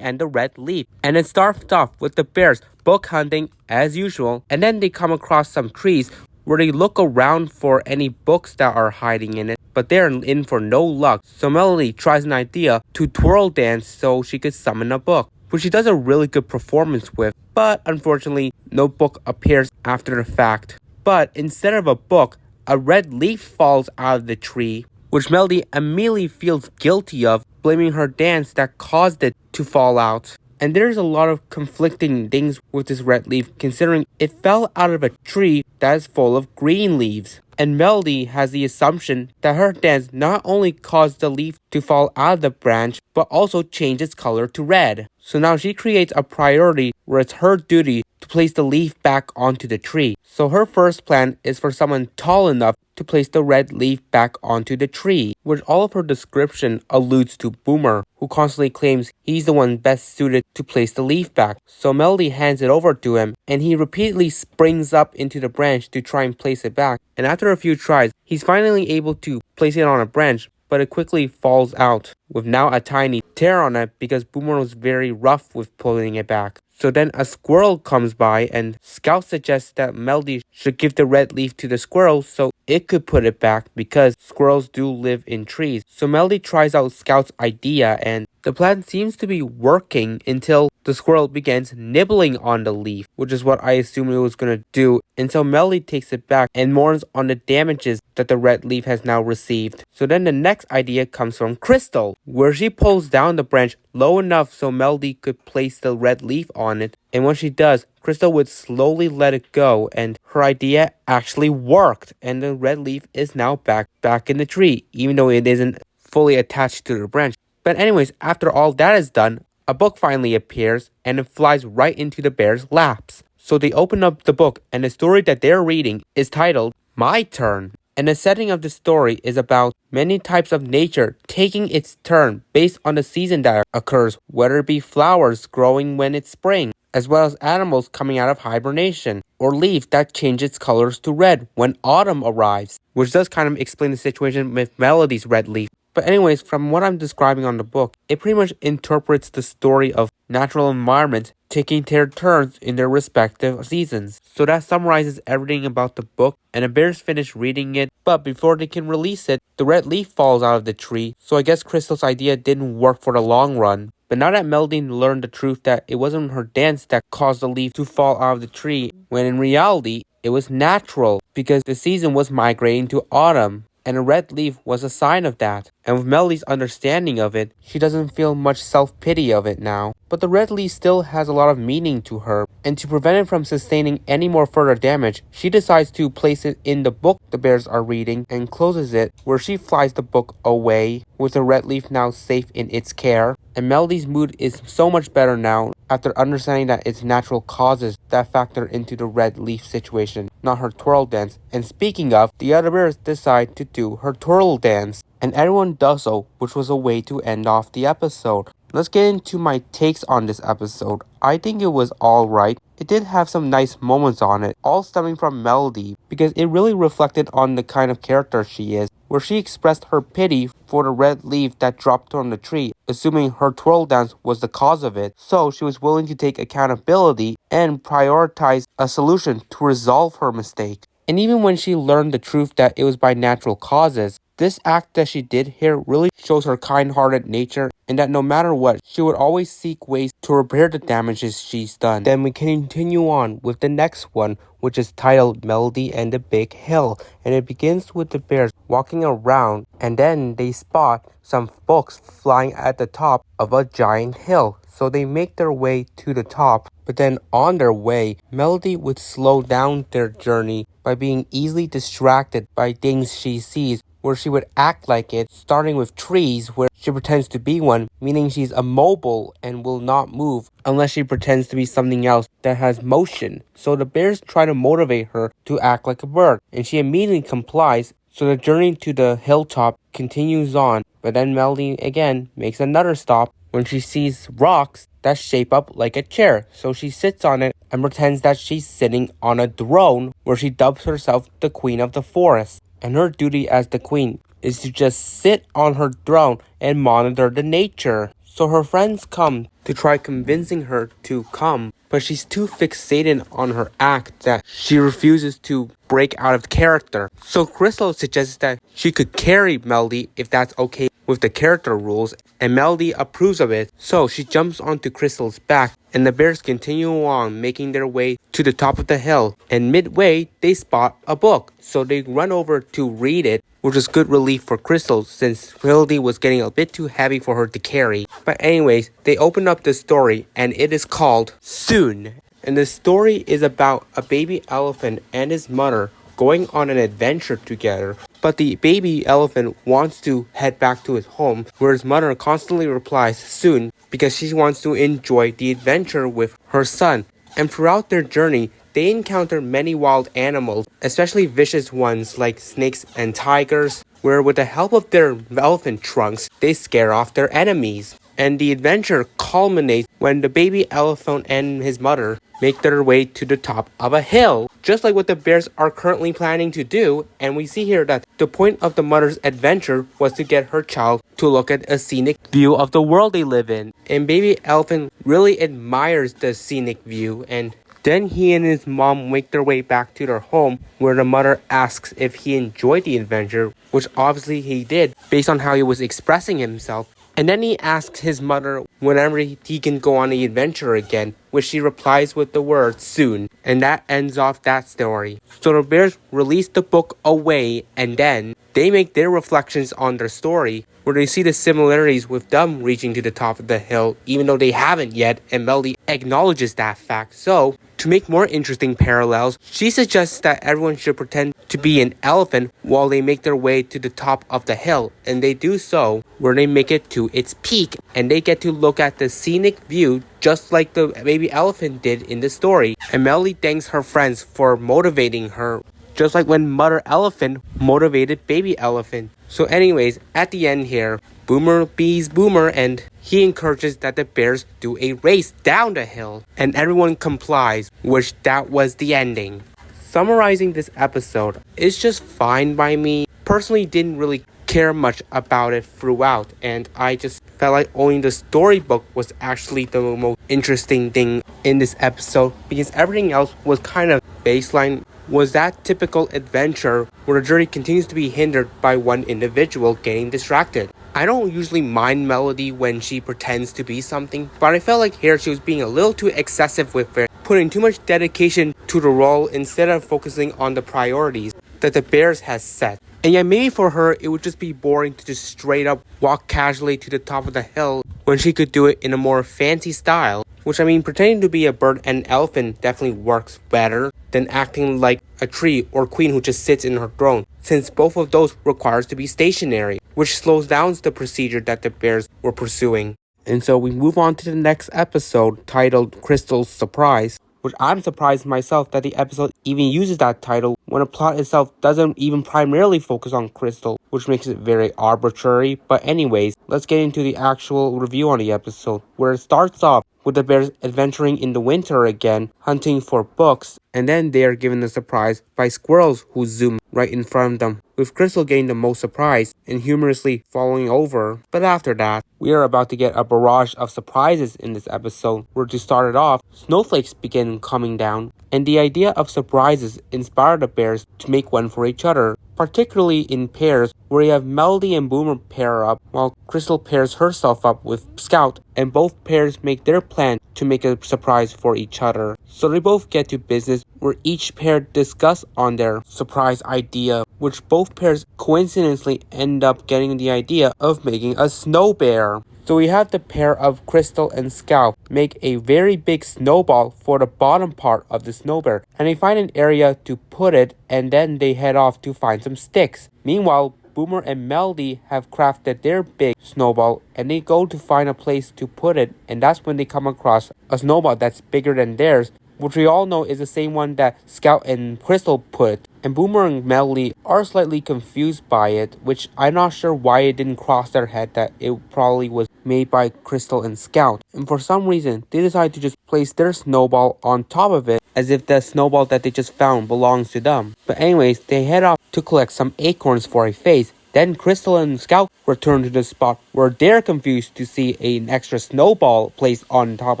and the Red Leaf. And it starts off with the bears book hunting as usual, and then they come across some trees where they look around for any books that are hiding in it, but they're in for no luck. So Melody tries an idea to twirl dance so she could summon a book, which she does a really good performance with, but unfortunately no book appears after the fact. But instead of a book, a red leaf falls out of the tree, which Melody immediately feels guilty of, blaming her dance that caused it to fall out. And there's a lot of conflicting things with this red leaf, considering it fell out of a tree that is full of green leaves. And Melody has the assumption that her dance not only caused the leaf to fall out of the branch, but also changed its color to red. So now she creates a priority where it's her duty to place the leaf back onto the tree. So her first plan is for someone tall enough to place the red leaf back onto the tree, which all of her description alludes to Boomer, who constantly claims he's the one best suited to place the leaf back. So Melody hands it over to him, and he repeatedly springs up into the branch to try and place it back. And after a few tries, he's finally able to place it on a branch, but it quickly falls out, with now a tiny tear on it because Boomer was very rough with pulling it back. So then a squirrel comes by, and Scout suggests that Melody should give the red leaf to the squirrel so it could put it back because squirrels do live in trees. So Melody tries out Scout's idea, and the plan seems to be working until the squirrel begins nibbling on the leaf, which is what I assumed it was going to do, until Melody takes it back and mourns on the damages that the red leaf has now received. So then the next idea comes from Crystal, where she pulls down the branch low enough so Melody could place the red leaf on it, and when she does, Crystal would slowly let it go, and her idea actually worked, and the red leaf is now back in the tree, even though it isn't fully attached to the branch. But anyways, after all that is done, a book finally appears, and it flies right into the bear's laps. So they open up the book, and the story that they're reading is titled My Turn. And the setting of the story is about many types of nature taking its turn based on the season that occurs, whether it be flowers growing when it's spring, as well as animals coming out of hibernation, or leaves that change its colors to red when autumn arrives, which does kind of explain the situation with Melody's red leaf. But anyways, from what I'm describing on the book, it pretty much interprets the story of natural environments taking their turns in their respective seasons. So that summarizes everything about the book, and the bears finish reading it, but before they can release it, the red leaf falls out of the tree, so I guess Crystal's idea didn't work for the long run. But now that Melody learned the truth that it wasn't her dance that caused the leaf to fall out of the tree, when in reality, it was natural, because the season was migrating to autumn, and a red leaf was a sign of that. And with Melody's understanding of it, she doesn't feel much self-pity of it now. But the red leaf still has a lot of meaning to her, and to prevent it from sustaining any more further damage, she decides to place it in the book the bears are reading and closes it, where she flies the book away, with the red leaf now safe in its care. And Melody's mood is so much better now after understanding that it's natural causes that factor into the red leaf situation, not her twirl dance. And speaking of, the other bears decide to do her twirl dance, and everyone does so, which was a way to end off the episode. Let's get into my takes on this episode. I think it was alright. It did have some nice moments on it, all stemming from Melody, because it really reflected on the kind of character she is, where she expressed her pity for the red leaf that dropped from the tree, assuming her twirl dance was the cause of it. So she was willing to take accountability and prioritize a solution to resolve her mistake. And even when she learned the truth that it was by natural causes, this act that she did here really shows her kind-hearted nature, and that no matter what, she would always seek ways to repair the damages she's done. Then we can continue on with the next one, which is titled Melody and the Big Hill, and it begins with the bears walking around, and then they spot some books flying at the top of a giant hill. So they make their way to the top, but then on their way, Melody would slow down their journey by being easily distracted by things she sees, where she would act like it, starting with trees where she pretends to be one, meaning she's immobile and will not move unless she pretends to be something else that has motion. So the bears try to motivate her to act like a bird, and she immediately complies. So the journey to the hilltop continues on, but then Melody again makes another stop when she sees rocks that shape up like a chair. So she sits on it and pretends that she's sitting on a throne, where she dubs herself the Queen of the Forest. And her duty as the queen is to just sit on her throne and monitor the nature. So her friends come to try convincing her to come, but she's too fixated on her act that she refuses to break out of character. So Crystal suggests that she could carry Melody if that's okay with the character rules, and Melody approves of it. So she jumps onto Crystal's back, and the bears continue on making their way to the top of the hill, and midway they spot a book. So they run over to read it, which is good relief for Crystal since Melody was getting a bit too heavy for her to carry. But anyways, they open up the story, and it is called Soon. And the story is about a baby elephant and his mother going on an adventure together. But the baby elephant wants to head back to his home, where his mother constantly replies soon because she wants to enjoy the adventure with her son. And throughout their journey, they encounter many wild animals, especially vicious ones like snakes and tigers, where with the help of their elephant trunks, they scare off their enemies. And the adventure culminates when the baby elephant and his mother make their way to the top of a hill, just like what the bears are currently planning to do. And we see here that the point of the mother's adventure was to get her child to look at a scenic view of the world they live in. And baby elephant really admires the scenic view, and then he and his mom make their way back to their home, where the mother asks if he enjoyed the adventure, which obviously he did based on how he was expressing himself. And then he asks his mother whenever he can go on the adventure again, which she replies with the word soon. And that ends off that story. So the bears release the book away, and then they make their reflections on their story, where they see the similarities with them reaching to the top of the hill, even though they haven't yet, and Melody acknowledges that fact. So, to make more interesting parallels, she suggests that everyone should pretend to be an elephant while they make their way to the top of the hill, and they do so where they make it to its peak, and they get to look at the scenic view just like the baby elephant did in the story. And Melody thanks her friends for motivating her, just like when Mother Elephant motivated Baby Elephant. So anyways, at the end here, Boomer bees Boomer, and he encourages that the bears do a race down the hill, and everyone complies, which that was the ending. Summarizing this episode, it's just fine by me. Personally, didn't really care much about it throughout, and I just felt like only the storybook was actually the most interesting thing in this episode, because everything else was kind of baseline. Was that typical adventure where the journey continues to be hindered by one individual getting distracted. I don't usually mind Melody when she pretends to be something, but I felt like here she was being a little too excessive with it, putting too much dedication to the role instead of focusing on the priorities that the bears has set. And yet maybe for her it would just be boring to just straight up walk casually to the top of the hill when she could do it in a more fancy style. Which, I mean, pretending to be a bird and elephant definitely works better than acting like a tree or queen who just sits in her throne, since both of those requires to be stationary, which slows down the procedure that the bears were pursuing. And so we move on to the next episode, titled Crystal's Surprise, which I'm surprised myself that the episode even uses that title when the plot itself doesn't even primarily focus on Crystal, which makes it very arbitrary. But anyways, let's get into the actual review on the episode, where it starts off with the bears adventuring in the winter again, hunting for books, and then they are given a surprise by squirrels who zoom right in front of them, with Crystal getting the most surprise and humorously falling over. But after that, we are about to get a barrage of surprises in this episode, where to start it off, snowflakes begin coming down, and the idea of surprises inspired the bears to make one for each other, particularly in pairs, where you have Melody and Boomer pair up, while Crystal pairs herself up with Scout, and both pairs make their plan to make a surprise for each other. So they both get to business, where each pair discuss on their surprise idea, which both pairs coincidentally end up getting the idea of making a snow bear. So we have the pair of Crystal and Scout make a very big snowball for the bottom part of the snow bear, and they find an area to put it, and then they head off to find some sticks. Meanwhile, Boomer and Melody have crafted their big snowball, and they go to find a place to put it, and that's when they come across a snowball that's bigger than theirs, which we all know is the same one that Scout and Crystal put. And Boomer and Melody are slightly confused by it, which I'm not sure why it didn't cross their head that it probably was made by Crystal and Scout. And for some reason, they decide to just place their snowball on top of it, as if the snowball that they just found belongs to them. But anyways, they head off to collect some acorns for a face. Then Crystal and Scout return to the spot where they're confused to see an extra snowball placed on top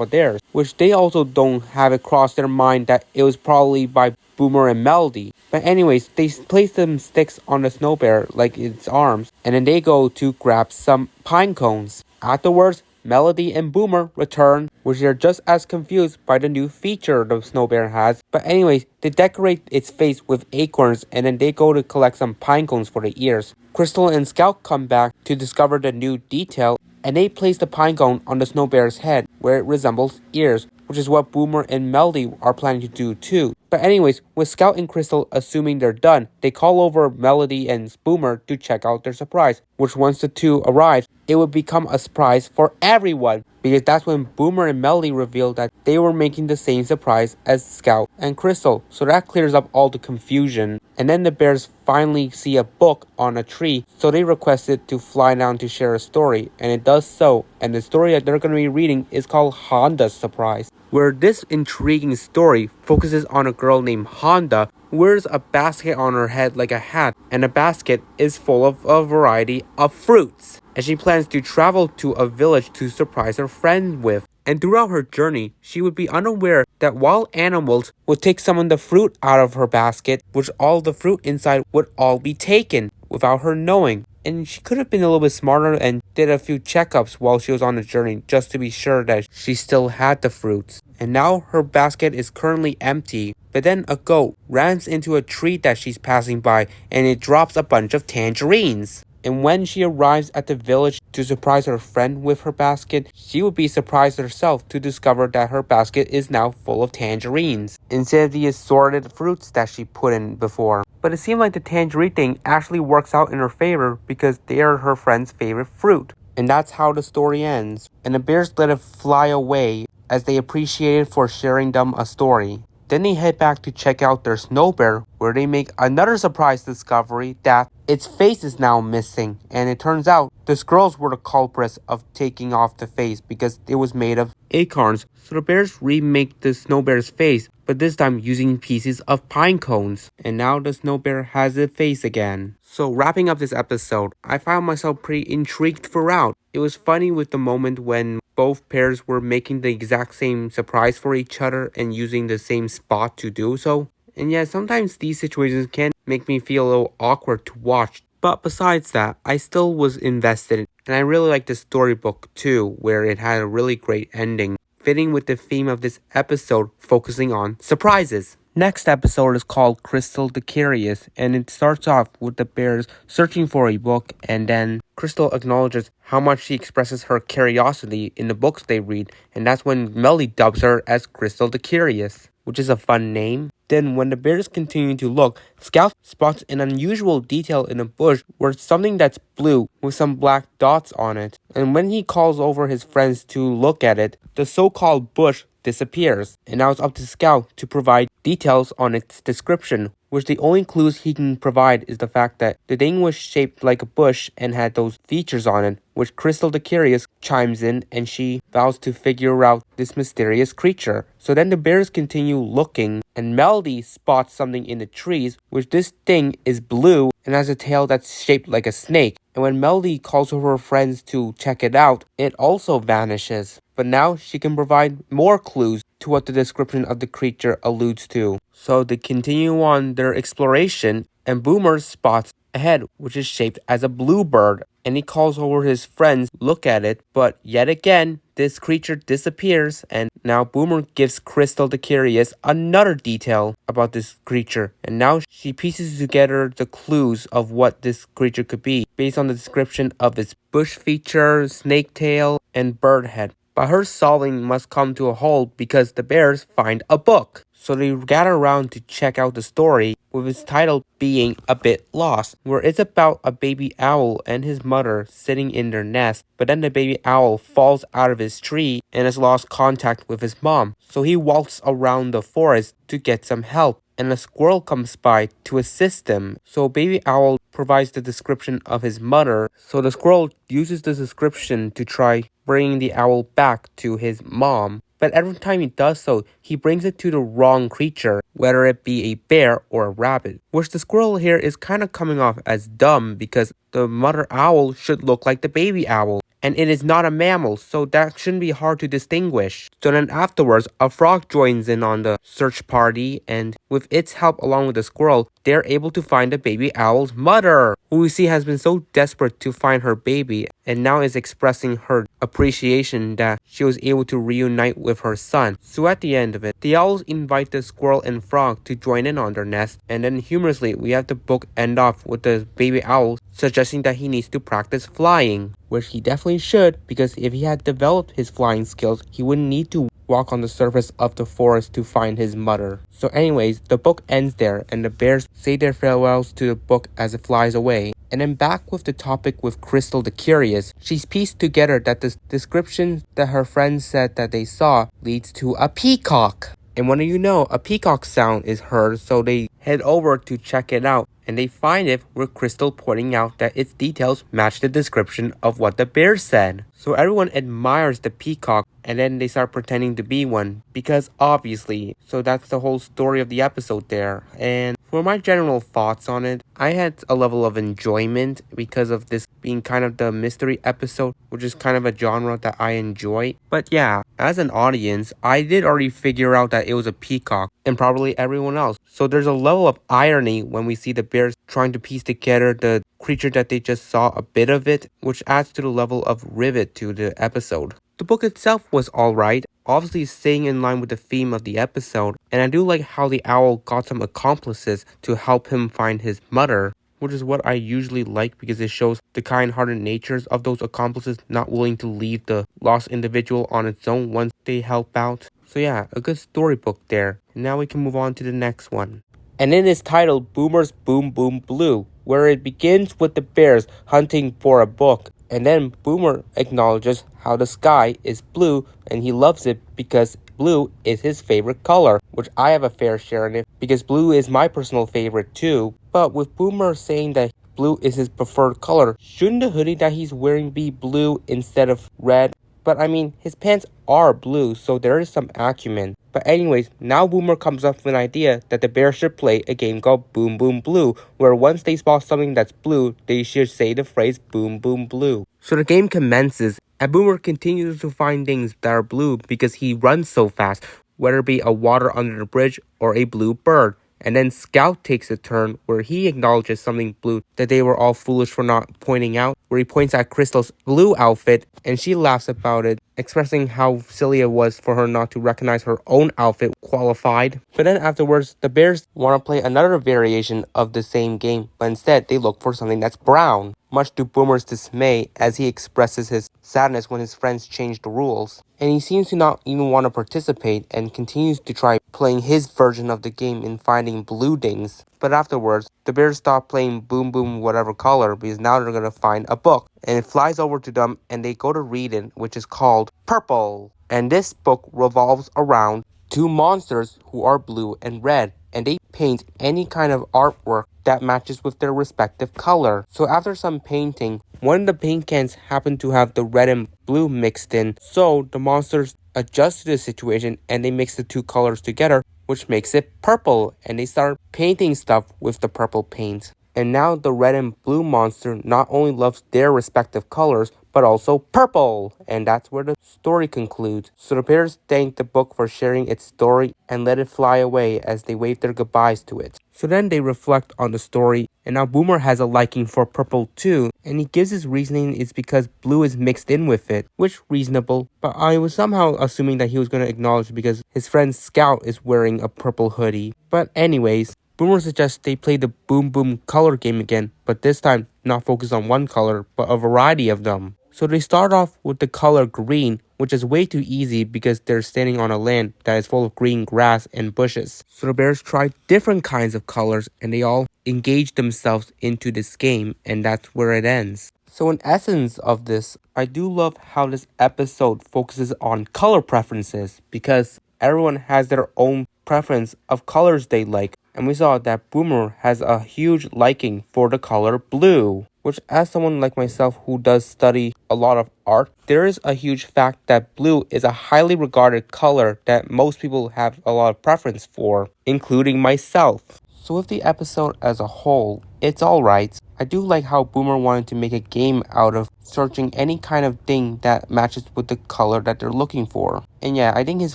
of theirs, which they also don't have it cross their mind that it was probably by Boomer and Melody. But anyways, they place some sticks on the snow bear like its arms, and then they go to grab some pine cones. Afterwards, Melody and Boomer return, which are just as confused by the new feature the snow bear has. But anyways, they decorate its face with acorns, and then they go to collect some pine cones for the ears. Crystal and Scout come back to discover the new detail, and they place the pine cone on the snow bear's head, where it resembles ears, which is what Boomer and Melody are planning to do too. But anyways, with Scout and Crystal assuming they're done, they call over Melody and Boomer to check out their surprise, which once the two arrive, it would become a surprise for everyone, because that's when Boomer and Melody revealed that they were making the same surprise as Scout and Crystal, so that clears up all the confusion. And then the bears finally see a book on a tree, so they requested to fly down to share a story, and it does so, and the story that they're going to be reading is called Honda's Surprise, where this intriguing story focuses on a girl named Honda who wears a basket on her head like a hat, and the basket is full of a variety of fruits, and she plans to travel to a village to surprise her friend with. And throughout her journey, she would be unaware that wild animals would take some of the fruit out of her basket, which all the fruit inside would all be taken without her knowing. And she could have been a little bit smarter and did a few checkups while she was on the journey just to be sure that she still had the fruits. And now her basket is currently empty. But then a goat runs into a tree that she's passing by, and it drops a bunch of tangerines. And when she arrives at the village to surprise her friend with her basket, she would be surprised herself to discover that her basket is now full of tangerines, instead of the assorted fruits that she put in before. But it seemed like the tangerine thing actually works out in her favor because they are her friend's favorite fruit. And that's how the story ends. And the bears let it fly away as they appreciated for sharing them a story. Then they head back to check out their snow bear, where they make another surprise discovery that its face is now missing, and it turns out the squirrels were the culprits of taking off the face because it was made of acorns. So the bears remake the snow bear's face, but this time using pieces of pine cones, and now the snow bear has a face again. So wrapping up this episode, I found myself pretty intrigued throughout. It was funny with the moment when both pairs were making the exact same surprise for each other and using the same spot to do so. And yeah, sometimes these situations can make me feel a little awkward to watch. But besides that, I still was invested, and I really liked the storybook too, where it had a really great ending, fitting with the theme of this episode, focusing on surprises. Next episode is called Crystal the Curious, and it starts off with the bears searching for a book, and then Crystal acknowledges how much she expresses her curiosity in the books they read, and that's when Melly dubs her as Crystal the Curious, which is a fun name. Then when the bears continue to look, Scout spots an unusual detail in a bush where it's something that's blue with some black dots on it, and when he calls over his friends to look at it, the so-called bush disappears, and now it's up to Scout to provide details on its description, which the only clues he can provide is the fact that the thing was shaped like a bush and had those features on it, which Crystal the Curious chimes in, and she vows to figure out this mysterious creature. So then the bears continue looking, and Melody spots something in the trees, which this thing is blue and has a tail that's shaped like a snake. And when Melody calls over her friends to check it out, it also vanishes. But now she can provide more clues to what the description of the creature alludes to. So they continue on their exploration, and Boomer spots a head which is shaped as a bluebird, and he calls over his friends to look at it, but yet again this creature disappears, and now Boomer gives Crystal the Curious another detail about this creature, and now she pieces together the clues of what this creature could be based on the description of its bush feature, snake tail, and bird head. But her solving must come to a halt because the bears find a book. So they gather around to check out the story, with its title being A Bit Lost, where it's about a baby owl and his mother sitting in their nest, but then the baby owl falls out of his tree and has lost contact with his mom. So he walks around the forest to get some help, and a squirrel comes by to assist him. So baby owl provides the description of his mother, so the squirrel uses the description to try bringing the owl back to his mom. But every time he does so, he brings it to the wrong creature, whether it be a bear or a rabbit. Which the squirrel here is kind of coming off as dumb because the mother owl should look like the baby owl, and it is not a mammal, so that shouldn't be hard to distinguish. So then afterwards, a frog joins in on the search party, and with its help along with the squirrel, they're able to find the baby owl's mother, who we see has been so desperate to find her baby, and now is expressing her appreciation that she was able to reunite with her son. So at the end of it, the owls invite the squirrel and frog to join in on their nest, and then humorously, we have the book end off with the baby owl suggesting that he needs to practice flying, which he definitely should, because if he had developed his flying skills, he wouldn't need to walk on the surface of the forest to find his mother. So anyways, the book ends there, and the bears say their farewells to the book as it flies away. And then back with the topic with Crystal the Curious, she's pieced together that the description that her friends said that they saw leads to a peacock. And what do you know, a peacock sound is heard, so they head over to check it out. And they find it with Crystal pointing out that its details match the description of what the bear said. So everyone admires the peacock, and then they start pretending to be one, because obviously. So that's the whole story of the episode there. And for my general thoughts on it, I had a level of enjoyment because of this being kind of the mystery episode, which is kind of a genre that I enjoy. But yeah, as an audience, I did already figure out that it was a peacock, and probably everyone else. So there's a level of irony when we see the bears trying to piece together the creature that they just saw a bit of it, which adds to the level of rivet to the episode. The book itself was alright, obviously staying in line with the theme of the episode, and I do like how the owl got some accomplices to help him find his mother, which is what I usually like because it shows the kind-hearted natures of those accomplices not willing to leave the lost individual on its own once they help out. So yeah, a good storybook there. And now we can move on to the next one. And it is titled Boomer's Boom Boom Blue, where it begins with the bears hunting for a book. And then Boomer acknowledges how the sky is blue and he loves it because blue is his favorite color, which I have a fair share in it because blue is my personal favorite too. But with Boomer saying that blue is his preferred color, shouldn't the hoodie that he's wearing be blue instead of red? But I mean, his pants are blue, so there is some acumen. But anyways, now Boomer comes up with an idea that the bears should play a game called Boom Boom Blue, where once they spot something that's blue, they should say the phrase Boom Boom Blue. So the game commences, and Boomer continues to find things that are blue because he runs so fast, whether it be a water under the bridge or a blue bird. And then Scout takes a turn where he acknowledges something blue that they were all foolish for not pointing out, where he points at Crystal's blue outfit and she laughs about it, expressing how silly it was for her not to recognize her own outfit qualified. But then afterwards, the bears want to play another variation of the same game, but instead they look for something that's brown, much to Boomer's dismay as he expresses his sadness when his friends change the rules. And he seems to not even want to participate and continues to try playing his version of the game in finding blue things. But afterwards, the bears stop playing Boom Boom whatever color because now they're going to find a book. And it flies over to them and they go to read it, which is called Purple. And this book revolves around two monsters who are blue and red. And they paint any kind of artwork that matches with their respective color. So after some painting, one of the paint cans happened to have the red and blue mixed in. So the monsters adjust to the situation and they mix the two colors together, which makes it purple. And they start painting stuff with the purple paint. And now the red and blue monster not only loves their respective colors, but also purple. And that's where the story concludes. So the bears thank the book for sharing its story and let it fly away as they wave their goodbyes to it. So then they reflect on the story, and now Boomer has a liking for purple too, and he gives his reasoning it's because blue is mixed in with it, which reasonable, but I was somehow assuming that he was going to acknowledge because his friend Scout is wearing a purple hoodie. But anyways, Boomer suggests they play the Boom Boom color game again, but this time not focus on one color, but a variety of them. So they start off with the color green, which is way too easy because they're standing on a land that is full of green grass and bushes. So the bears try different kinds of colors and they all engage themselves into this game, and that's where it ends. So in essence of this, I do love how this episode focuses on color preferences because everyone has their own preference of colors they like. And we saw that Boomer has a huge liking for the color blue, which as someone like myself who does study a lot of art, there is a huge fact that blue is a highly regarded color that most people have a lot of preference for, including myself. So with the episode as a whole, it's alright. I do like how Boomer wanted to make a game out of searching any kind of thing that matches with the color that they're looking for. And yeah, I think his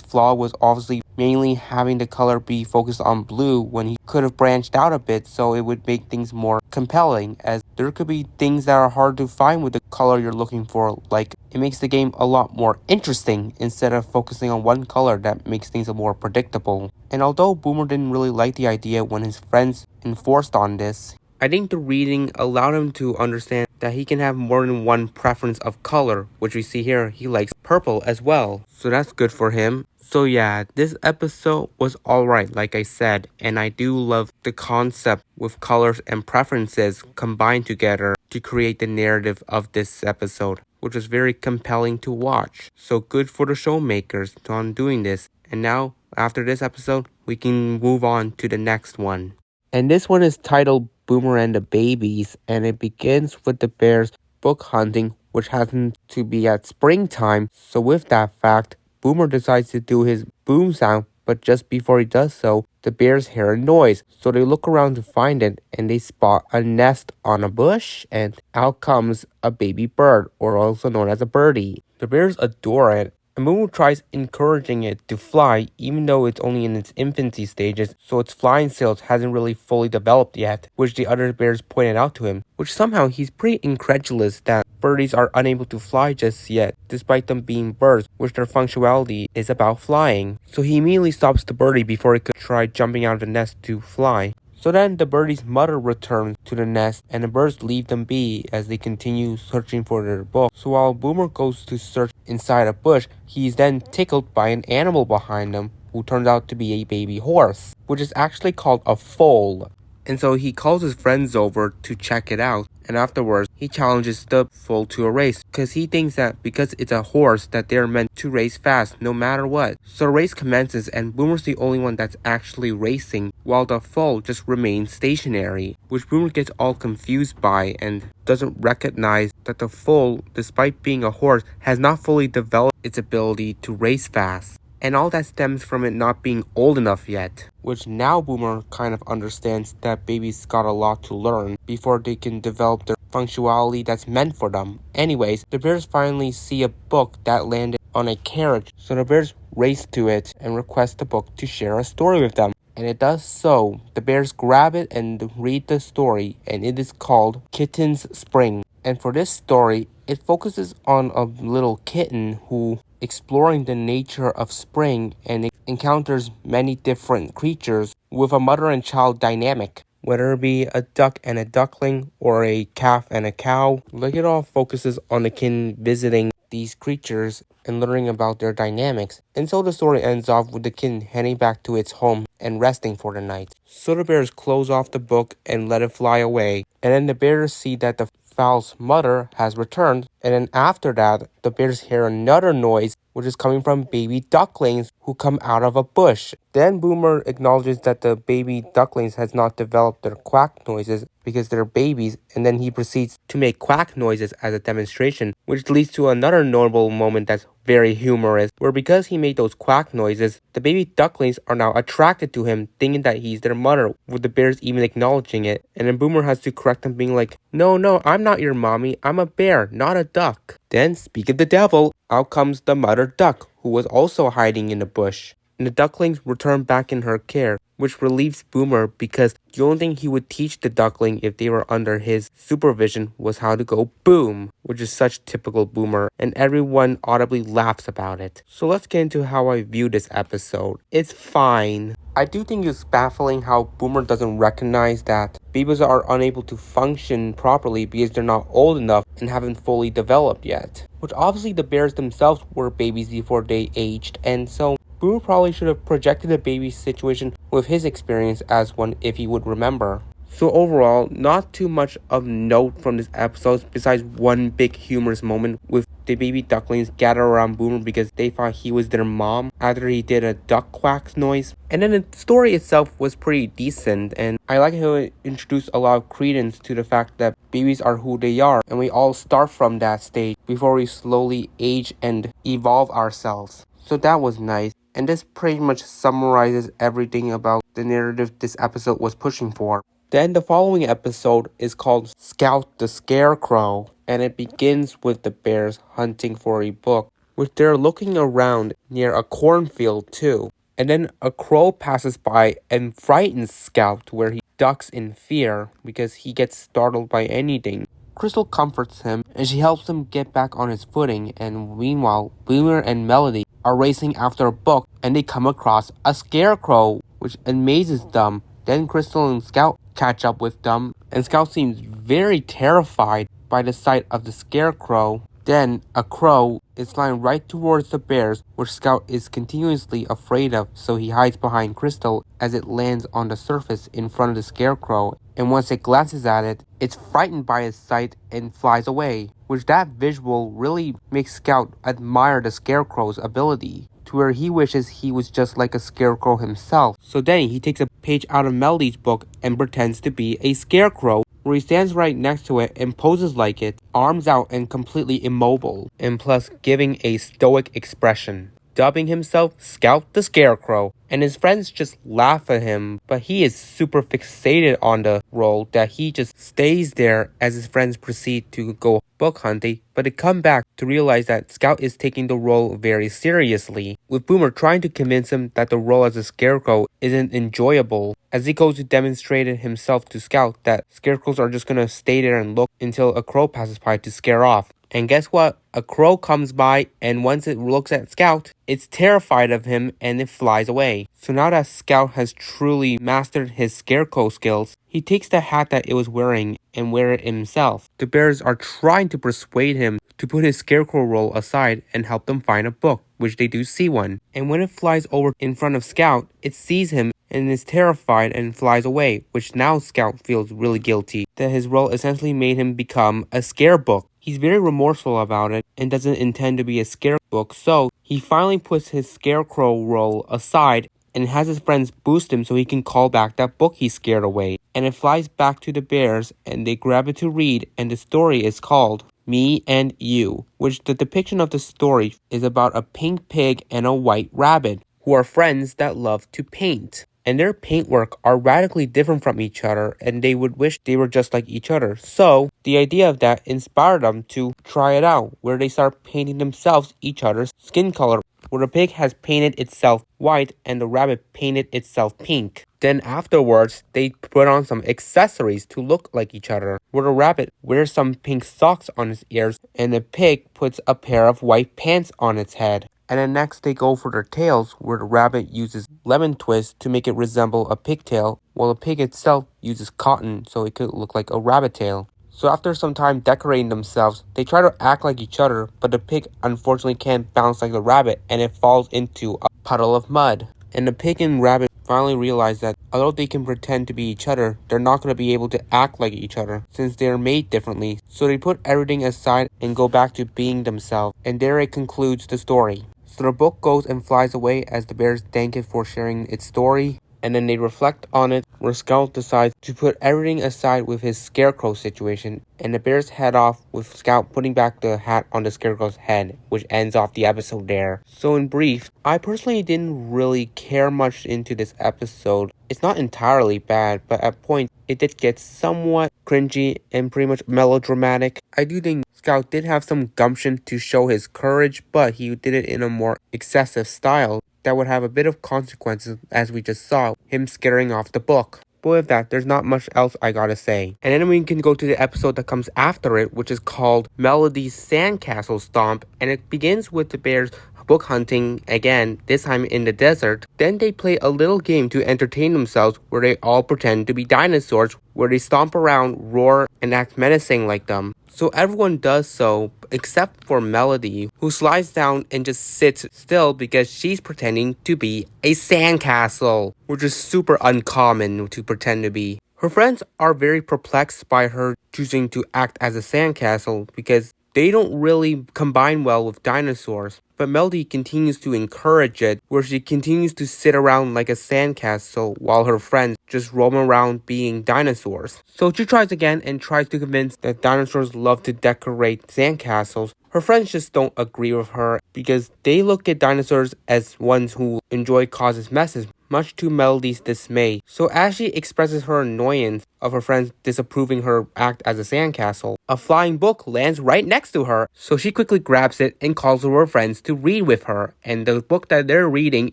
flaw was obviously mainly having the color be focused on blue when he could have branched out a bit so it would make things more compelling, as there could be things that are hard to find with the color you're looking for. Like, it makes the game a lot more interesting instead of focusing on one color that makes things more predictable. And although Boomer didn't really like the idea when his friends enforced on this, I think the reading allowed him to understand that he can have more than one preference of color, which we see here. He likes purple as well. So that's good for him. So yeah, this episode was alright, like I said, and I do love the concept with colors and preferences combined together to create the narrative of this episode, which was very compelling to watch. So good for the showmakers on doing this. And now, after this episode, we can move on to the next one. And this one is titled Boomer and the Babies, and it begins with the bears book hunting, which happens to be at springtime. So with that fact, Boomer decides to do his boom sound, but just before he does so, the bears hear a noise. So they look around to find it, and they spot a nest on a bush, and out comes a baby bird, or also known as a birdie. The bears adore it, and Boomer tries encouraging it to fly, even though it's only in its infancy stages, so its flying skills hasn't really fully developed yet, which the other bears pointed out to him, which somehow he's pretty incredulous that birdies are unable to fly just yet, despite them being birds, which their functionality is about flying. So he immediately stops the birdie before it could try jumping out of the nest to fly. So then the birdie's mother returns to the nest, and the birds leave them be as they continue searching for their book. So while Boomer goes to search inside a bush, he's then tickled by an animal behind him, who turns out to be a baby horse, which is actually called a foal. And so he calls his friends over to check it out, and afterwards he challenges the foal to a race, because he thinks that because it's a horse that they're meant to race fast no matter what. So the race commences, and Boomer's the only one that's actually racing, while the foal just remains stationary, which Boomer gets all confused by and doesn't recognize that the foal, despite being a horse, has not fully developed its ability to race fast. And all that stems from it not being old enough yet, which now Boomer kind of understands that babies got a lot to learn before they can develop their functionality that's meant for them. Anyways, the bears finally see a book that landed on a carriage, so the bears race to it and request the book to share a story with them. And it does so. The bears grab it and read the story, and it is called Kittens Spring. And for this story, it focuses on a little kitten who exploring the nature of spring and it encounters many different creatures with a mother and child dynamic, whether it be a duck and a duckling or a calf and a cow. Like, it all focuses on the kitten visiting these creatures and learning about their dynamics. And so the story ends off with the kitten heading back to its home and resting for the night. So the bears close off the book and let it fly away, and then the bears see that the fowl's mother has returned, and then after that, the bears hear another noise, which is coming from baby ducklings who come out of a bush. Then Boomer acknowledges that the baby ducklings has not developed their quack noises because they're babies, and then he proceeds to make quack noises as a demonstration, which leads to another notable moment that's very humorous, where because he made those quack noises, the baby ducklings are now attracted to him, thinking that he's their mother, with the bears even acknowledging it. And then Boomer has to correct them, being like, No, I'm not your mommy, I'm a bear, not a duck. Then, speak of the devil, out comes the mother duck, who was also hiding in the bush. And the ducklings return back in her care, which relieves Boomer because the only thing he would teach the duckling if they were under his supervision was how to go boom, which is such typical Boomer, and everyone audibly laughs about it. So let's get into how I view this episode. It's fine. I do think it's baffling how Boomer doesn't recognize that babies are unable to function properly because they're not old enough and haven't fully developed yet. Which obviously the bears themselves were babies before they aged, and so Boomer probably should have projected the baby situation with his experience as one if he would remember. So overall, not too much of note from this episode besides one big humorous moment with the baby ducklings gather around Boomer because they thought he was their mom after he did a duck quack noise. And then the story itself was pretty decent, and I like how it introduced a lot of credence to the fact that babies are who they are, and we all start from that stage before we slowly age and evolve ourselves. So that was nice. And this pretty much summarizes everything about the narrative this episode was pushing for. Then the following episode is called Scout the Scarecrow, and it begins with the bears hunting for a book, which they're looking around near a cornfield too. And then a crow passes by and frightens Scout, where he ducks in fear because he gets startled by anything. Crystal comforts him, and she helps him get back on his footing, and meanwhile, Boomer and Melody are racing after a book, and they come across a scarecrow, which amazes them. Then Crystal and Scout catch up with them, and Scout seems very terrified by the sight of the scarecrow. Then a crow is flying right towards the bears, which Scout is continuously afraid of, so he hides behind Crystal as it lands on the surface in front of the Scarecrow, and once it glances at it, it's frightened by its sight and flies away, which that visual really makes Scout admire the Scarecrow's ability, to where he wishes he was just like a Scarecrow himself. So then he takes a page out of Melody's book and pretends to be a Scarecrow, where he stands right next to it and poses like it, arms out and completely immobile, and plus giving a stoic expression, dubbing himself Scout the Scarecrow, and his friends just laugh at him, but he is super fixated on the role that he just stays there as his friends proceed to go book hunting, but they come back to realize that Scout is taking the role very seriously, with Boomer trying to convince him that the role as a Scarecrow isn't enjoyable, as he goes to demonstrate himself to Scout that Scarecrows are just gonna stay there and look until a crow passes by to scare off. And guess what? A crow comes by, and once it looks at Scout, it's terrified of him and it flies away. So now that Scout has truly mastered his Scarecrow skills, he takes the hat that it was wearing and wear it himself. The bears are trying to persuade him to put his Scarecrow role aside and help them find a book, which they do see one. And when it flies over in front of Scout, it sees him and is terrified and flies away, which now Scout feels really guilty that his role essentially made him become a scare book. He's very remorseful about it and doesn't intend to be a scare book, so he finally puts his Scarecrow role aside and has his friends boost him so he can call back that book he scared away. And it flies back to the bears and they grab it to read, and the story is called Me and You, which the depiction of the story is about a pink pig and a white rabbit who are friends that love to paint. And their paintwork are radically different from each other, and they would wish they were just like each other. So the idea of that inspired them to try it out, where they start painting themselves each other's skin color, where the pig has painted itself white and the rabbit painted itself pink. Then afterwards, they put on some accessories to look like each other, where the rabbit wears some pink socks on its ears and the pig puts a pair of white pants on its head. And then next they go for their tails, where the rabbit uses lemon twist to make it resemble a pigtail, while the pig itself uses cotton so it could look like a rabbit tail. So after some time decorating themselves, they try to act like each other, but the pig unfortunately can't bounce like the rabbit and it falls into a puddle of mud. And the pig and rabbit finally realize that although they can pretend to be each other, they're not going to be able to act like each other since they're made differently. So they put everything aside and go back to being themselves. And there it concludes the story. So the book goes and flies away as the bears thank it for sharing its story, and then they reflect on it, where Scout decides to put everything aside with his Scarecrow situation, and the bears head off with Scout putting back the hat on the Scarecrow's head, which ends off the episode there. So in brief, I personally didn't really care much into this episode. It's not entirely bad, but at points it did get somewhat cringy and pretty much melodramatic. I do think Scout did have some gumption to show his courage, but he did it in a more excessive style that would have a bit of consequences, as we just saw, him scaring off the book. But with that, there's not much else I gotta say. And then we can go to the episode that comes after it, which is called Melody's Sandcastle Stomp, and it begins with the bears book hunting again, this time in the desert. Then they play a little game to entertain themselves where they all pretend to be dinosaurs, where they stomp around, roar, and act menacing like them. So everyone does so, except for Melody, who slides down and just sits still because she's pretending to be a sandcastle, which is super uncommon to pretend to be. Her friends are very perplexed by her choosing to act as a sandcastle because they don't really combine well with dinosaurs. But Melody continues to encourage it, where she continues to sit around like a sandcastle while her friends just roam around being dinosaurs. So she tries again and tries to convince that dinosaurs love to decorate sandcastles. Her friends just don't agree with her because they look at dinosaurs as ones who enjoy causes messes, much to Melody's dismay. So as she expresses her annoyance of her friends disapproving her act as a sandcastle, a flying book lands right next to her. So she quickly grabs it and calls her friends to read with her. And the book that they're reading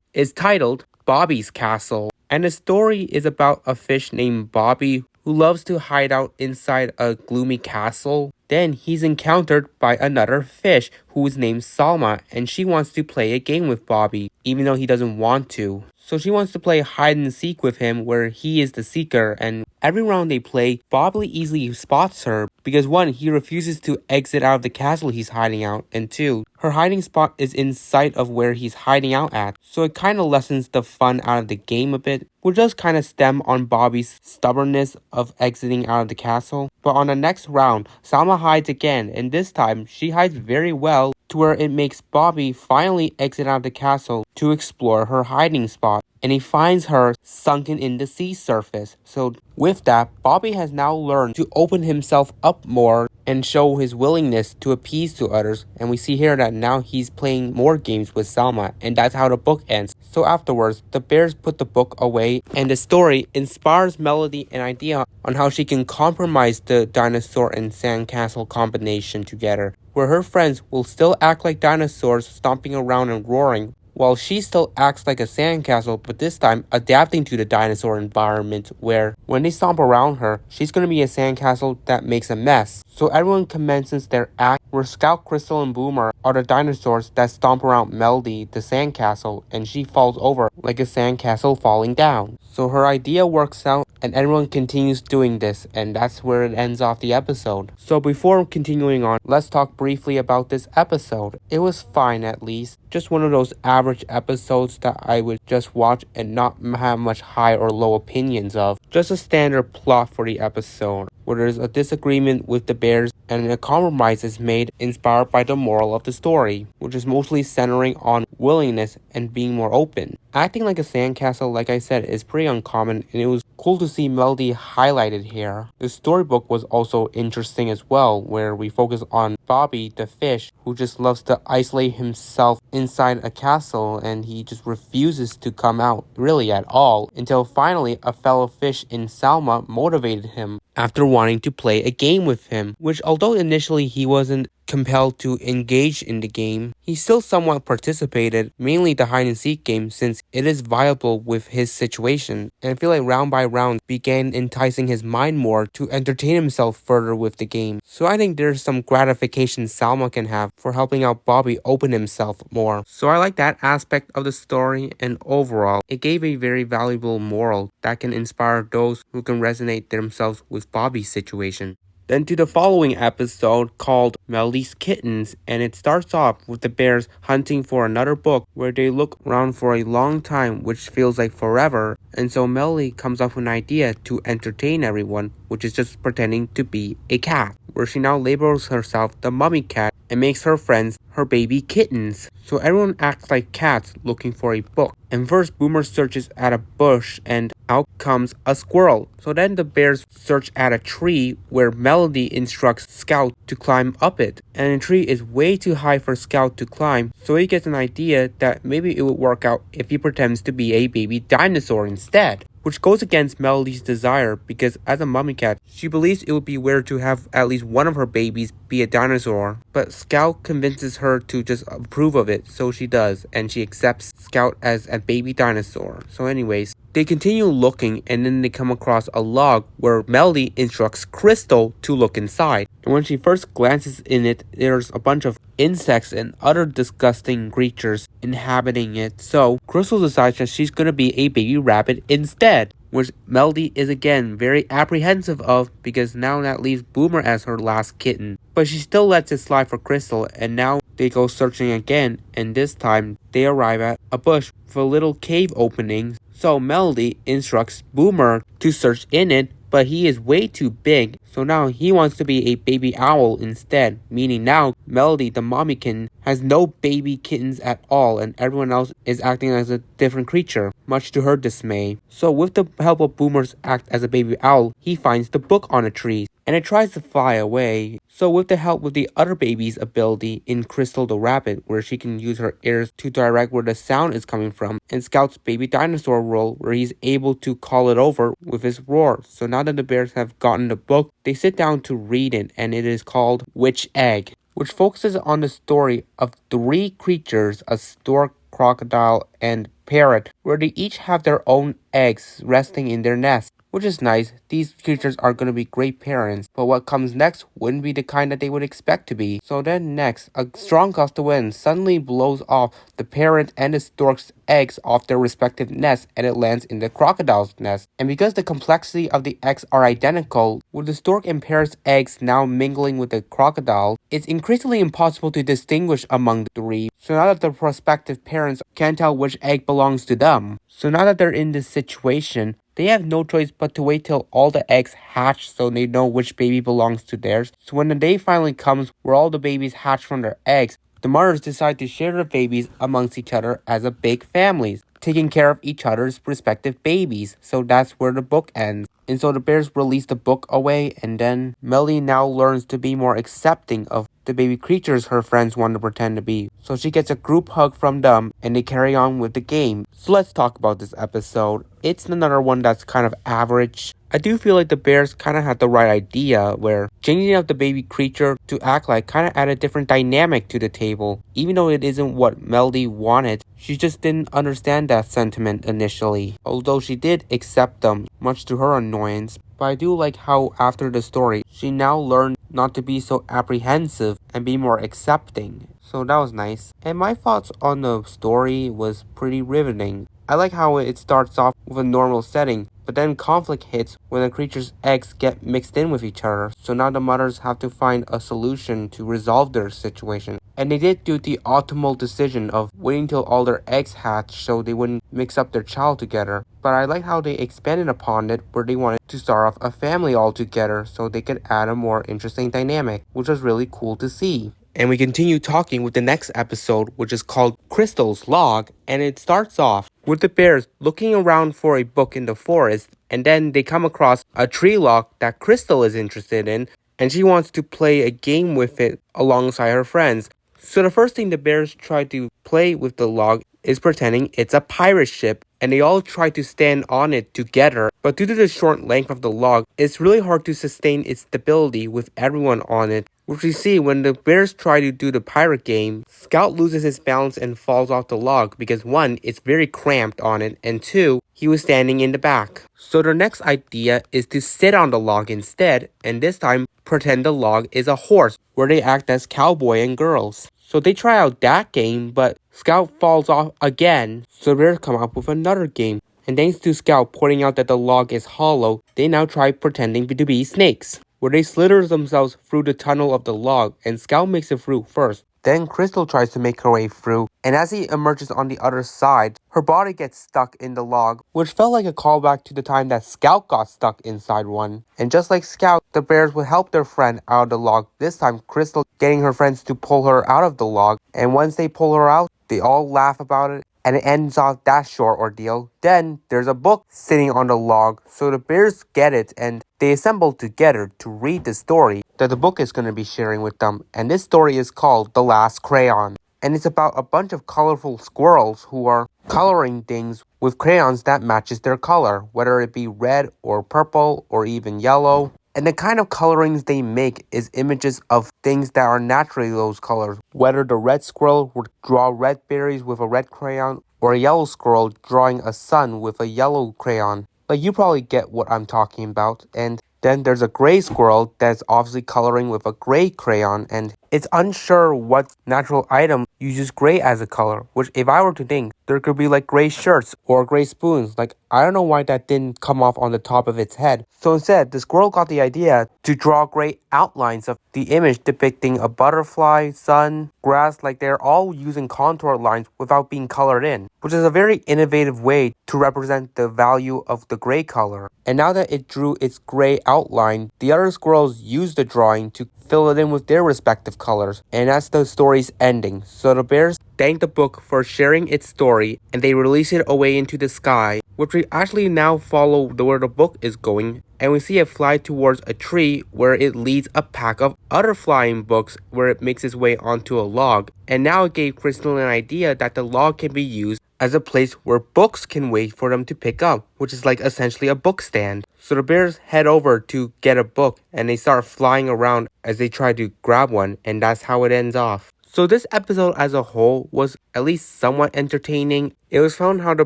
is titled Bobby's Castle. And the story is about a fish named Bobby who loves to hide out inside a gloomy castle. Then he's encountered by another fish who is named Salma, and she wants to play a game with Bobby, even though he doesn't want to. So she wants to play hide and seek with him, where he is the seeker and Every round they play, Bobby easily spots her because 1, he refuses to exit out of the castle he's hiding out, and 2, her hiding spot is in sight of where he's hiding out at, so it kinda lessens the fun out of the game a bit, which does kinda stem on Bobby's stubbornness of exiting out of the castle. But on the next round, Salma hides again, and this time, she hides very well to where it makes Bobby finally exit out of the castle to explore her hiding spot. And he finds her sunken in the sea surface. So with that, Bobby has now learned to open himself up more and show his willingness to appease to others. And we see here that now he's playing more games with Salma, and that's how the book ends. So afterwards, the bears put the book away, and the story inspires Melody an idea on how she can compromise the dinosaur and sandcastle combination together, where her friends will still act like dinosaurs stomping around and roaring, while she still acts like a sandcastle, but this time adapting to the dinosaur environment, where when they stomp around her, she's going to be a sandcastle that makes a mess. So everyone commences their act, where Scout, Crystal, and Boomer are the dinosaurs that stomp around Melody, the sandcastle, and she falls over like a sandcastle falling down. So her idea works out, and everyone continues doing this, and that's where it ends off the episode. So before continuing on, let's talk briefly about this episode. It was fine, at least. Just one of those average episodes that I would just watch and not have much high or low opinions of. Just a standard plot for the episode, where there's a disagreement with the bears and a compromise is made inspired by the moral of the story, which is mostly centering on willingness and being more open. Acting like a sandcastle, like I said, is pretty uncommon, and it was cool to see Melody highlighted here. The storybook was also interesting as well, where we focus on Bobby the fish, who just loves to isolate himself inside a castle, and he just refuses to come out really at all, until finally a fellow fish in Salma motivated him after wanting to play a game with him, which although initially he wasn't compelled to engage in the game, he still somewhat participated, mainly the hide and seek game, since it is viable with his situation, and I feel like round by round began enticing his mind more to entertain himself further with the game. So I think there's some gratification Salma can have for helping out Bobby open himself more. So I like that aspect of the story, and overall, it gave a very valuable moral that can inspire those who can resonate themselves with Bobby's situation. Then to the following episode called Melody's Kittens, and it starts off with the bears hunting for another book where they look around for a long time, which feels like forever, and so Melody comes up with an idea to entertain everyone, which is just pretending to be a cat, where she now labels herself the mummy cat and makes her friends her baby kittens. So everyone acts like cats looking for a book. And first Boomer searches at a bush and out comes a squirrel. So then the bears search at a tree where Melody instructs Scout to climb up it. And the tree is way too high for Scout to climb, so he gets an idea that maybe it would work out if he pretends to be a baby dinosaur instead, which goes against Melody's desire because as a mummy cat, she believes it would be weird to have at least one of her babies be a dinosaur. But Scout convinces her to just approve of it, so she does, and she accepts Scout as a baby dinosaur. So anyways, they continue looking, and then they come across a log where Melody instructs Crystal to look inside. And when she first glances in it, there's a bunch of insects and other disgusting creatures inhabiting it. So Crystal decides that she's gonna be a baby rabbit instead, which Melody is again very apprehensive of because now that leaves Boomer as her last kitten. But she still lets it slide for Crystal, and now they go searching again, and this time they arrive at a bush with a little cave opening. So Melody instructs Boomer to search in it, but he is way too big, so now he wants to be a baby owl instead, meaning now Melody the mommy kitten has no baby kittens at all, and everyone else is acting as a different creature, much to her dismay. So with the help of Boomer's act as a baby owl, he finds the book on a tree, and it tries to fly away. So with the help of the other baby's ability in Crystal the Rabbit, where she can use her ears to direct where the sound is coming from, and Scout's baby dinosaur role, where he's able to call it over with his roar. So now that the bears have gotten the book, they sit down to read it, and it is called Witch Egg, which focuses on the story of 3 creatures, a stork, crocodile, and parrot, where they each have their own eggs resting in their nest. which is nice. These creatures are going to be great parents, but what comes next wouldn't be the kind that they would expect to be. So then next, a strong gust of wind suddenly blows off the parent and the stork's eggs off their respective nests, and it lands in the crocodile's nest. And because the complexity of the eggs are identical, with the stork and parrot's eggs now mingling with the crocodile, it's increasingly impossible to distinguish among the three. So now that the prospective parents can't tell which egg belongs to them. So now that they're in this situation, they have no choice but to wait till all the eggs hatch so they know which baby belongs to theirs. So when the day finally comes where all the babies hatch from their eggs, the mothers decide to share their babies amongst each other as a big family, taking care of each other's respective babies. So that's where the book ends. And so the bears release the book away, and then Melly now learns to be more accepting of the baby creatures her friends want to pretend to be. So she gets a group hug from them, and they carry on with the game. So let's talk about this episode. It's another one that's kind of average. I do feel like the bears kind of had the right idea, where changing up the baby creature to act like kind of add a different dynamic to the table. Even though it isn't what Melody wanted, she just didn't understand that sentiment initially. Although she did accept them, much to her annoyance. But I do like how after the story, she now learned not to be so apprehensive and be more accepting. So that was nice. And my thoughts on the story was pretty riveting. I like how it starts off with a normal setting, but then conflict hits when the creature's eggs get mixed in with each other. So now the mothers have to find a solution to resolve their situation. And they did do the optimal decision of waiting till all their eggs hatch so they wouldn't mix up their child together. But I like how they expanded upon it, where they wanted to start off a family altogether so they could add a more interesting dynamic, which was really cool to see. And we continue talking with the next episode, which is called Crystal's Log, and it starts off with the bears looking around for a book in the forest, and then they come across a tree log that Crystal is interested in, and she wants to play a game with it alongside her friends. So the first thing the bears try to play with the log is pretending it's a pirate ship, and they all try to stand on it together, but due to the short length of the log, it's really hard to sustain its stability with everyone on it. Which we see when the bears try to do the pirate game, Scout loses his balance and falls off the log because 1, it's very cramped on it, and 2, he was standing in the back. So their next idea is to sit on the log instead, and this time pretend the log is a horse, where they act as cowboy and girls. So they try out that game, but Scout falls off again, so the bears come up with another game. And thanks to Scout pointing out that the log is hollow, they now try pretending to be snakes, where they slither themselves through the tunnel of the log, and Scout makes it through first. Then Crystal tries to make her way through, and as he emerges on the other side, her body gets stuck in the log, which felt like a callback to the time that Scout got stuck inside one. And just like Scout, the bears would help their friend out of the log, this time Crystal getting her friends to pull her out of the log, and once they pull her out, they all laugh about it, and it ends off that short ordeal. Then there's a book sitting on the log, so the bears get it, and they assemble together to read the story that the book is going to be sharing with them. And this story is called The Last Crayon. And it's about a bunch of colorful squirrels who are coloring things with crayons that matches their color, whether it be red or purple or even yellow. And the kind of colorings they make is images of things that are naturally those colors, whether the red squirrel would draw red berries with a red crayon, or a yellow squirrel drawing a sun with a yellow crayon. Like, you probably get what I'm talking about. And then there's a gray squirrel that's obviously coloring with a gray crayon, and it's unsure what natural item uses gray as a color, which if I were to think, there could be like gray shirts or gray spoons. Like, I don't know why that didn't come off on the top of its head. So instead, the squirrel got the idea to draw gray outlines of the image depicting a butterfly, sun, grass, like they're all using contour lines without being colored in, which is a very innovative way to represent the value of the gray color. And now that it drew its gray outline, the other squirrels used the drawing to fill it in with their respective colors, and that's the story's ending. So the bears thank the book for sharing its story, and they release it away into the sky, which we actually now follow where the book is going, and we see it fly towards a tree where it leads a pack of other flying books where it makes its way onto a log. And now it gave Crystal an idea that the log can be used as a place where books can wait for them to pick up, which is like essentially a book stand. So the bears head over to get a book, and they start flying around as they try to grab one, and that's how it ends off. So this episode as a whole was at least somewhat entertaining. It was fun how the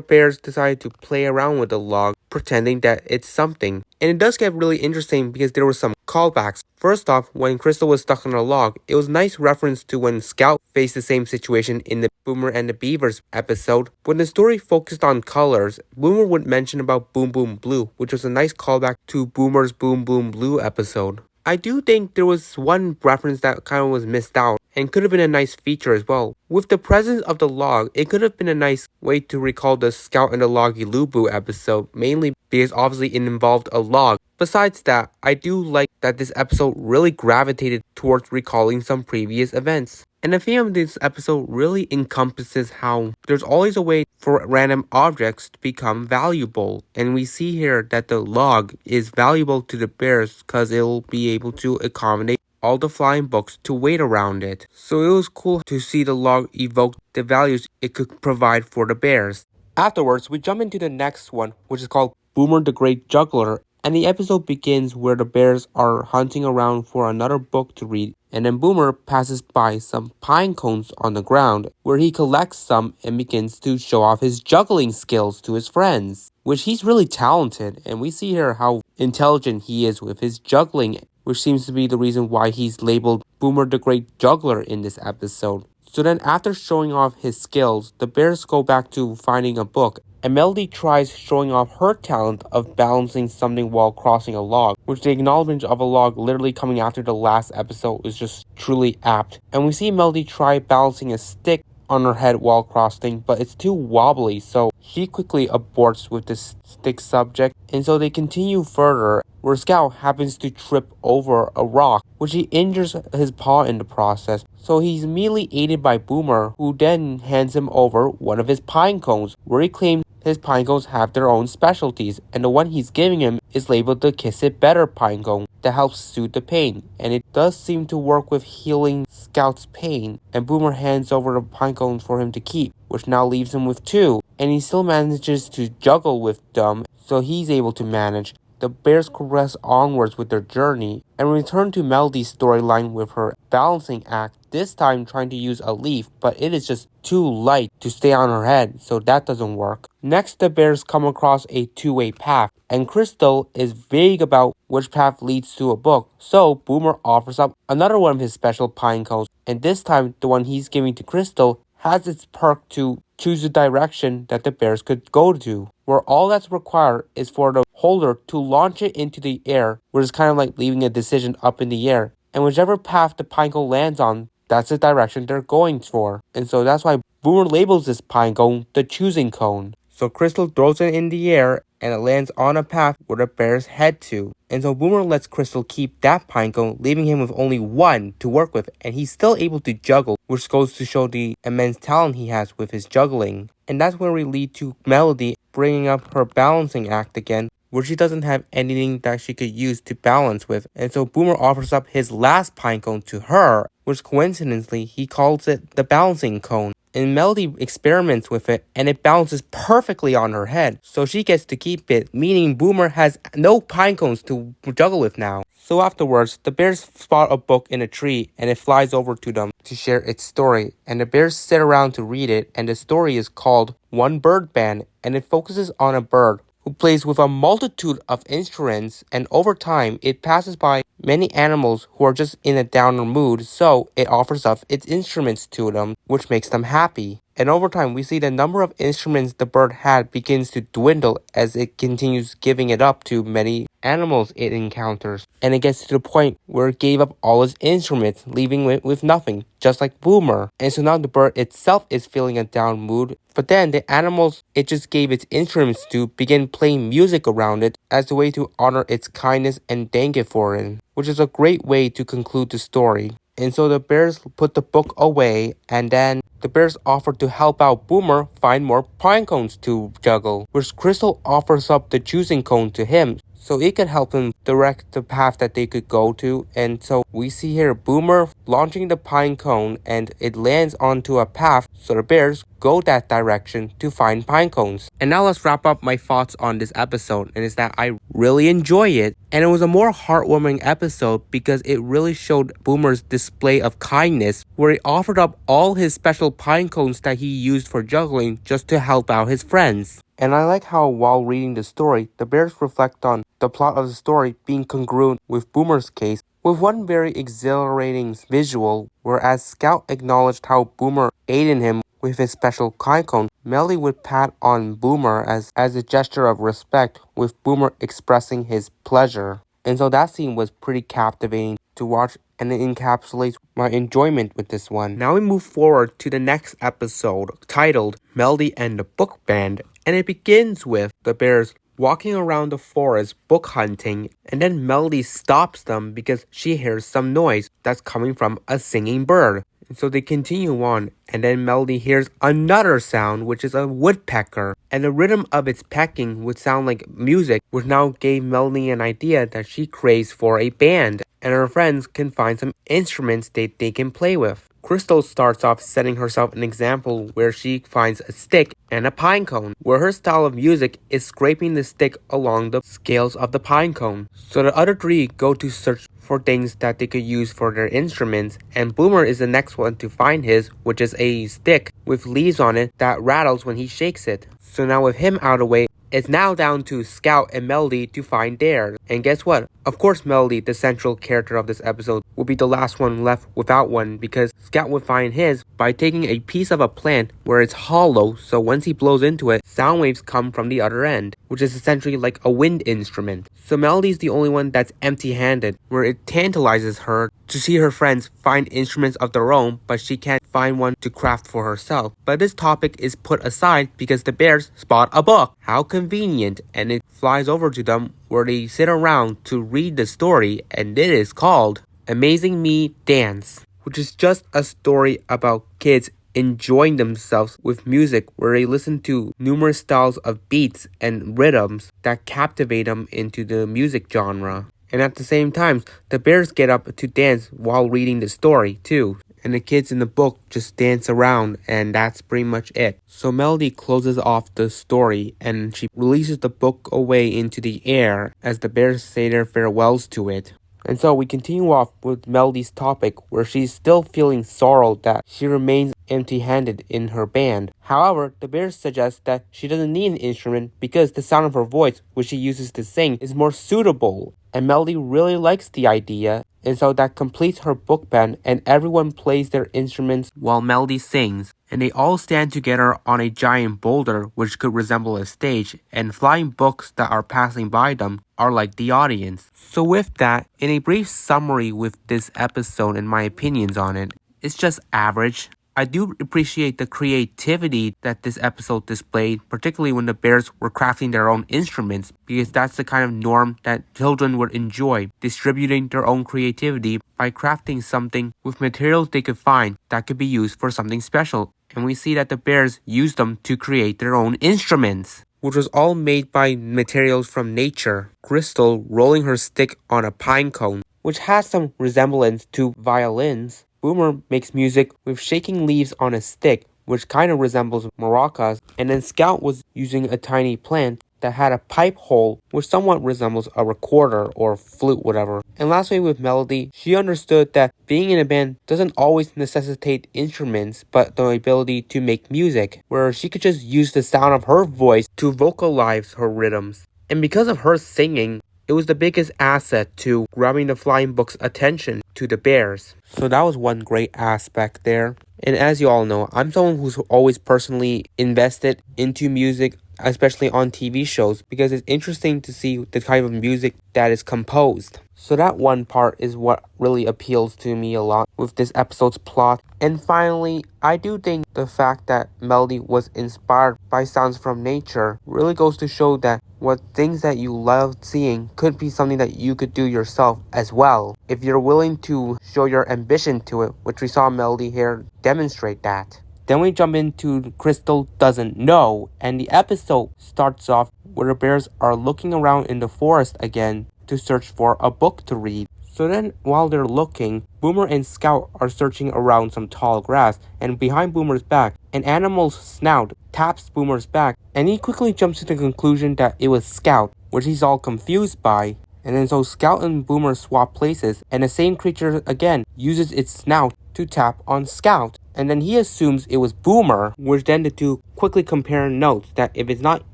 bears decided to play around with the log, pretending that it's something. And it does get really interesting because there were some callbacks. First off, when Crystal was stuck on a log, it was a nice reference to when Scout faced the same situation in the Boomer and the Beavers episode. When the story focused on colors, Boomer would mention about Boom Boom Blue, which was a nice callback to Boomer's Boom Boom Blue episode. I do think there was one reference that kind of was missed out and could have been a nice feature as well. With the presence of the log, it could have been a nice way to recall the Scout and the Loggielooboo episode, mainly because obviously it involved a log. Besides that, I do like that this episode really gravitated towards recalling some previous events. And the theme of this episode really encompasses how there's always a way for random objects to become valuable. And we see here that the log is valuable to the bears because it'll be able to accommodate all the flying books to wait around it. So it was cool to see the log evoke the values it could provide for the bears. Afterwards, we jump into the next one, which is called Boomer the Great Juggler. And the episode begins where the bears are hunting around for another book to read, and then Boomer passes by some pine cones on the ground, where he collects some and begins to show off his juggling skills to his friends, which he's really talented, and we see here how intelligent he is with his juggling, which seems to be the reason why he's labeled Boomer the Great Juggler in this episode. So then after showing off his skills, the bears go back to finding a book, and Melody tries showing off her talent of balancing something while crossing a log, which the acknowledgement of a log literally coming after the last episode is just truly apt. And we see Melody try balancing a stick on her head while crossing, but it's too wobbly, so she quickly aborts with this stick subject, and so they continue further, where Scout happens to trip over a rock, which he injures his paw in the process. So he's immediately aided by Boomer, who then hands him over one of his pine cones, where he claims his pine cones have their own specialties, and the one he's giving him is labeled the Kiss It Better pine cone that helps soothe the pain, and it does seem to work with healing Scout's pain, and Boomer hands over the pine cone for him to keep, which now leaves him with two, and he still manages to juggle with them, so he's able to manage. The bears progress onwards with their journey and return to Melody's storyline with her balancing act, this time trying to use a leaf, but it is just too light to stay on her head, so that doesn't work. Next, the bears come across a two-way path, and Crystal is vague about which path leads to a book, so Boomer offers up another one of his special pine cones, and this time the one he's giving to Crystal has its perk to choose the direction that the bears could go to, where all that's required is for the holder to launch it into the air, which is kind of like leaving a decision up in the air, and whichever path the pine cone lands on, that's the direction they're going for. And so that's why Boomer labels this pine cone the choosing cone. So Crystal throws it in the air and it lands on a path where the bears head to. And so Boomer lets Crystal keep that pine cone, leaving him with only one to work with, and he's still able to juggle, which goes to show the immense talent he has with his juggling. And that's where we lead to Melody bringing up her balancing act again, where she doesn't have anything that she could use to balance with. And so Boomer offers up his last pine cone to her, which coincidentally he calls it the balancing cone. And Melody experiments with it, and it balances perfectly on her head, so she gets to keep it, meaning Boomer has no pine cones to juggle with now. So afterwards, the bears spot a book in a tree, and it flies over to them to share its story, and the bears sit around to read it, and the story is called One Bird Band, and it focuses on a bird who plays with a multitude of instruments, and over time, it passes by many animals who are just in a downer mood, so it offers up its instruments to them, which makes them happy. And over time, we see the number of instruments the bird had begins to dwindle as it continues giving it up to many animals it encounters. And it gets to the point where it gave up all its instruments, leaving it with nothing, just like Boomer. And so now the bird itself is feeling a down mood, but then the animals it just gave its instruments to begin playing music around it as a way to honor its kindness and thank it for it, which is a great way to conclude the story. And so the bears put the book away, and then the bears offer to help out Boomer find more pine cones to juggle, which Crystal offers up the choosing cone to him, so it could help them direct the path that they could go to. And so we see here Boomer launching the pine cone, and it lands onto a path, so the bears go that direction to find pine cones. And now let's wrap up my thoughts on this episode, and is that I really enjoy it, and it was a more heartwarming episode because it really showed Boomer's display of kindness, where he offered up all his special pine cones that he used for juggling just to help out his friends. And I like how while reading the story, the bears reflect on the plot of the story being congruent with Boomer's case, with one very exhilarating visual, whereas Scout acknowledged how Boomer aided him with his special pine cone. Melody would pat on Boomer as a gesture of respect, with Boomer expressing his pleasure. And so that scene was pretty captivating to watch, and it encapsulates my enjoyment with this one. Now we move forward to the next episode, titled Melody and the Book Band, and it begins with the bears walking around the forest book hunting, and then Melody stops them because she hears some noise that's coming from a singing bird. And so they continue on, and then Melody hears another sound, which is a woodpecker, and the rhythm of its pecking would sound like music, which now gave Melody an idea that she craves for a band, and her friends can find some instruments that they can play with. Crystal starts off setting herself an example where she finds a stick and a pine cone, where her style of music is scraping the stick along the scales of the pine cone. So the other three go to search for things that they could use for their instruments, and Boomer is the next one to find his, which is a stick with leaves on it that rattles when he shakes it. So now with him out of the way, it's now down to Scout and Melody to find theirs. And guess what? Of course Melody, the central character of this episode, will be the last one left without one, because Scout would find his by taking a piece of a plant where it's hollow, so once he blows into it, sound waves come from the other end, which is essentially like a wind instrument. So Melody's the only one that's empty-handed, where it tantalizes her to see her friends find instruments of their own, but she can't find one to craft for herself. But this topic is put aside because the bears spot a book. How convenient, and it flies over to them, where they sit around to read the story, and it is called Amazing Me Dance, which is just a story about kids enjoying themselves with music, where they listen to numerous styles of beats and rhythms that captivate them into the music genre. And at the same time, the bears get up to dance while reading the story too. And the kids in the book just dance around, and that's pretty much it. So Melody closes off the story, and she releases the book away into the air as the bears say their farewells to it. And so we continue off with Melody's topic, where she's still feeling sorrow that she remains empty-handed in her band. However, the bears suggest that she doesn't need an instrument because the sound of her voice, which she uses to sing, is more suitable. And Melody really likes the idea, and so that completes her book band, and everyone plays their instruments while Melody sings. And they all stand together on a giant boulder, which could resemble a stage, and flying books that are passing by them are like the audience. So with that, in a brief summary with this episode and my opinions on it, it's just average. I do appreciate the creativity that this episode displayed, particularly when the bears were crafting their own instruments, because that's the kind of norm that children would enjoy, distributing their own creativity by crafting something with materials they could find that could be used for something special. And we see that the bears used them to create their own instruments, which was all made by materials from nature. Crystal rolling her stick on a pine cone, which has some resemblance to violins. Boomer makes music with shaking leaves on a stick, which kind of resembles maracas. And then Scout was using a tiny plant that had a pipe hole, which somewhat resembles a recorder or flute, whatever. And lastly with Melody, she understood that being in a band doesn't always necessitate instruments, but the ability to make music, where she could just use the sound of her voice to vocalize her rhythms. And because of her singing, it was the biggest asset to grabbing the flying book's attention to the bears. So that was one great aspect there. And as you all know, I'm someone who's always personally invested into music, especially on TV shows, because it's interesting to see the type of music that is composed. So that one part is what really appeals to me a lot with this episode's plot. And finally, I do think the fact that Melody was inspired by sounds from nature really goes to show that what things that you love seeing could be something that you could do yourself as well, if you're willing to show your ambition to it, which we saw Melody here demonstrate that. Then we jump into Crystal Doesn't Know, and the episode starts off where the bears are looking around in the forest again to search for a book to read. So then, while they're looking, Boomer and Scout are searching around some tall grass, and behind Boomer's back, an animal's snout taps Boomer's back, and he quickly jumps to the conclusion that it was Scout, which he's all confused by. And then so Scout and Boomer swap places, and the same creature again uses its snout to tap on Scout. And then he assumes it was Boomer, which then the two quickly compare notes that if it's not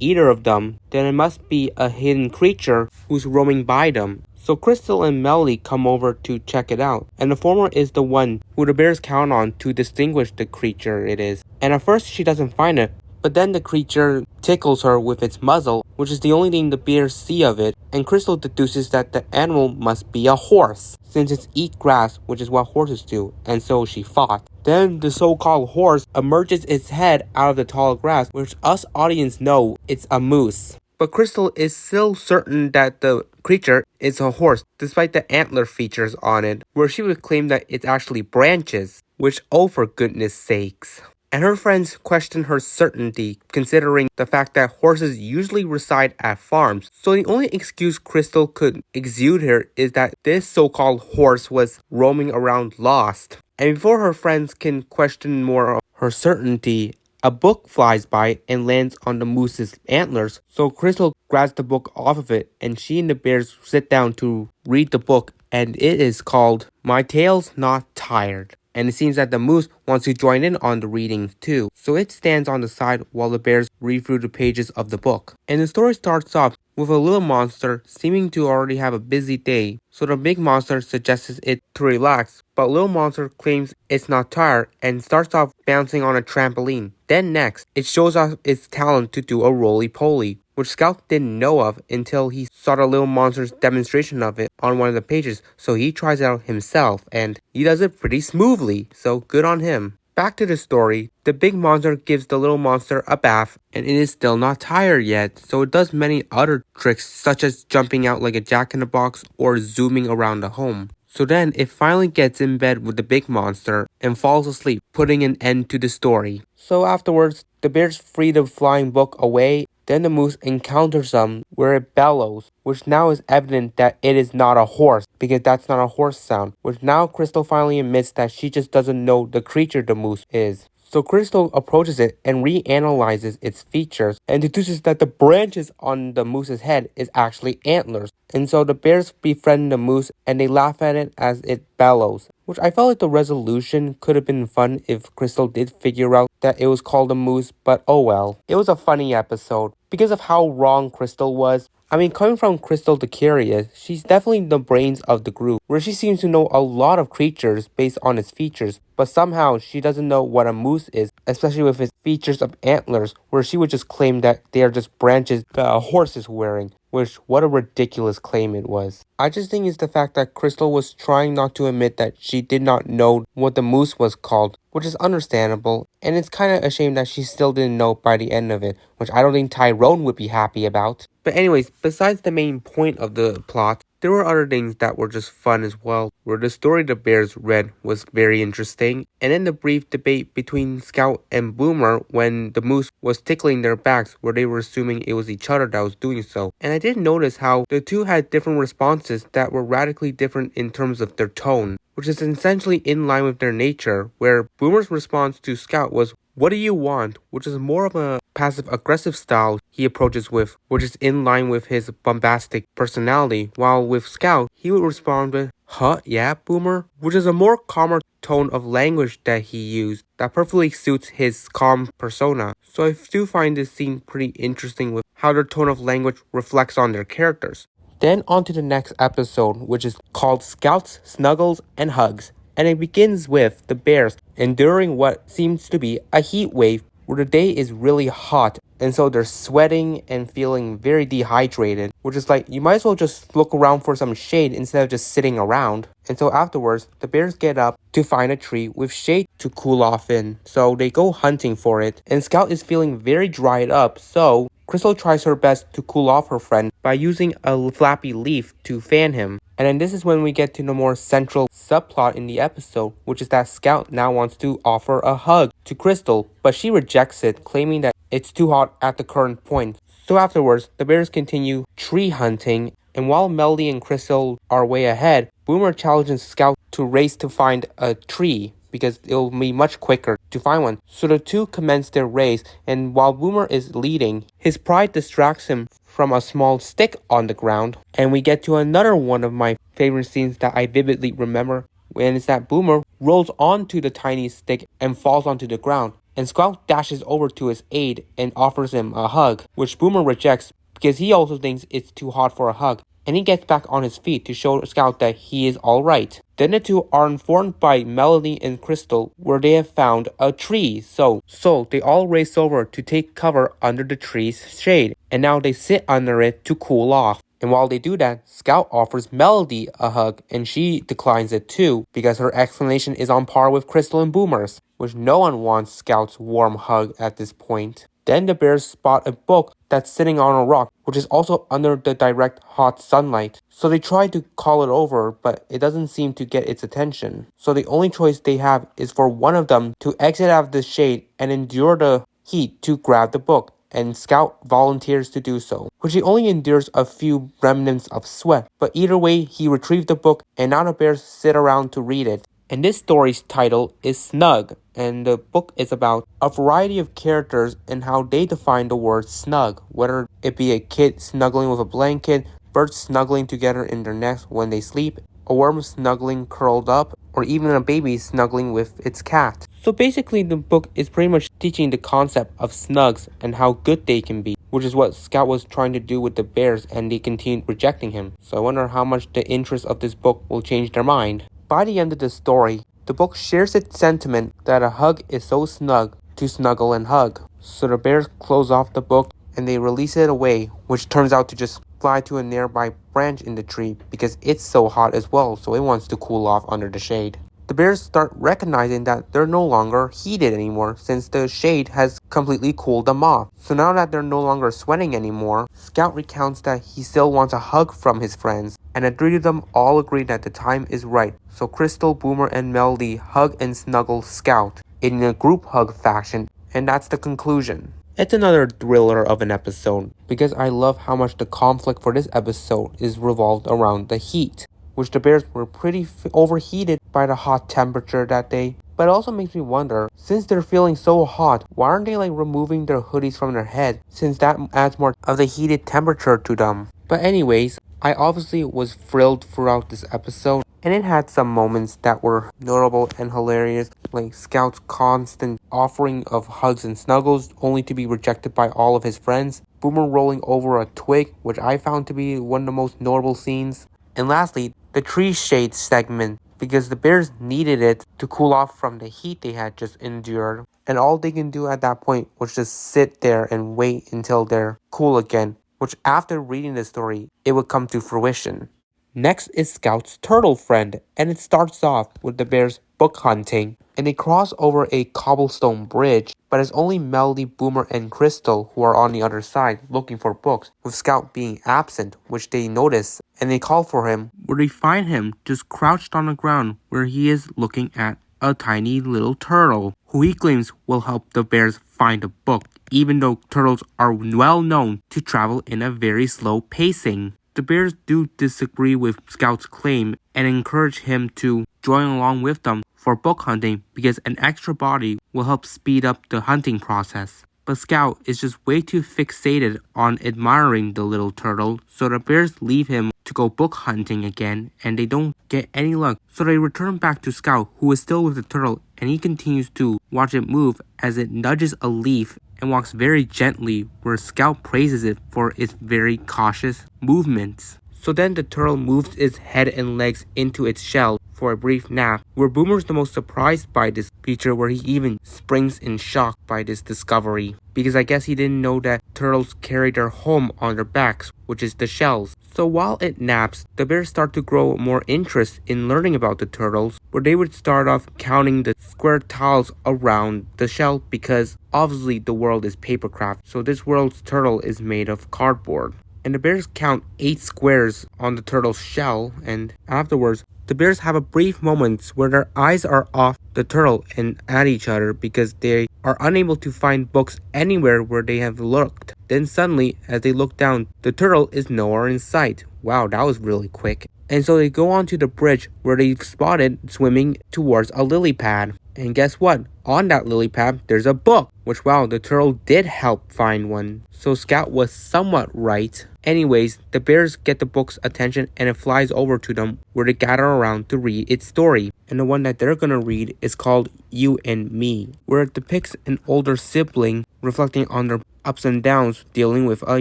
either of them, then it must be a hidden creature who's roaming by them. So Crystal and Melody come over to check it out, and the former is the one who the bears count on to distinguish the creature it is. And at first she doesn't find it, but then the creature tickles her with its muzzle, which is the only thing the bears see of it, and Crystal deduces that the animal must be a horse, since it's eat grass, which is what horses do, and so she fought. Then the so-called horse emerges its head out of the tall grass, which us audience know it's a moose. But Crystal is still certain that the creature is a horse, despite the antler features on it, where she would claim that it's actually branches, which oh for goodness sakes. And her friends question her certainty, considering the fact that horses usually reside at farms. So the only excuse Crystal could exude here is that this so-called horse was roaming around lost. And before her friends can question more of her certainty, a book flies by and lands on the moose's antlers, so Crystal grabs the book off of it, and she and the bears sit down to read the book, and it is called My Tail's Not Tired. And it seems that the moose wants to join in on the reading too, so it stands on the side while the bears read through the pages of the book. And the story starts off with a little monster seeming to already have a busy day, so the big monster suggests it to relax, but little monster claims it's not tired and starts off bouncing on a trampoline. Then next, it shows off its talent to do a roly-poly, which Scout didn't know of until he saw the little monster's demonstration of it on one of the pages, so he tries it out himself, and he does it pretty smoothly, so good on him. Back to the story, the big monster gives the little monster a bath, and it is still not tired yet, so it does many other tricks such as jumping out like a jack-in-the-box or zooming around the home. So then it finally gets in bed with the big monster and falls asleep, putting an end to the story. So afterwards, the bears free the flying book away. Then the moose encounters them where it bellows, which now is evident that it is not a horse, because that's not a horse sound, which now Crystal finally admits that she just doesn't know the creature the moose is. So Crystal approaches it and reanalyzes its features and deduces that the branches on the moose's head is actually antlers. And so the bears befriend the moose and they laugh at it as it bellows, which I felt like the resolution could have been fun if Crystal did figure out that it was called a moose, but oh well. It was a funny episode because of how wrong Crystal was. I mean, coming from Crystal the Curious, she's definitely the brains of the group, where she seems to know a lot of creatures based on its features, but somehow she doesn't know what a moose is, especially with its features of antlers, where she would just claim that they are just branches that a horse is wearing, which what a ridiculous claim it was. I just think it's the fact that Crystal was trying not to admit that she did not know what the moose was called, which is understandable, and it's kind of a shame that she still didn't know by the end of it, which I don't think Tyrone would be happy about. But anyways, besides the main point of the plot, there were other things that were just fun as well, where the story the bears read was very interesting, and then the brief debate between Scout and Boomer when the moose was tickling their backs, where they were assuming it was each other that was doing so. And I did notice how the two had different responses that were radically different in terms of their tone, which is essentially in line with their nature, where Boomer's response to Scout was, "What do you want?" which is more of a passive-aggressive style he approaches with, which is in line with his bombastic personality, while with Scout, he would respond with, "Huh, yeah, Boomer?" which is a more calmer tone of language that he used that perfectly suits his calm persona. So I do find this scene pretty interesting with how their tone of language reflects on their characters. Then on to the next episode, which is called Scouts, Snuggles, and Hugs. And it begins with the bears enduring what seems to be a heat wave where the day is really hot, and so they're sweating and feeling very dehydrated, which is like you might as well just look around for some shade instead of just sitting around. And so afterwards, the bears get up to find a tree with shade to cool off in, so they go hunting for it, and Scout is feeling very dried up, so Crystal tries her best to cool off her friend by using a flappy leaf to fan him. And then this is when we get to the more central subplot in the episode, which is that Scout now wants to offer a hug to Crystal, but she rejects it, claiming that it's too hot at the current point. So afterwards, the bears continue tree hunting, and while Melody and Crystal are way ahead, Boomer challenges Scout to race to find a tree, because it'll be much quicker to find one. So the two commence their race, and while Boomer is leading, his pride distracts him from a small stick on the ground. And we get to another one of my favorite scenes that I vividly remember, and it's that Boomer rolls onto the tiny stick and falls onto the ground. And Scout dashes over to his aid and offers him a hug, which Boomer rejects because he also thinks it's too hot for a hug. And he gets back on his feet to show Scout that he is alright. Then the two are informed by Melody and Crystal where they have found a tree. So they all race over to take cover under the tree's shade. And now they sit under it to cool off. And while they do that, Scout offers Melody a hug, and she declines it too because her explanation is on par with Crystal and Boomer's, which no one wants Scout's warm hug at this point. Then the bears spot a book that's sitting on a rock, which is also under the direct hot sunlight. So they try to call it over, but it doesn't seem to get its attention. So the only choice they have is for one of them to exit out of the shade and endure the heat to grab the book. And Scout volunteers to do so, which he only endures a few remnants of sweat. But either way, he retrieved the book, and now the bears sit around to read it. And this story's title is Snug, and the book is about a variety of characters and how they define the word snug, whether it be a kid snuggling with a blanket, birds snuggling together in their nests when they sleep, a worm snuggling curled up, or even a baby snuggling with its cat. So basically the book is pretty much teaching the concept of snugs and how good they can be, which is what Scout was trying to do with the bears, and they continued rejecting him. So I wonder how much the interest of this book will change their mind. By the end of the story, the book shares its sentiment that a hug is so snug to snuggle and hug. So the bears close off the book and they release it away, which turns out to just fly to a nearby branch in the tree because it's so hot as well, so it wants to cool off under the shade. The bears start recognizing that they're no longer heated anymore since the shade has completely cooled them off. So now that they're no longer sweating anymore, Scout recounts that he still wants a hug from his friends, and the three of them all agree that the time is right. So Crystal, Boomer, and Melody hug and snuggle Scout in a group hug fashion, and that's the conclusion. It's another thriller of an episode because I love how much the conflict for this episode is revolved around the heat, which the bears were pretty overheated by the hot temperature that day. But it also makes me wonder, since they're feeling so hot, why aren't they removing their hoodies from their head, since that adds more of the heated temperature to them. But anyways, I obviously was thrilled throughout this episode, and it had some moments that were notable and hilarious, like Scout's constant offering of hugs and snuggles only to be rejected by all of his friends, Boomer rolling over a twig, which I found to be one of the most notable scenes, and lastly, the tree shade segment, because the bears needed it to cool off from the heat they had just endured, and all they can do at that point was just sit there and wait until they're cool again, which after reading the story, it would come to fruition. Next is Scout's turtle friend, and it starts off with the bears book hunting, and they cross over a cobblestone bridge, but it's only Melody, Boomer, and Crystal who are on the other side looking for books, with Scout being absent, which they notice, and they call for him, where they find him just crouched on the ground where he is looking at a tiny little turtle, who he claims will help the bears find a book, even though turtles are well known to travel in a very slow pacing. The bears do disagree with Scout's claim and encourage him to join along with them for book hunting because an extra body will help speed up the hunting process. But Scout is just way too fixated on admiring the little turtle, so the bears leave him to go book hunting again, and they don't get any luck. So they return back to Scout, who is still with the turtle, and he continues to watch it move as it nudges a leaf and walks very gently, where Scout praises it for its very cautious movements. So then the turtle moves its head and legs into its shell for a brief nap, where Boomer's the most surprised by this feature, where he even springs in shock by this discovery. Because I guess he didn't know that turtles carry their home on their backs, which is the shells. So while it naps, the bears start to grow more interest in learning about the turtles, where they would start off counting the square tiles around the shell, because obviously the world is papercraft, so this world's turtle is made of cardboard. And the bears count 8 squares on the turtle's shell, and afterwards, the bears have a brief moment where their eyes are off the turtle and at each other because they are unable to find books anywhere where they have looked. Then suddenly, as they look down, the turtle is nowhere in sight. Wow, that was really quick. And so they go onto the bridge where they've spotted swimming towards a lily pad. And guess what? On that lily pad, there's a book. Which, wow, the turtle did help find one. So Scout was somewhat right. Anyways, the bears get the book's attention and it flies over to them where they gather around to read its story. And the one that they're gonna read is called You and Me, where it depicts an older sibling reflecting on their ups and downs dealing with a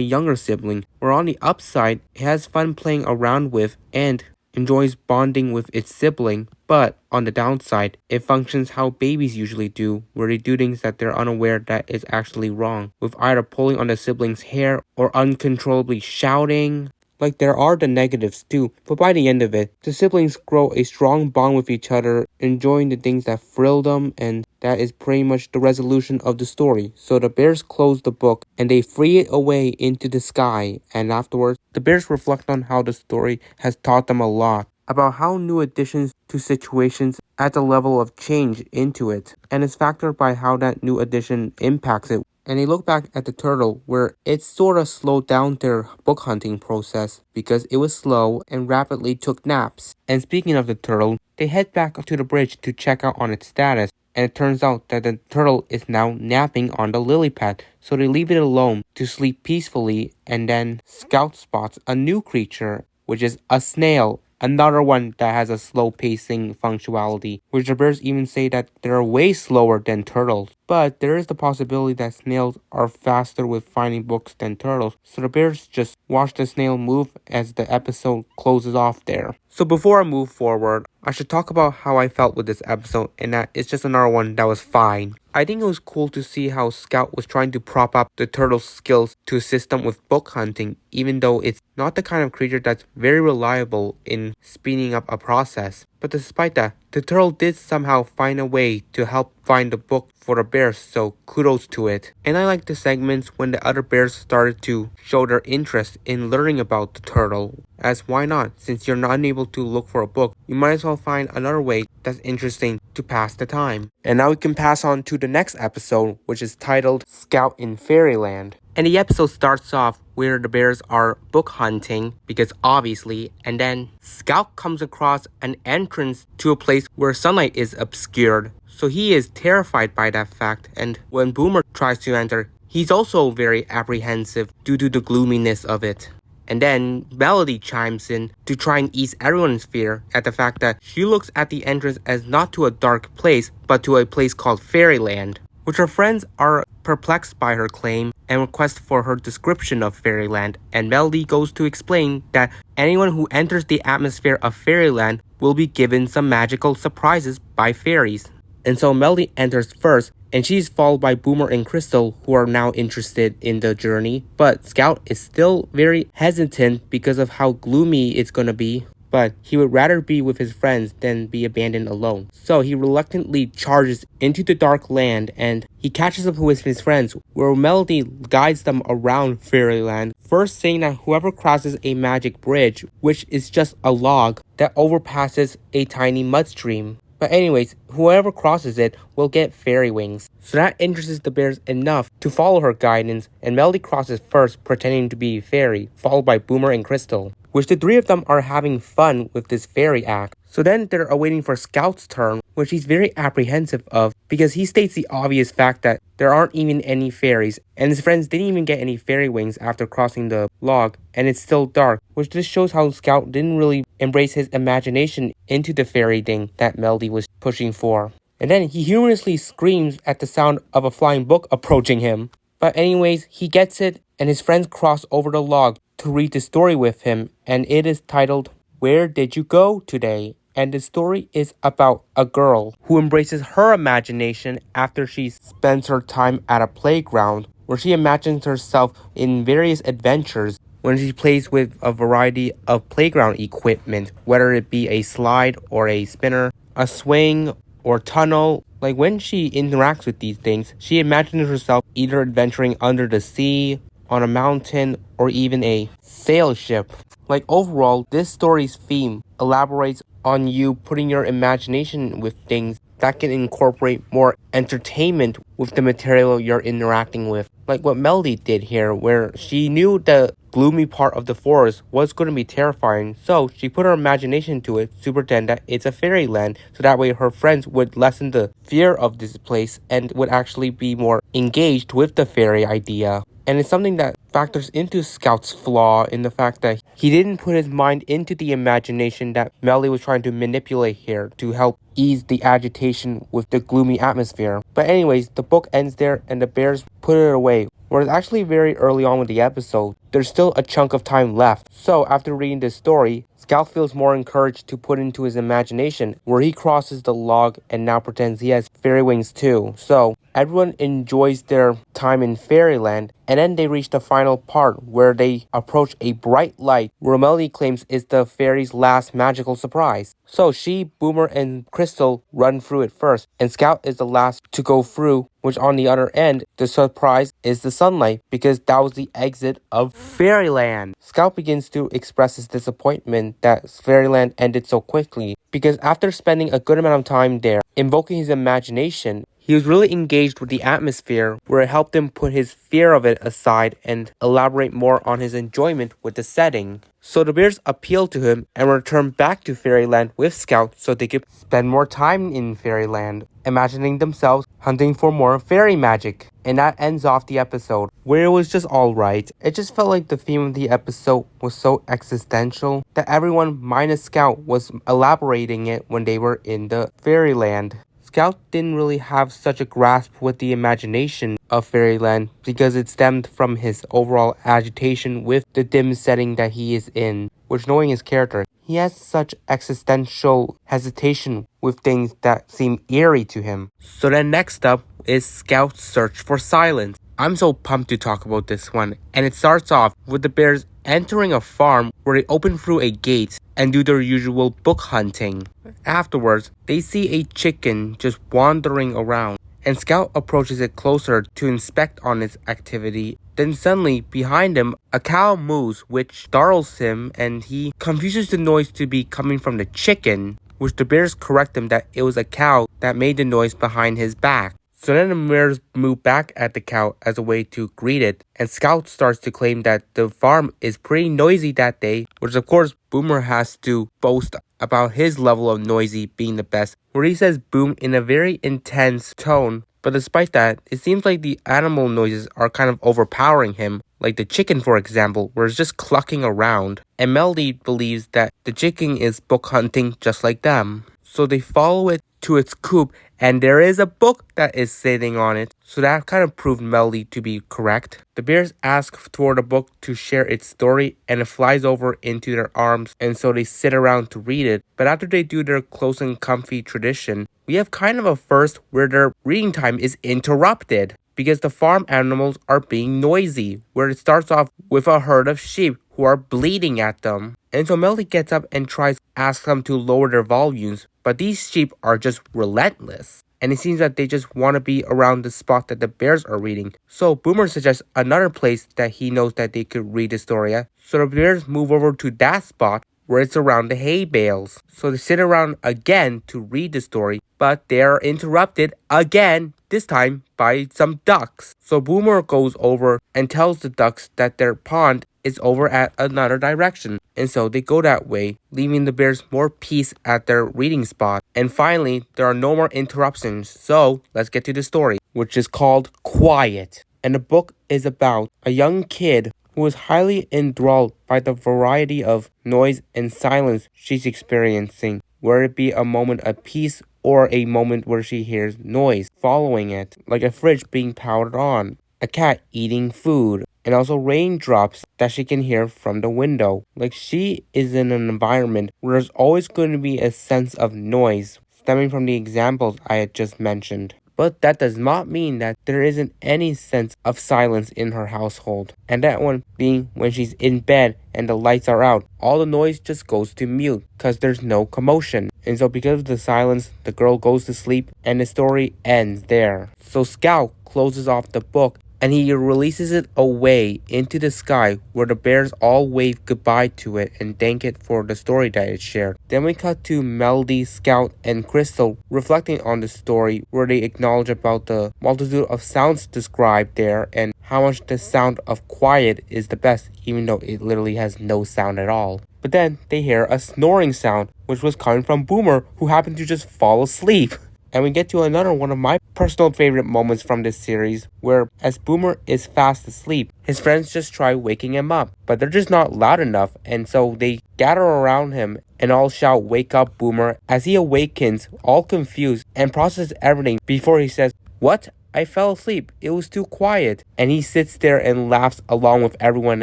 younger sibling, where on the upside, it has fun playing around with and enjoys bonding with its sibling, but on the downside, it functions how babies usually do, where they do things that they're unaware that is actually wrong, with either pulling on the sibling's hair or uncontrollably shouting. Like, there are the negatives too, but by the end of it, the siblings grow a strong bond with each other, enjoying the things that thrill them, and that is pretty much the resolution of the story. So the bears close the book and they free it away into the sky, and afterwards, the bears reflect on how the story has taught them a lot about how new additions to situations add a level of change into it, and is factored by how that new addition impacts it. And they look back at the turtle where it sort of slowed down their book hunting process because it was slow and rapidly took naps. And speaking of the turtle, they head back to the bridge to check out on its status. And it turns out that the turtle is now napping on the lily pad, so they leave it alone to sleep peacefully. And then Scout spots a new creature, which is a snail. Another one that has a slow pacing functionality, which the bears even say that they're way slower than turtles. But there is the possibility that snails are faster with finding books than turtles, so the bears just watch the snail move as the episode closes off there. So before I move forward, I should talk about how I felt with this episode, and that it's just another one that was fine. I think it was cool to see how Scout was trying to prop up the turtle's skills to assist them with book hunting, even though it's not the kind of creature that's very reliable in speeding up a process. But despite that, the turtle did somehow find a way to help find the book for the bears, so kudos to it. And I like the segments when the other bears started to show their interest in learning about the turtle. As why not? Since you're not able to look for a book, you might as well find another way that's interesting to pass the time. And now we can pass on to the next episode, which is titled Scout in Fairyland. And the episode starts off where the bears are book hunting, because obviously, and then Scout comes across an entrance to a place where sunlight is obscured. So he is terrified by that fact, and when Boomer tries to enter, he's also very apprehensive due to the gloominess of it. And then Melody chimes in to try and ease everyone's fear at the fact that she looks at the entrance as not to a dark place, but to a place called Fairyland, which her friends are perplexed by her claim and request for her description of Fairyland. And Melody goes to explain that anyone who enters the atmosphere of Fairyland will be given some magical surprises by fairies. And so Melody enters first, and she's followed by Boomer and Crystal, who are now interested in the journey. But Scout is still very hesitant because of how gloomy it's gonna be. But he would rather be with his friends than be abandoned alone. So he reluctantly charges into the dark land, and he catches up with his friends, where Melody guides them around Fairyland, first saying that whoever crosses a magic bridge, which is just a log that overpasses a tiny mud stream. But anyways, whoever crosses it will get fairy wings. So that interests the bears enough to follow her guidance, and Melody crosses first, pretending to be a fairy, followed by Boomer and Crystal, which the three of them are having fun with this fairy act. So then they're awaiting for Scout's turn, which he's very apprehensive of, because he states the obvious fact that there aren't even any fairies, and his friends didn't even get any fairy wings after crossing the log, and it's still dark, which just shows how Scout didn't really embrace his imagination into the fairy thing that Melody was pushing for. And then he humorously screams at the sound of a flying book approaching him. But anyways, he gets it, and his friends cross over the log to read the story with him, and it is titled, Where Did You Go Today? and the story is about a girl who embraces her imagination after she spends her time at a playground where she imagines herself in various adventures when she plays with a variety of playground equipment, whether it be a slide or a spinner, a swing or tunnel. Like when she interacts with these things, she imagines herself either adventuring under the sea, on a mountain, or even a sail ship. Like overall, this story's theme elaborates on you putting your imagination with things that can incorporate more entertainment with the material you're interacting with. Like what Melody did here, where she knew the gloomy part of the forest was going to be terrifying, so she put her imagination to it to pretend that it's a fairyland, so that way her friends would lessen the fear of this place and would actually be more engaged with the fairy idea. And it's something that factors into Scout's flaw in the fact that he didn't put his mind into the imagination that Melly was trying to manipulate here to help ease the agitation with the gloomy atmosphere. But anyways, the book ends there and the bears put it away. Whereas actually very early on with the episode, there's still a chunk of time left. So after reading this story, Scout feels more encouraged to put into his imagination where he crosses the log and now pretends he has fairy wings too. So everyone enjoys their time in Fairyland, and then they reach the final part where they approach a bright light where Melody claims is the fairy's last magical surprise. So she, Boomer, and Crystal run through it first, and Scout is the last to go through, which on the other end, the surprise is the sunlight, because that was the exit of Fairyland. Scout begins to express his disappointment that Fairyland ended so quickly, because after spending a good amount of time there, invoking his imagination, he was really engaged with the atmosphere, where it helped him put his fear of it aside and elaborate more on his enjoyment with the setting. So the bears appealed to him and returned back to Fairyland with Scout so they could spend more time in Fairyland, imagining themselves hunting for more fairy magic. And that ends off the episode, where it was just alright. It just felt like the theme of the episode was so existential that everyone minus Scout was elaborating it when they were in the Fairyland. Scout didn't really have such a grasp with the imagination of Fairyland because it stemmed from his overall agitation with the dim setting that he is in, which, knowing his character, he has such existential hesitation with things that seem eerie to him. So then next up is Scout's search for silence. I'm so pumped to talk about this one, and it starts off with the bears entering a farm where they open through a gate and do their usual book hunting. Afterwards, they see a chicken just wandering around, and Scout approaches it closer to inspect on its activity. Then suddenly, behind him, a cow moves, which startles him, and he confuses the noise to be coming from the chicken, which the bears correct him that it was a cow that made the noise behind his back. So then the bears move back at the cow as a way to greet it, and Scout starts to claim that the farm is pretty noisy that day, which of course Boomer has to boast about his level of noisy being the best, where he says boom in a very intense tone. But despite that, it seems like the animal noises are kind of overpowering him, like the chicken for example, where it's just clucking around, and Melody believes that the chicken is book hunting just like them. So they follow it to its coop, and there is a book that is sitting on it, so that kind of proved Melody to be correct. The bears ask for the book to share its story, and it flies over into their arms, and so they sit around to read it. But after they do their close and comfy tradition, we have kind of a first where their reading time is interrupted, because the farm animals are being noisy, where it starts off with a herd of sheep who are bleating at them. And so Melody gets up and tries to ask them to lower their volumes, but these sheep are just relentless, and it seems that they just want to be around the spot that the bears are reading. So Boomer suggests another place that he knows that they could read the story at, so the bears move over to that spot where it's around the hay bales. So they sit around again to read the story, but they are interrupted again, this time by some ducks. So Boomer goes over and tells the ducks that their pond is over at another direction, and so they go that way, leaving the bears more peace at their reading spot. And finally, there are no more interruptions, so let's get to the story, which is called Quiet. And the book is about a young kid who is highly enthralled by the variety of noise and silence she's experiencing, whether it be a moment of peace or a moment where she hears noise following it, like a fridge being powered on, a cat eating food, and also raindrops that she can hear from the window. Like, she is in an environment where there's always going to be a sense of noise stemming from the examples I had just mentioned. But that does not mean that there isn't any sense of silence in her household. And that one being when she's in bed and the lights are out. All the noise just goes to mute because there's no commotion. And so because of the silence, the girl goes to sleep and the story ends there. So Scout closes off the book and he releases it away into the sky where the bears all wave goodbye to it and thank it for the story that it shared. Then we cut to Melody, Scout, and Crystal reflecting on the story where they acknowledge about the multitude of sounds described there and how much the sound of quiet is the best, even though it literally has no sound at all. But then they hear a snoring sound, which was coming from Boomer, who happened to just fall asleep. And we get to another one of my personal favorite moments from this series, where as Boomer is fast asleep, his friends just try waking him up, but they're just not loud enough, and so they gather around him and all shout, "Wake up, Boomer," as he awakens, all confused, and processes everything before he says, "What? I fell asleep. It was too quiet." And he sits there and laughs along with everyone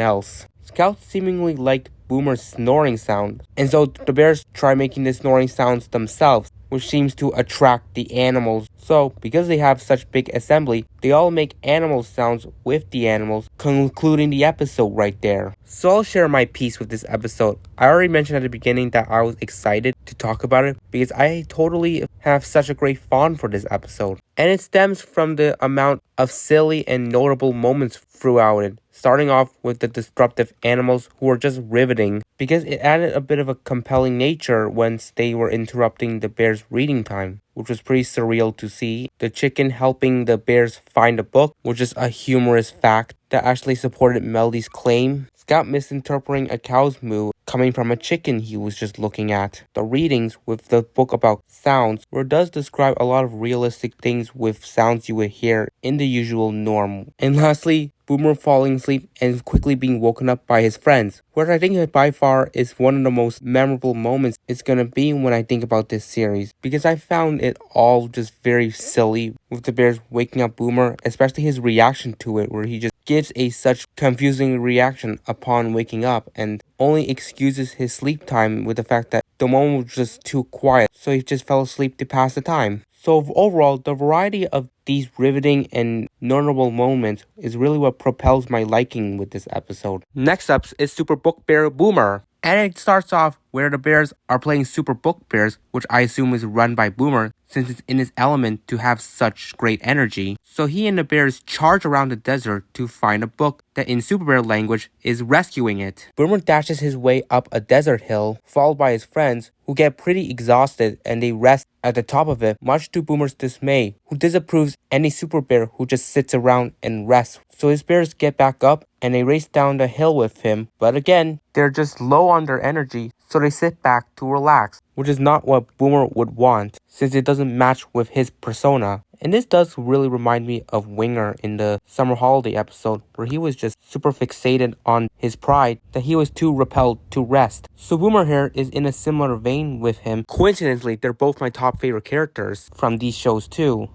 else. Scout seemingly liked Boomer's snoring sound, and so the bears try making the snoring sounds themselves, which seems to attract the animals. So, because they have such big assembly, they all make animal sounds with the animals, concluding the episode right there. So I'll share my piece with this episode. I already mentioned at the beginning that I was excited to talk about it because I totally have such a great fond for this episode. And it stems from the amount of silly and notable moments throughout it. Starting off with the disruptive animals who were just riveting because it added a bit of a compelling nature once they were interrupting the bears' reading time, which was pretty surreal to see. The chicken helping the bears find a book, which is a humorous fact that actually supported Melody's claim. Scout misinterpreting a cow's moo coming from a chicken he was just looking at. The readings with the book about sounds, where it does describe a lot of realistic things with sounds you would hear in the usual norm. And lastly, Boomer falling asleep and quickly being woken up by his friends, which I think by far is one of the most memorable moments it's gonna be when I think about this series, because I found it all just very silly with the bears waking up Boomer, especially his reaction to it, where he just gives a such confusing reaction upon waking up and only excuses his sleep time with the fact that the moment was just too quiet, so he just fell asleep to pass the time. So overall, the variety of these riveting and notable moments is really what propels my liking with this episode. Next up is Super Book Bear Boomer. And it starts off where the bears are playing Super Book Bears, which I assume is run by Boomer, since it's in his element to have such great energy. So he and the bears charge around the desert to find a book that in Super Bear language is rescuing it. Boomer dashes his way up a desert hill, followed by his friends, who get pretty exhausted and they rest at the top of it, much to Boomer's dismay, who disapproves any Super Bear who just sits around and rests. So his bears get back up and they race down the hill with him, but again, they're just low on their energy, so they sit back to relax, which is not what Boomer would want, since it doesn't match with his persona. And this does really remind me of Winger in the summer holiday episode, where he was just super fixated on his pride that he was too repelled to rest. So Boomer here is in a similar vein with him. Coincidentally, they're both my top favorite characters from these shows too.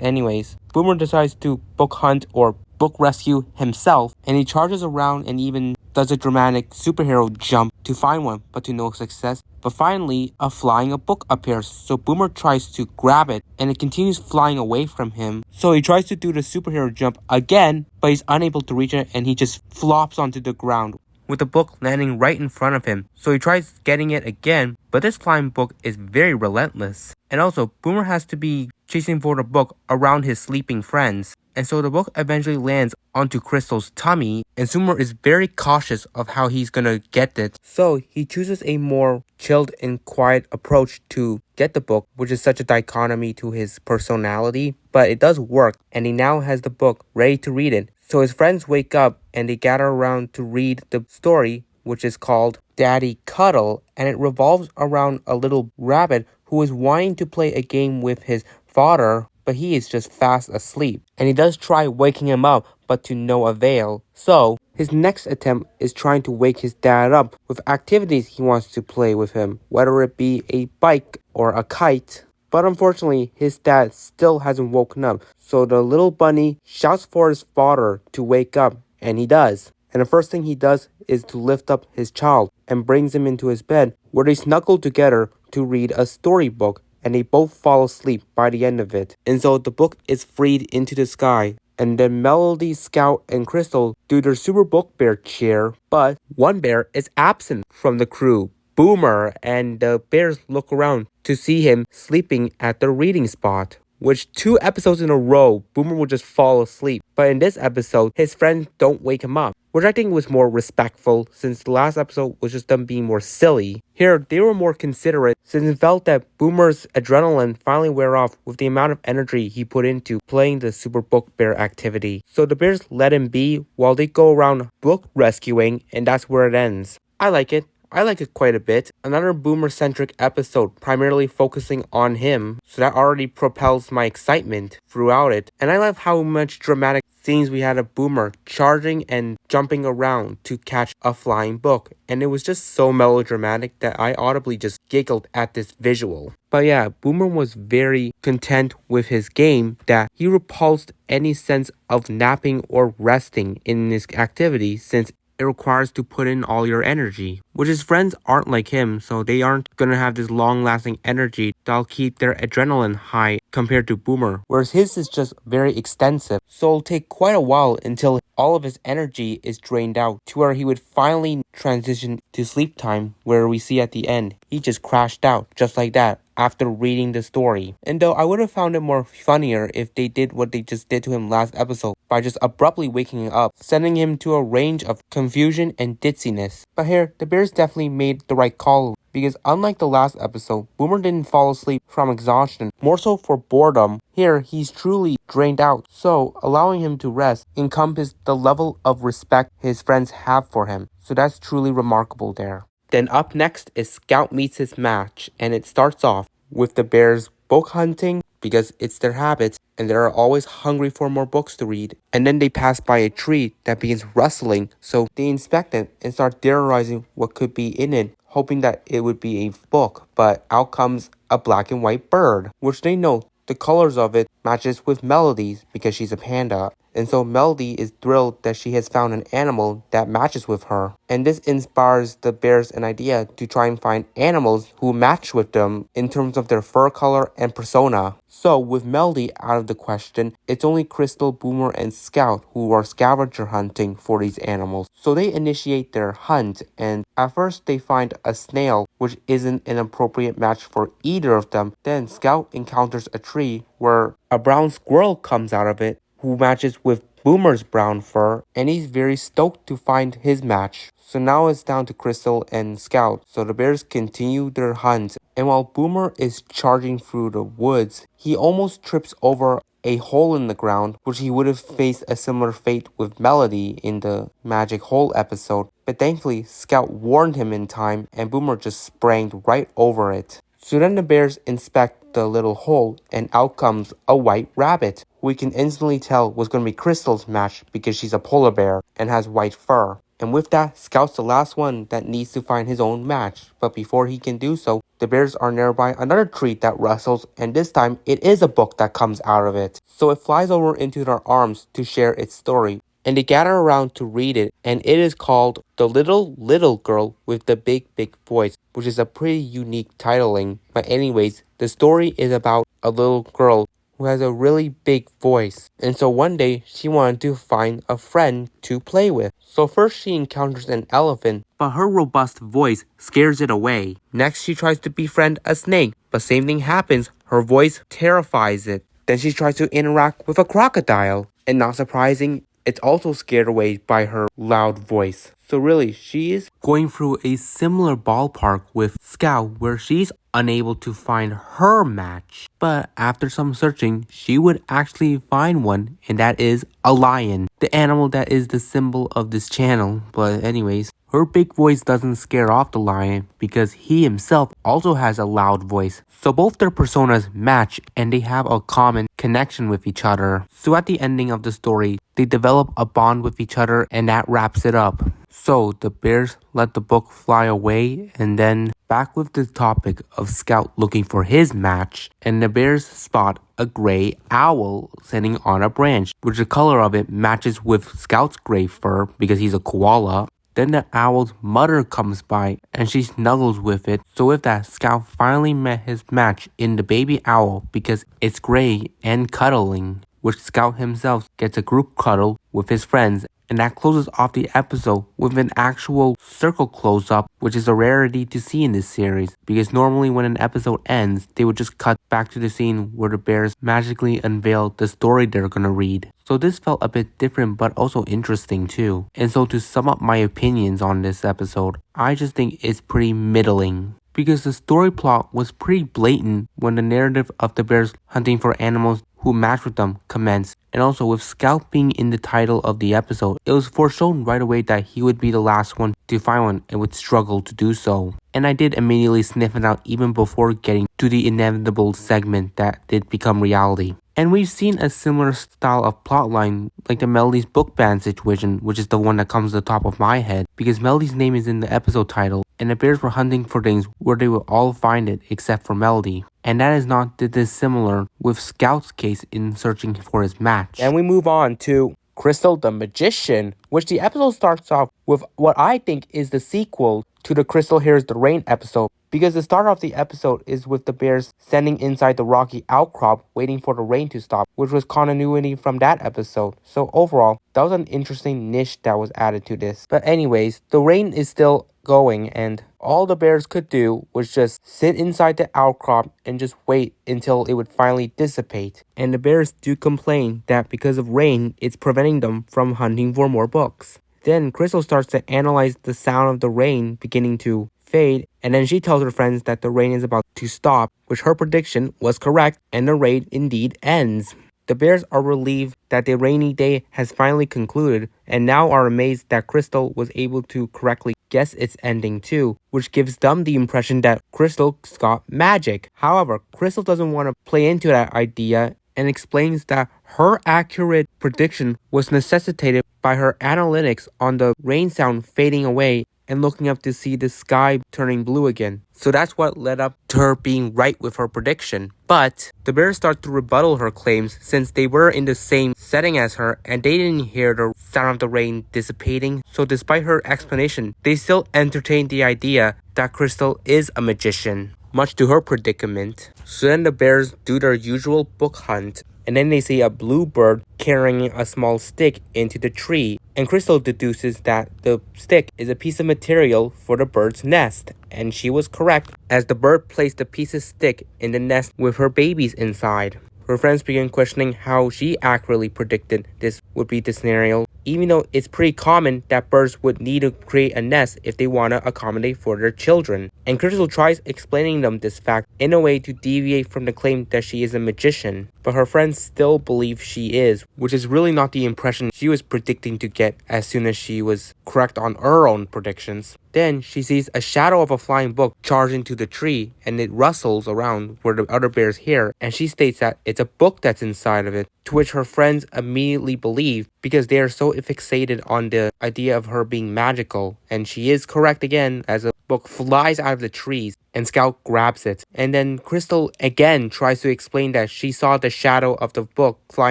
Anyways, Boomer decides to book hunt or book rescue himself, and he charges around and even does a dramatic superhero jump to find one, but to no success. But finally, a flying book appears, so Boomer tries to grab it, and it continues flying away from him. So he tries to do the superhero jump again, but he's unable to reach it, and he just flops onto the ground, with the book landing right in front of him. So he tries getting it again, but this flying book is very relentless. And also, Boomer has to be chasing for the book around his sleeping friends. And so the book eventually lands onto Crystal's tummy, and Boomer is very cautious of how he's gonna get it. So he chooses a more chilled and quiet approach to get the book, which is such a dichotomy to his personality, but it does work, and he now has the book ready to read it. So his friends wake up and they gather around to read the story, which is called Daddy Cuddle, and it revolves around a little rabbit who is wanting to play a game with his father, but he is just fast asleep. And he does try waking him up, but to no avail. So his next attempt is trying to wake his dad up with activities he wants to play with him, whether it be a bike or a kite. But unfortunately, his dad still hasn't woken up, so the little bunny shouts for his father to wake up, And he does. And the first thing he does is to lift up his child and brings him into his bed where they snuggle together to read a storybook, and they both fall asleep by the end of it. And so the book is freed into the sky, and then Melody, Scout, and Crystal do their Super Book Bear cheer, but one bear is absent from the crew, Boomer, and the bears look around to see him sleeping at the reading spot. Which 2 episodes in a row, Boomer will just fall asleep. But in this episode, his friends don't wake him up, which I think was more respectful since the last episode was just them being more silly. Here, they were more considerate since it felt that Boomer's adrenaline finally wear off with the amount of energy he put into playing the Super Book Bear activity. So the bears let him be while they go around book rescuing, and that's where it ends. I like it. I like it quite a bit. Another Boomer-centric episode, primarily focusing on him, so that already propels my excitement throughout it. And I love how much dramatic scenes we had of Boomer charging and jumping around to catch a flying book. And it was just so melodramatic that I audibly just giggled at this visual. But yeah, Boomer was very content with his game that he repulsed any sense of napping or resting in this activity since it requires to put in all your energy, which his friends aren't like him, so they aren't gonna have this long-lasting energy that'll keep their adrenaline high compared to Boomer, whereas his is just very extensive, so it'll take quite a while until all of his energy is drained out to where he would finally transition to sleep time, where we see at the end, he just crashed out just like that after reading the story. And though I would have found it more funnier if they did what they just did to him last episode by just abruptly waking up, sending him to a range of confusion and ditziness. But here, the bears definitely made the right call, because unlike the last episode, Boomer didn't fall asleep from exhaustion, more so for boredom. Here, he's truly drained out, so allowing him to rest encompassed the level of respect his friends have for him. So that's truly remarkable there. Then up next is Scout meets his match, and it starts off with the bears book hunting because it's their habit and they're always hungry for more books to read. And then they pass by a tree that begins rustling, so they inspect it and start theorizing what could be in it, hoping that it would be a book, but out comes a black and white bird, which they know the colors of it matches with Melody's because she's a panda. And so Melody is thrilled that she has found an animal that matches with her. And this inspires the bears an idea to try and find animals who match with them in terms of their fur color and persona. So with Melody out of the question, it's only Crystal, Boomer, and Scout who are scavenger hunting for these animals. So they initiate their hunt, and at first they find a snail, which isn't an appropriate match for either of them. Then Scout encounters a tree where a brown squirrel comes out of it, who matches with Boomer's brown fur, and he's very stoked to find his match. So now it's down to Crystal and Scout, so the bears continue their hunt. And while Boomer is charging through the woods, he almost trips over a hole in the ground, which he would have faced a similar fate with Melody in the Magic Hole episode. But thankfully, Scout warned him in time, and Boomer just sprang right over it. So then the bears inspect the little hole, and out comes a white rabbit, who we can instantly tell was going to be Crystal's match because she's a polar bear and has white fur. And with that, Scout's the last one that needs to find his own match. But before he can do so, the bears are nearby another tree that rustles, and this time it is a book that comes out of it. So it flies over into their arms to share its story, and they gather around to read it, and it is called The Little Girl with the Big Voice, which is a pretty unique titling. But anyways, the story is about a little girl who has a really big voice, and so one day she wanted to find a friend to play with. So first she encounters an elephant, but her robust voice scares it away. Next she tries to befriend a snake, but same thing happens, her voice terrifies it. Then she tries to interact with a crocodile, and not surprising, it's also scared away by her loud voice. So really, she is going through a similar ballpark with Scout, where she's unable to find her match. But after some searching, she would actually find one, and that is a lion, the animal that is the symbol of this channel. But anyways, her big voice doesn't scare off the lion because he himself also has a loud voice. So both their personas match, and they have a common connection with each other. So at the ending of the story, they develop a bond with each other, and that wraps it up. So the bears let the book fly away, and then back with the topic of Scout looking for his match, and the bears spot a gray owl sitting on a branch, which the color of it matches with Scout's gray fur because he's a koala. Then the owl's mother comes by and she snuggles with it. So with that, Scout finally met his match in the baby owl because it's gray and cuddling, which Scout himself gets a group cuddle with his friends. And that closes off the episode with an actual circle close-up, which is a rarity to see in this series, because normally when an episode ends, they would just cut back to the scene where the bears magically unveil the story they're gonna read. So this felt a bit different but also interesting too. And so to sum up my opinions on this episode, I just think it's pretty middling. Because the story plot was pretty blatant when the narrative of the bears hunting for animals who match with them commenced. And also with Scout being in the title of the episode, it was foreshown right away that he would be the last one to find one and would struggle to do so. And I did immediately sniff it out even before getting to the inevitable segment that did become reality. And we've seen a similar style of plotline like the Melody's book ban situation, which is the one that comes to the top of my head, because Melody's name is in the episode title, and the bears were hunting for things where they would all find it except for Melody. And that is not dissimilar with Scout's case in searching for his match. And we move on to Crystal the Magician, which the episode starts off with what I think is the sequel to the Crystal Hears the Rain episode, because the start of the episode is with the bears standing inside the rocky outcrop waiting for the rain to stop, which was continuity from that episode. So overall, that was an interesting niche that was added to this. But anyways, the rain is still going, and all the bears could do was just sit inside the outcrop and just wait until it would finally dissipate. And the bears do complain that because of rain, it's preventing them from hunting for more books. Then Crystal starts to analyze the sound of the rain beginning to fade, and then she tells her friends that the rain is about to stop, which her prediction was correct, and the rain indeed ends. The bears are relieved that the rainy day has finally concluded, and now are amazed that Crystal was able to correctly guess its ending too, which gives them the impression that Crystal got magic. However, Crystal doesn't want to play into that idea and explains that her accurate prediction was necessitated by her analytics on the rain sound fading away and looking up to see the sky turning blue again. So that's what led up to her being right with her prediction. But the bears start to rebuttal her claims since they were in the same setting as her and they didn't hear the sound of the rain dissipating. So despite her explanation, they still entertained the idea that Crystal is a magician, much to her predicament. So then the bears do their usual book hunt, and then they see a blue bird carrying a small stick into the tree, and Crystal deduces that the stick is a piece of material for the bird's nest, and she was correct as the bird placed the piece of stick in the nest with her babies inside. Her friends begin questioning how she accurately predicted this would be the scenario, even though it's pretty common that birds would need to create a nest if they want to accommodate for their children. And Crystal tries explaining them this fact in a way to deviate from the claim that she is a magician, but her friends still believe she is, which is really not the impression she was predicting to get as soon as she was correct on her own predictions. Then she sees a shadow of a flying book charge into the tree, and it rustles around where the other bears hear, and she states that it's a book that's inside of it, to which her friends immediately believe because they are so fixated on the idea of her being magical. And she is correct again as a book flies out of the trees and Scout grabs it. And then Crystal again tries to explain that she saw the shadow of the book fly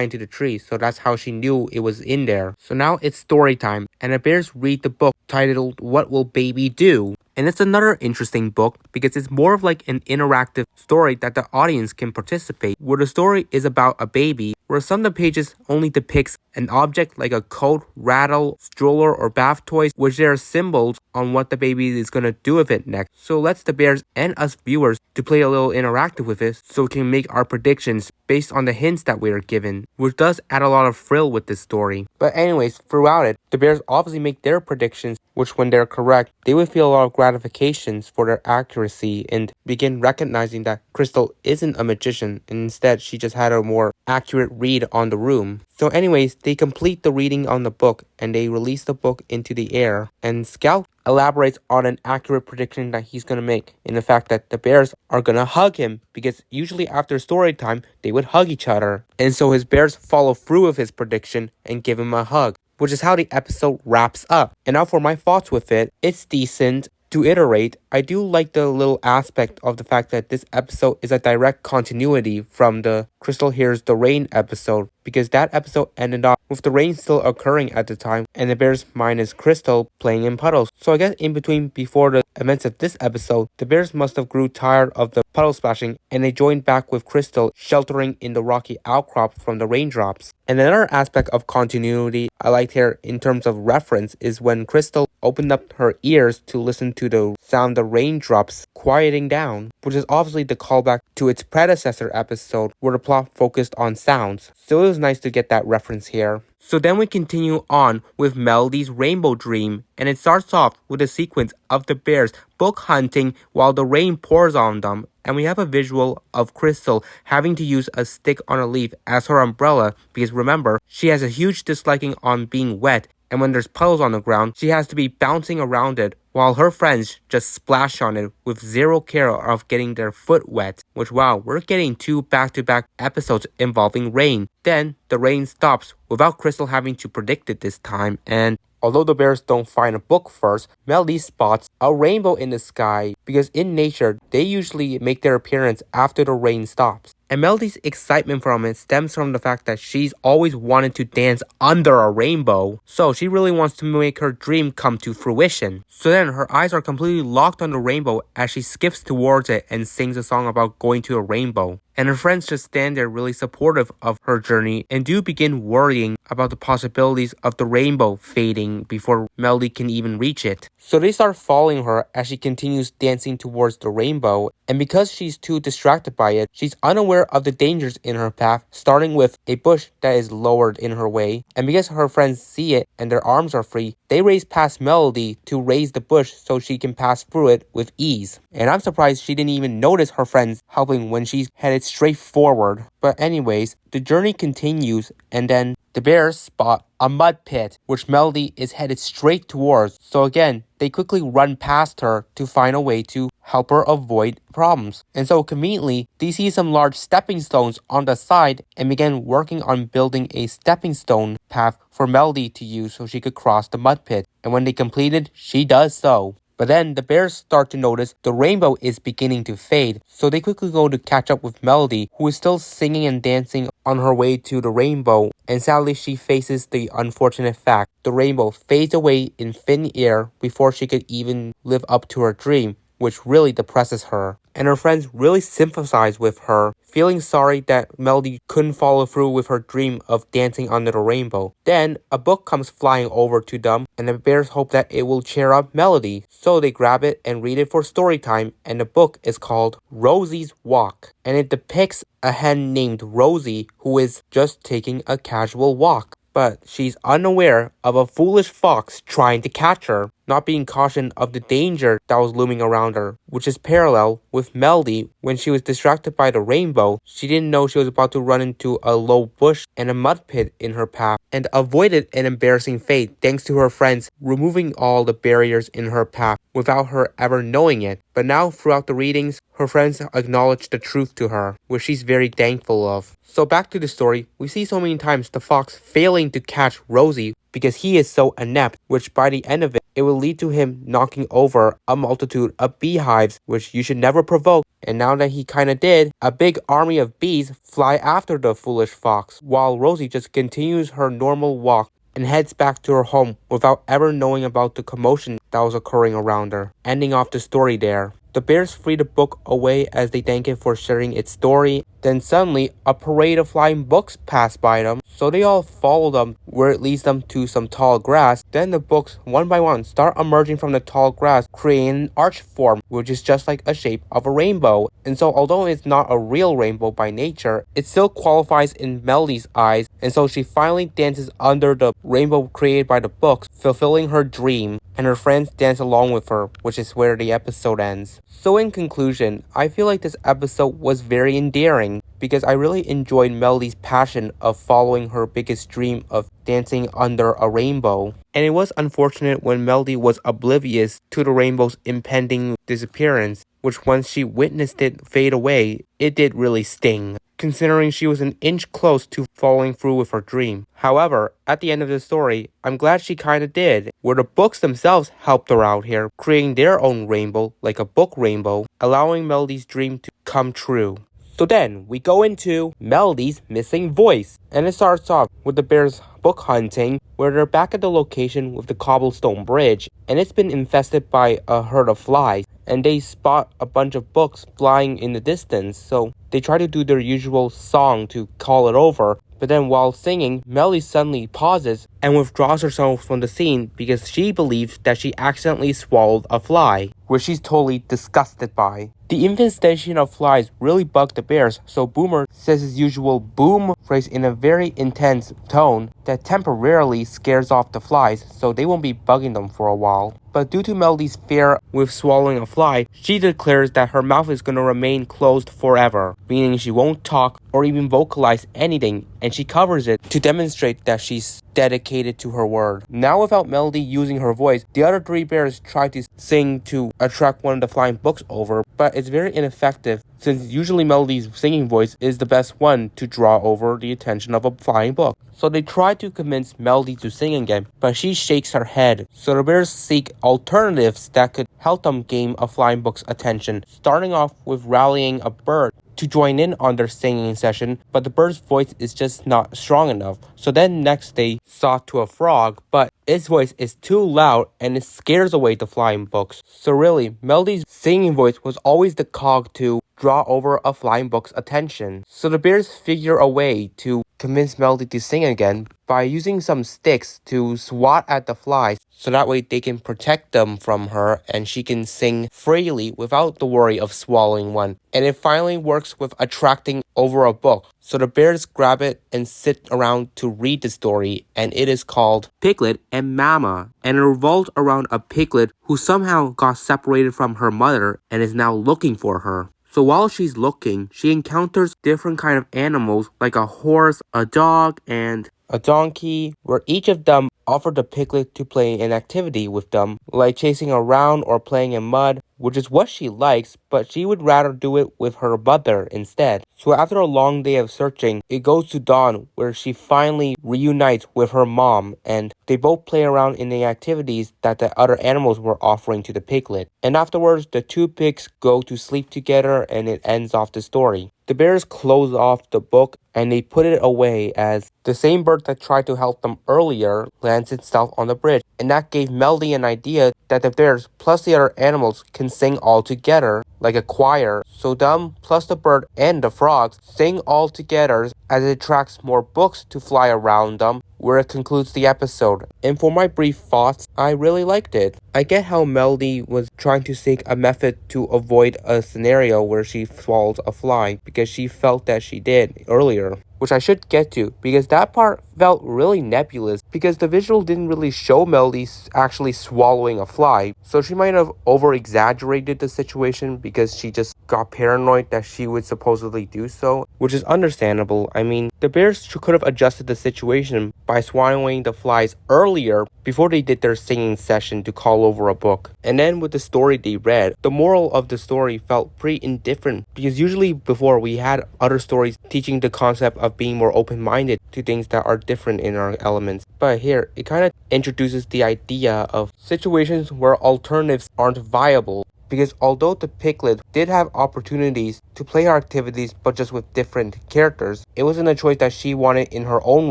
into the tree, so that's how she knew it was in there. So now it's story time, and the bears read the book titled What Will Baby Do? And it's another interesting book because it's more of like an interactive story that the audience can participate, where the story is about a baby, where some of the pages only depicts an object like a coat, rattle, stroller, or bath toys, which there are symbols on what the baby is going to do with it next. So it lets the bears and us viewers to play a little interactive with it so we can make our predictions based on the hints that we are given, which does add a lot of thrill with this story. But anyways, throughout it, the bears obviously make their predictions, which when they're correct, they would feel a lot of gratifications for their accuracy and begin recognizing that Crystal isn't a magician and instead she just had a more accurate read on the room. So anyways, they complete the reading on the book and they release the book into the air, and Scout elaborates on an accurate prediction that he's going to make in the fact that the bears are going to hug him, because usually after story time they would hug each other, and so his bears follow through with his prediction and give him a hug. which is how the episode wraps up. And now for my thoughts with it, it's decent. To iterate, I do like the little aspect of the fact that this episode is a direct continuity from the Crystal Hears the Rain episode, because that episode ended up with the rain still occurring at the time and the bears minus Crystal playing in puddles. So I guess in between before the events of this episode, the bears must have grew tired of the puddle splashing and they joined back with Crystal sheltering in the rocky outcrop from the raindrops. And another aspect of continuity I liked here in terms of reference is when Crystal opened up her ears to listen to the sound of raindrops quieting down, which is obviously the callback to its predecessor episode where the plot focused on sounds. So it was nice to get that reference here. So then we continue on with Melody's Rainbow Dream, and it starts off with a sequence of the bears book hunting while the rain pours on them, and we have a visual of Crystal having to use a stick on a leaf as her umbrella because remember, she has a huge disliking on being wet, and when there's puddles on the ground, she has to be bouncing around it while her friends just splash on it with zero care of getting their foot wet. Which wow, we're getting 2 back-to-back episodes involving rain. Then the rain stops without Crystal having to predict it this time, and although the bears don't find a book first, Melody spots a rainbow in the sky because in nature, they usually make their appearance after the rain stops. And Melody's excitement from it stems from the fact that she's always wanted to dance under a rainbow. So she really wants to make her dream come to fruition. So then her eyes are completely locked on the rainbow as she skips towards it and sings a song about going to a rainbow. And her friends just stand there really supportive of her journey and do begin worrying about the possibilities of the rainbow fading before Melody can even reach it. So they start following her as she continues dancing towards the rainbow, and because she's too distracted by it, she's unaware of the dangers in her path, starting with a bush that is lowered in her way, and because her friends see it and their arms are free, they race past Melody to raise the bush so she can pass through it with ease. And I'm surprised she didn't even notice her friends helping when she's headed straight forward. But anyways, the journey continues, and then the bears spot a mud pit, which Melody is headed straight towards. So again, they quickly run past her to find a way to help her avoid problems. And so conveniently, they see some large stepping stones on the side and begin working on building a stepping stone path for Melody to use so she could cross the mud pit. And when they completed, she does so. But then the bears start to notice the rainbow is beginning to fade, so they quickly go to catch up with Melody, who is still singing and dancing on her way to the rainbow, and sadly she faces the unfortunate fact the rainbow fades away in thin air before she could even live up to her dream, which really depresses her. And her friends really sympathize with her, feeling sorry that Melody couldn't follow through with her dream of dancing under the rainbow. Then, a book comes flying over to them, and the bears hope that it will cheer up Melody. So they grab it and read it for story time, and the book is called Rosie's Walk. And it depicts a hen named Rosie who is just taking a casual walk. But she's unaware of a foolish fox trying to catch her, not being cautioned of the danger that was looming around her, which is parallel with Melody when she was distracted by the rainbow. She didn't know she was about to run into a low bush and a mud pit in her path and avoided an embarrassing fate thanks to her friends removing all the barriers in her path without her ever knowing it. But now throughout the readings, her friends acknowledge the truth to her, which she's very thankful of. So back to the story, we see so many times the fox failing to catch Rosie because he is so inept, which by the end of it, it will lead to him knocking over a multitude of beehives, which you should never provoke. And now that he kinda did, a big army of bees fly after the foolish fox, while Rosie just continues her normal walk and heads back to her home without ever knowing about the commotion that was occurring around her, ending off the story there. The bears free the book away as they thank it for sharing its story. Then suddenly, a parade of flying books pass by them, so they all follow them where it leads them to some tall grass. Then the books, one by one, start emerging from the tall grass, creating an arch form, which is just like a shape of a rainbow. And so although it's not a real rainbow by nature, it still qualifies in Melody's eyes, and so she finally dances under the rainbow created by the books, fulfilling her dream. And her friends dance along with her, which is where the episode ends. So in conclusion, I feel like this episode was very endearing because I really enjoyed Melody's passion of following her biggest dream of dancing under a rainbow. And it was unfortunate when Melody was oblivious to the rainbow's impending disappearance, which once she witnessed it fade away, it did really sting. considering she was an inch close to following through with her dream. However, at the end of the story, I'm glad she kinda did, where the books themselves helped her out here, creating their own rainbow, like a book rainbow, allowing Melody's dream to come true. So then, we go into Melody's missing voice, and it starts off with the bears book hunting, where they're back at the location with the cobblestone bridge, and it's been infested by a herd of flies, and they spot a bunch of books flying in the distance, so they try to do their usual song to call it over. But then while singing, Melody suddenly pauses and withdraws herself from the scene because she believes that she accidentally swallowed a fly, which she's totally disgusted by. The infestation of flies really bugged the bears, so Boomer says his usual boom phrase in a very intense tone that temporarily scares off the flies, so they won't be bugging them for a while. But due to Melody's fear with swallowing a fly, she declares that her mouth is going to remain closed forever, meaning she won't talk or even vocalize anything, and she covers it to demonstrate that she's dedicated to her word. Now without Melody using her voice, the other three bears try to sing to attract one of the flying books over, but it's very ineffective since usually Melody's singing voice is the best one to draw over the attention of a flying book. So they try to convince Melody to sing again, but she shakes her head. So the bears seek alternatives that could help them gain a flying book's attention, starting off with rallying a bird to join in on their singing session, but the bird's voice is just not strong enough. So then next they sought to a frog, but its voice is too loud and it scares away the flying books. So really, Melody's singing voice was always the cog to draw over a flying book's attention. So the bears figure a way to convince Melody to sing again by using some sticks to swat at the flies, so that way they can protect them from her and she can sing freely without the worry of swallowing one. And it finally works with attracting over a book. So the bears grab it and sit around to read the story, and it is called Piglet and Mama, and it revolves around a piglet who somehow got separated from her mother and is now looking for her. So while she's looking, she encounters different kind of animals like a horse, a dog, and a donkey, where each of them offer the piglet to play an activity with them, like chasing around or playing in mud, which is what she likes, but she would rather do it with her mother instead. So after a long day of searching, it goes to dawn, where she finally reunites with her mom, and they both play around in the activities that the other animals were offering to the piglet. And afterwards, the two pigs go to sleep together, and it ends off the story. The bears close off the book and they put it away, as the same bird that tried to help them earlier lands itself on the bridge. And that gave Melody an idea that the bears plus the other animals can sing all together like a choir. So them plus the bird and the frogs sing all together as it attracts more books to fly around them, where it concludes the episode. And for my brief thoughts, I really liked it. I get how Melody was trying to seek a method to avoid a scenario where she swallows a fly, because she felt that she did earlier, which I should get to, because that part felt really nebulous, because the visual didn't really show Melody actually swallowing a fly. So she might have over-exaggerated the situation because she just got paranoid that she would supposedly do so, which is understandable. I mean, the bears could have adjusted the situation by swallowing the flies earlier before they did their singing session to call over a book. And then with the story they read, the moral of the story felt pretty indifferent, because usually before we had other stories teaching the concept of being more open-minded to things that are different in our elements. But here, it kind of introduces the idea of situations where alternatives aren't viable. Because although the piglet did have opportunities to play her activities but just with different characters, it wasn't a choice that she wanted in her own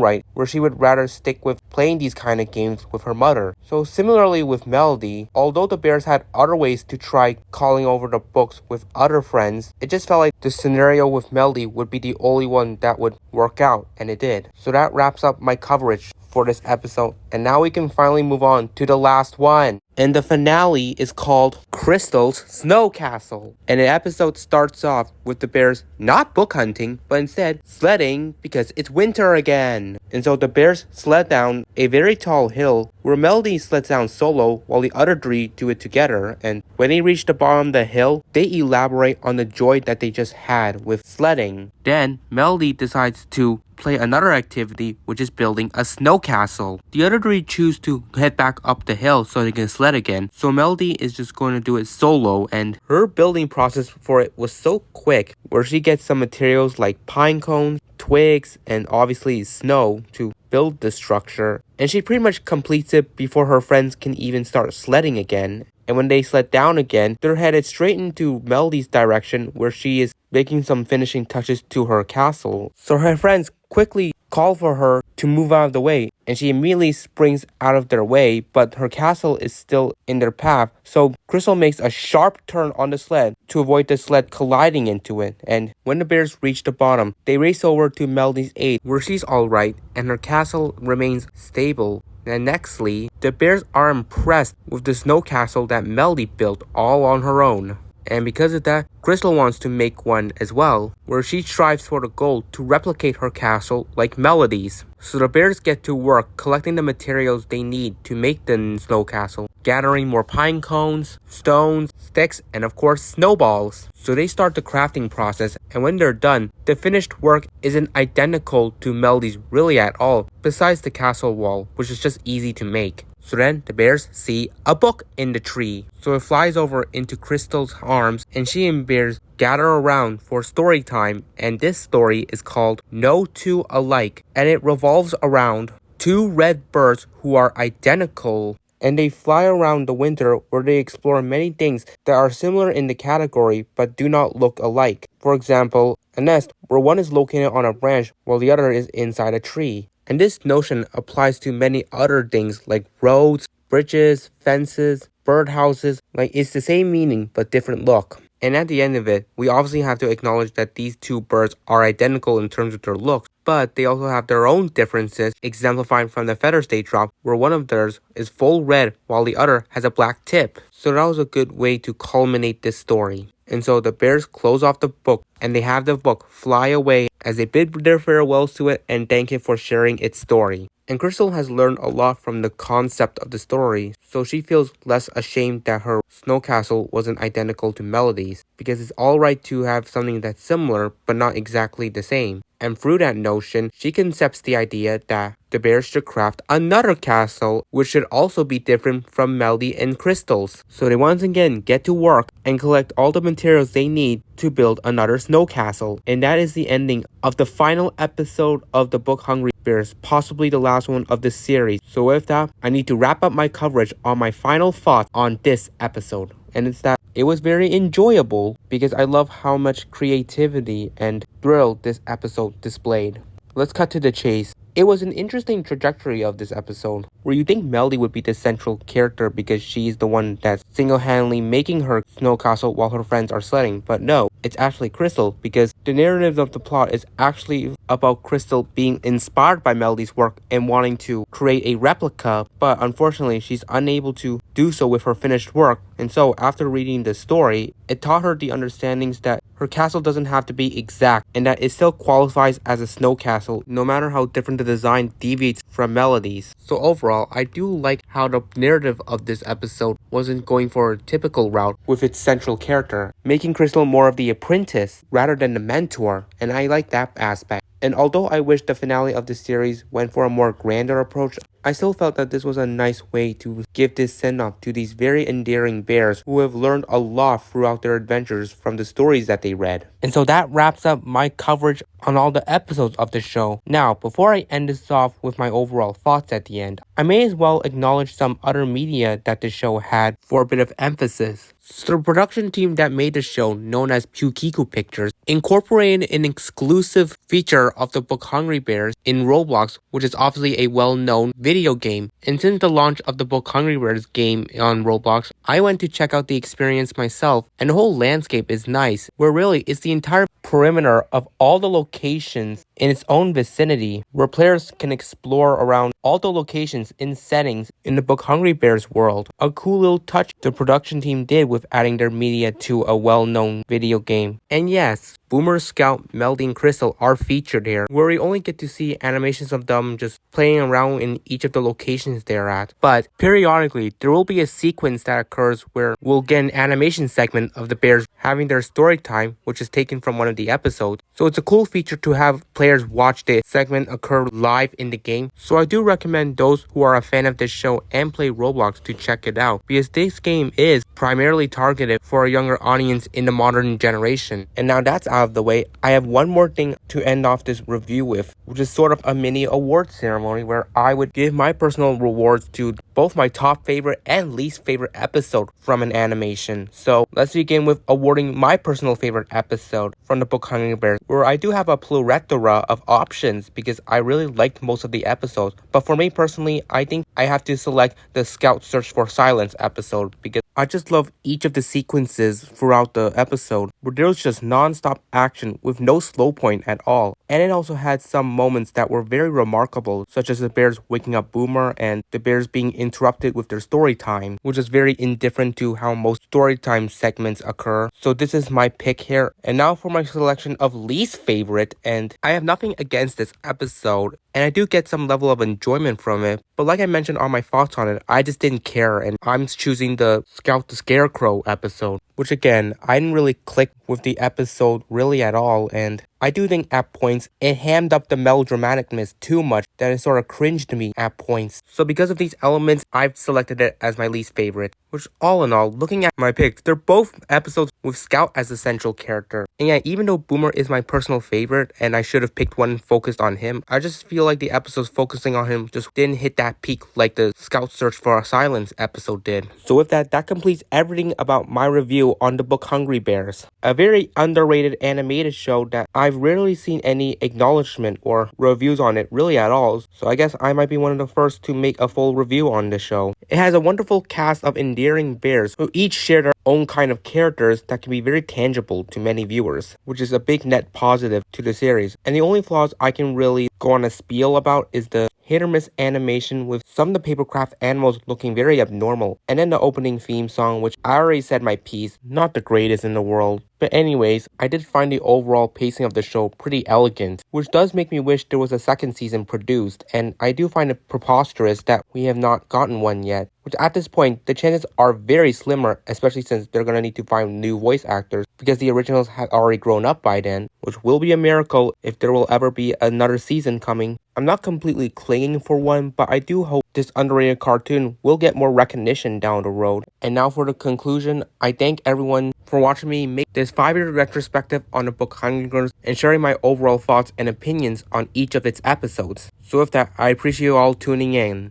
right, where she would rather stick with playing these kind of games with her mother. So similarly with Melody, although the bears had other ways to try calling over the books with other friends, it just felt like the scenario with Melody would be the only one that would work out, and it did. So that wraps up my coverage for this episode, and now we can finally move on to the last one. And the finale is called Crystal's Snow Castle. And the episode starts off with the bears not book hunting, but instead sledding because it's winter again. And so the bears sled down a very tall hill, where Melody sleds down solo while the other three do it together. And when they reach the bottom of the hill, they elaborate on the joy that they just had with sledding. Then, Melody decides to play another activity, which is building a snow castle. The other three choose to head back up the hill so they can sled again. So Melody is just going to do it solo, and her building process for it was so quick, where she gets some materials like pine cones, twigs, and obviously snow to build the structure. And she pretty much completes it before her friends can even start sledding again. And when they sled down again, they're headed straight into Melody's direction, where she is making some finishing touches to her castle. So her friends quickly call for her to move out of the way, and she immediately springs out of their way, but her castle is still in their path. So Crystal makes a sharp turn on the sled to avoid the sled colliding into it. And when the bears reach the bottom, they race over to Melody's aid, where she's alright and her castle remains stable. And nextly, the bears are impressed with the snow castle that Melody built all on her own. And because of that, Crystal wants to make one as well, where she strives for the goal to replicate her castle like Melody's. So the bears get to work collecting the materials they need to make the snow castle, gathering more pine cones, stones, sticks, and of course snowballs. So they start the crafting process, and when they're done, the finished work isn't identical to Melody's really at all, besides the castle wall, which is just easy to make. So then the bears see a book in the tree. So it flies over into Crystal's arms, and she and bears gather around for story time. And this story is called No Two Alike, and it revolves around two red birds who are identical. And they fly around the winter, where they explore many things that are similar in the category but do not look alike. For example, a nest where one is located on a branch while the other is inside a tree. And this notion applies to many other things like roads, bridges, fences, birdhouses. Like, it's the same meaning but different look. And at the end of it, we obviously have to acknowledge that these two birds are identical in terms of their looks, but they also have their own differences, exemplified from the feathers they drop, where one of theirs is full red while the other has a black tip. So that was a good way to culminate this story. And so the bears close off the book, and they have the book fly away as they bid their farewells to it and thank it for sharing its story. And Crystal has learned a lot from the concept of the story, so she feels less ashamed that her snow castle wasn't identical to Melody's, because it's alright to have something that's similar but not exactly the same. And through that notion, she concepts the idea that the bears should craft another castle, which should also be different from Melody and Crystal's. So they once again get to work and collect all the materials they need to build another snow castle. And that is the ending of the final episode of the book Hungry Bears, possibly the last one of this series. So with that, I need to wrap up my coverage on my final thoughts on this episode. And it's that it was very enjoyable because I love how much creativity and thrill this episode displayed. Let's cut to the chase. It was an interesting trajectory of this episode, where you think Melody would be the central character because she's the one that's single-handedly making her snow castle while her friends are sledding, but no, it's actually Crystal, because the narrative of the plot is actually about Crystal being inspired by Melody's work and wanting to create a replica, but unfortunately she's unable to do so with her finished work. And so after reading the story, it taught her the understandings that her castle doesn't have to be exact, and that it still qualifies as a snow castle no matter how different the design deviates from Melody's. So overall, I do like how the narrative of this episode wasn't going for a typical route with its central character, making Crystal more of the apprentice rather than the mentor, and I like that aspect. And although I wish the finale of the series went for a more grander approach, I still felt that this was a nice way to give this send-off to these very endearing bears who have learned a lot throughout their adventures from the stories that they read. And so that wraps up my coverage on all the episodes of the show. Now, before I end this off with my overall thoughts at the end, I may as well acknowledge some other media that the show had for a bit of emphasis. So the production team that made the show, known as Pukiku Pictures, incorporated an exclusive feature of the book Hungry Bears in Roblox, which is obviously a well-known video game. And since the launch of the book Hungry Bears game on Roblox, I went to check out the experience myself, and the whole landscape is nice, where really it's the entire perimeter of all the locations in its own vicinity, where players can explore around all the locations in settings in the book Hungry Bears world. A cool little touch the production team did with adding their media to a well-known video game. And yes, Boomer, Scout, Melody, and Crystal are featured here, where we only get to see animations of them just playing around in each of the locations they're at. But periodically, there will be a sequence that occurs where we'll get an animation segment of the bears having their story time, which is taken from one of the episodes. So it's a cool feature to have players watch the segment occur live in the game. So I do recommend those who are a fan of this show and play Roblox to check it out, because this game is primarily targeted for a younger audience in the modern generation. And now that's out of the way, I have one more thing to end off this review with, which is sort of a mini award ceremony where I would give my personal rewards to both my top favorite and least favorite episode from an animation. So let's begin with awarding my personal favorite episode from the book Hungry Bears, where I do have a plethora of options because I really liked most of the episodes. But for me personally, I think I have to select the Scout Search for Silence episode, because I just love each of the sequences throughout the episode where there was just non-stop action with no slow point at all. And it also had some moments that were very remarkable, such as the bears waking up Boomer and the bears being interrupted with their story time, which is very indifferent to how most story time segments occur. So this is my pick here. And now for my selection of least favorite, and I have nothing against this episode, and I do get some level of enjoyment from it, but like I mentioned on my thoughts on it, I just didn't care, and I'm choosing the Scout the Scarecrow episode, which again, I didn't really click with the episode really at all, and I do think at points it hammed up the melodramaticness too much that it sort of cringed me at points. So because of these elements, I've selected it as my least favorite, which all in all, looking at my picks, they're both episodes with Scout as the central character. And yeah, even though Boomer is my personal favorite and I should have picked one focused on him, I just feel like the episodes focusing on him just didn't hit that peak like the Scout Search for Silence episode did. So with that, that completes everything about my review on the book Hungry Bears, a very underrated animated show that I've rarely seen any acknowledgement or reviews on it really at all. So I guess I might be one of the first to make a full review on the show. It has a wonderful cast of endearing bears who each share their own kind of characters that can be very tangible to many viewers, which is a big net positive to the series. And the only flaws I can really go on a spiel about is the hit or miss animation with some of the papercraft animals looking very abnormal, and then the opening theme song, which I already said my piece, not the greatest in the world. But anyways, I did find the overall pacing of the show pretty elegant, which does make me wish there was a second season produced, and I do find it preposterous that we have not gotten one yet, which at this point, the chances are very slimmer, especially since they're gonna need to find new voice actors, because the originals had already grown up by then, which will be a miracle if there will ever be another season coming. I'm not completely clinging for one, but I do hope this underrated cartoon will get more recognition down the road. And now for the conclusion, I thank everyone for watching me make this 5-year retrospective on the book Hungry Bears and sharing my overall thoughts and opinions on each of its episodes. So with that, I appreciate you all tuning in.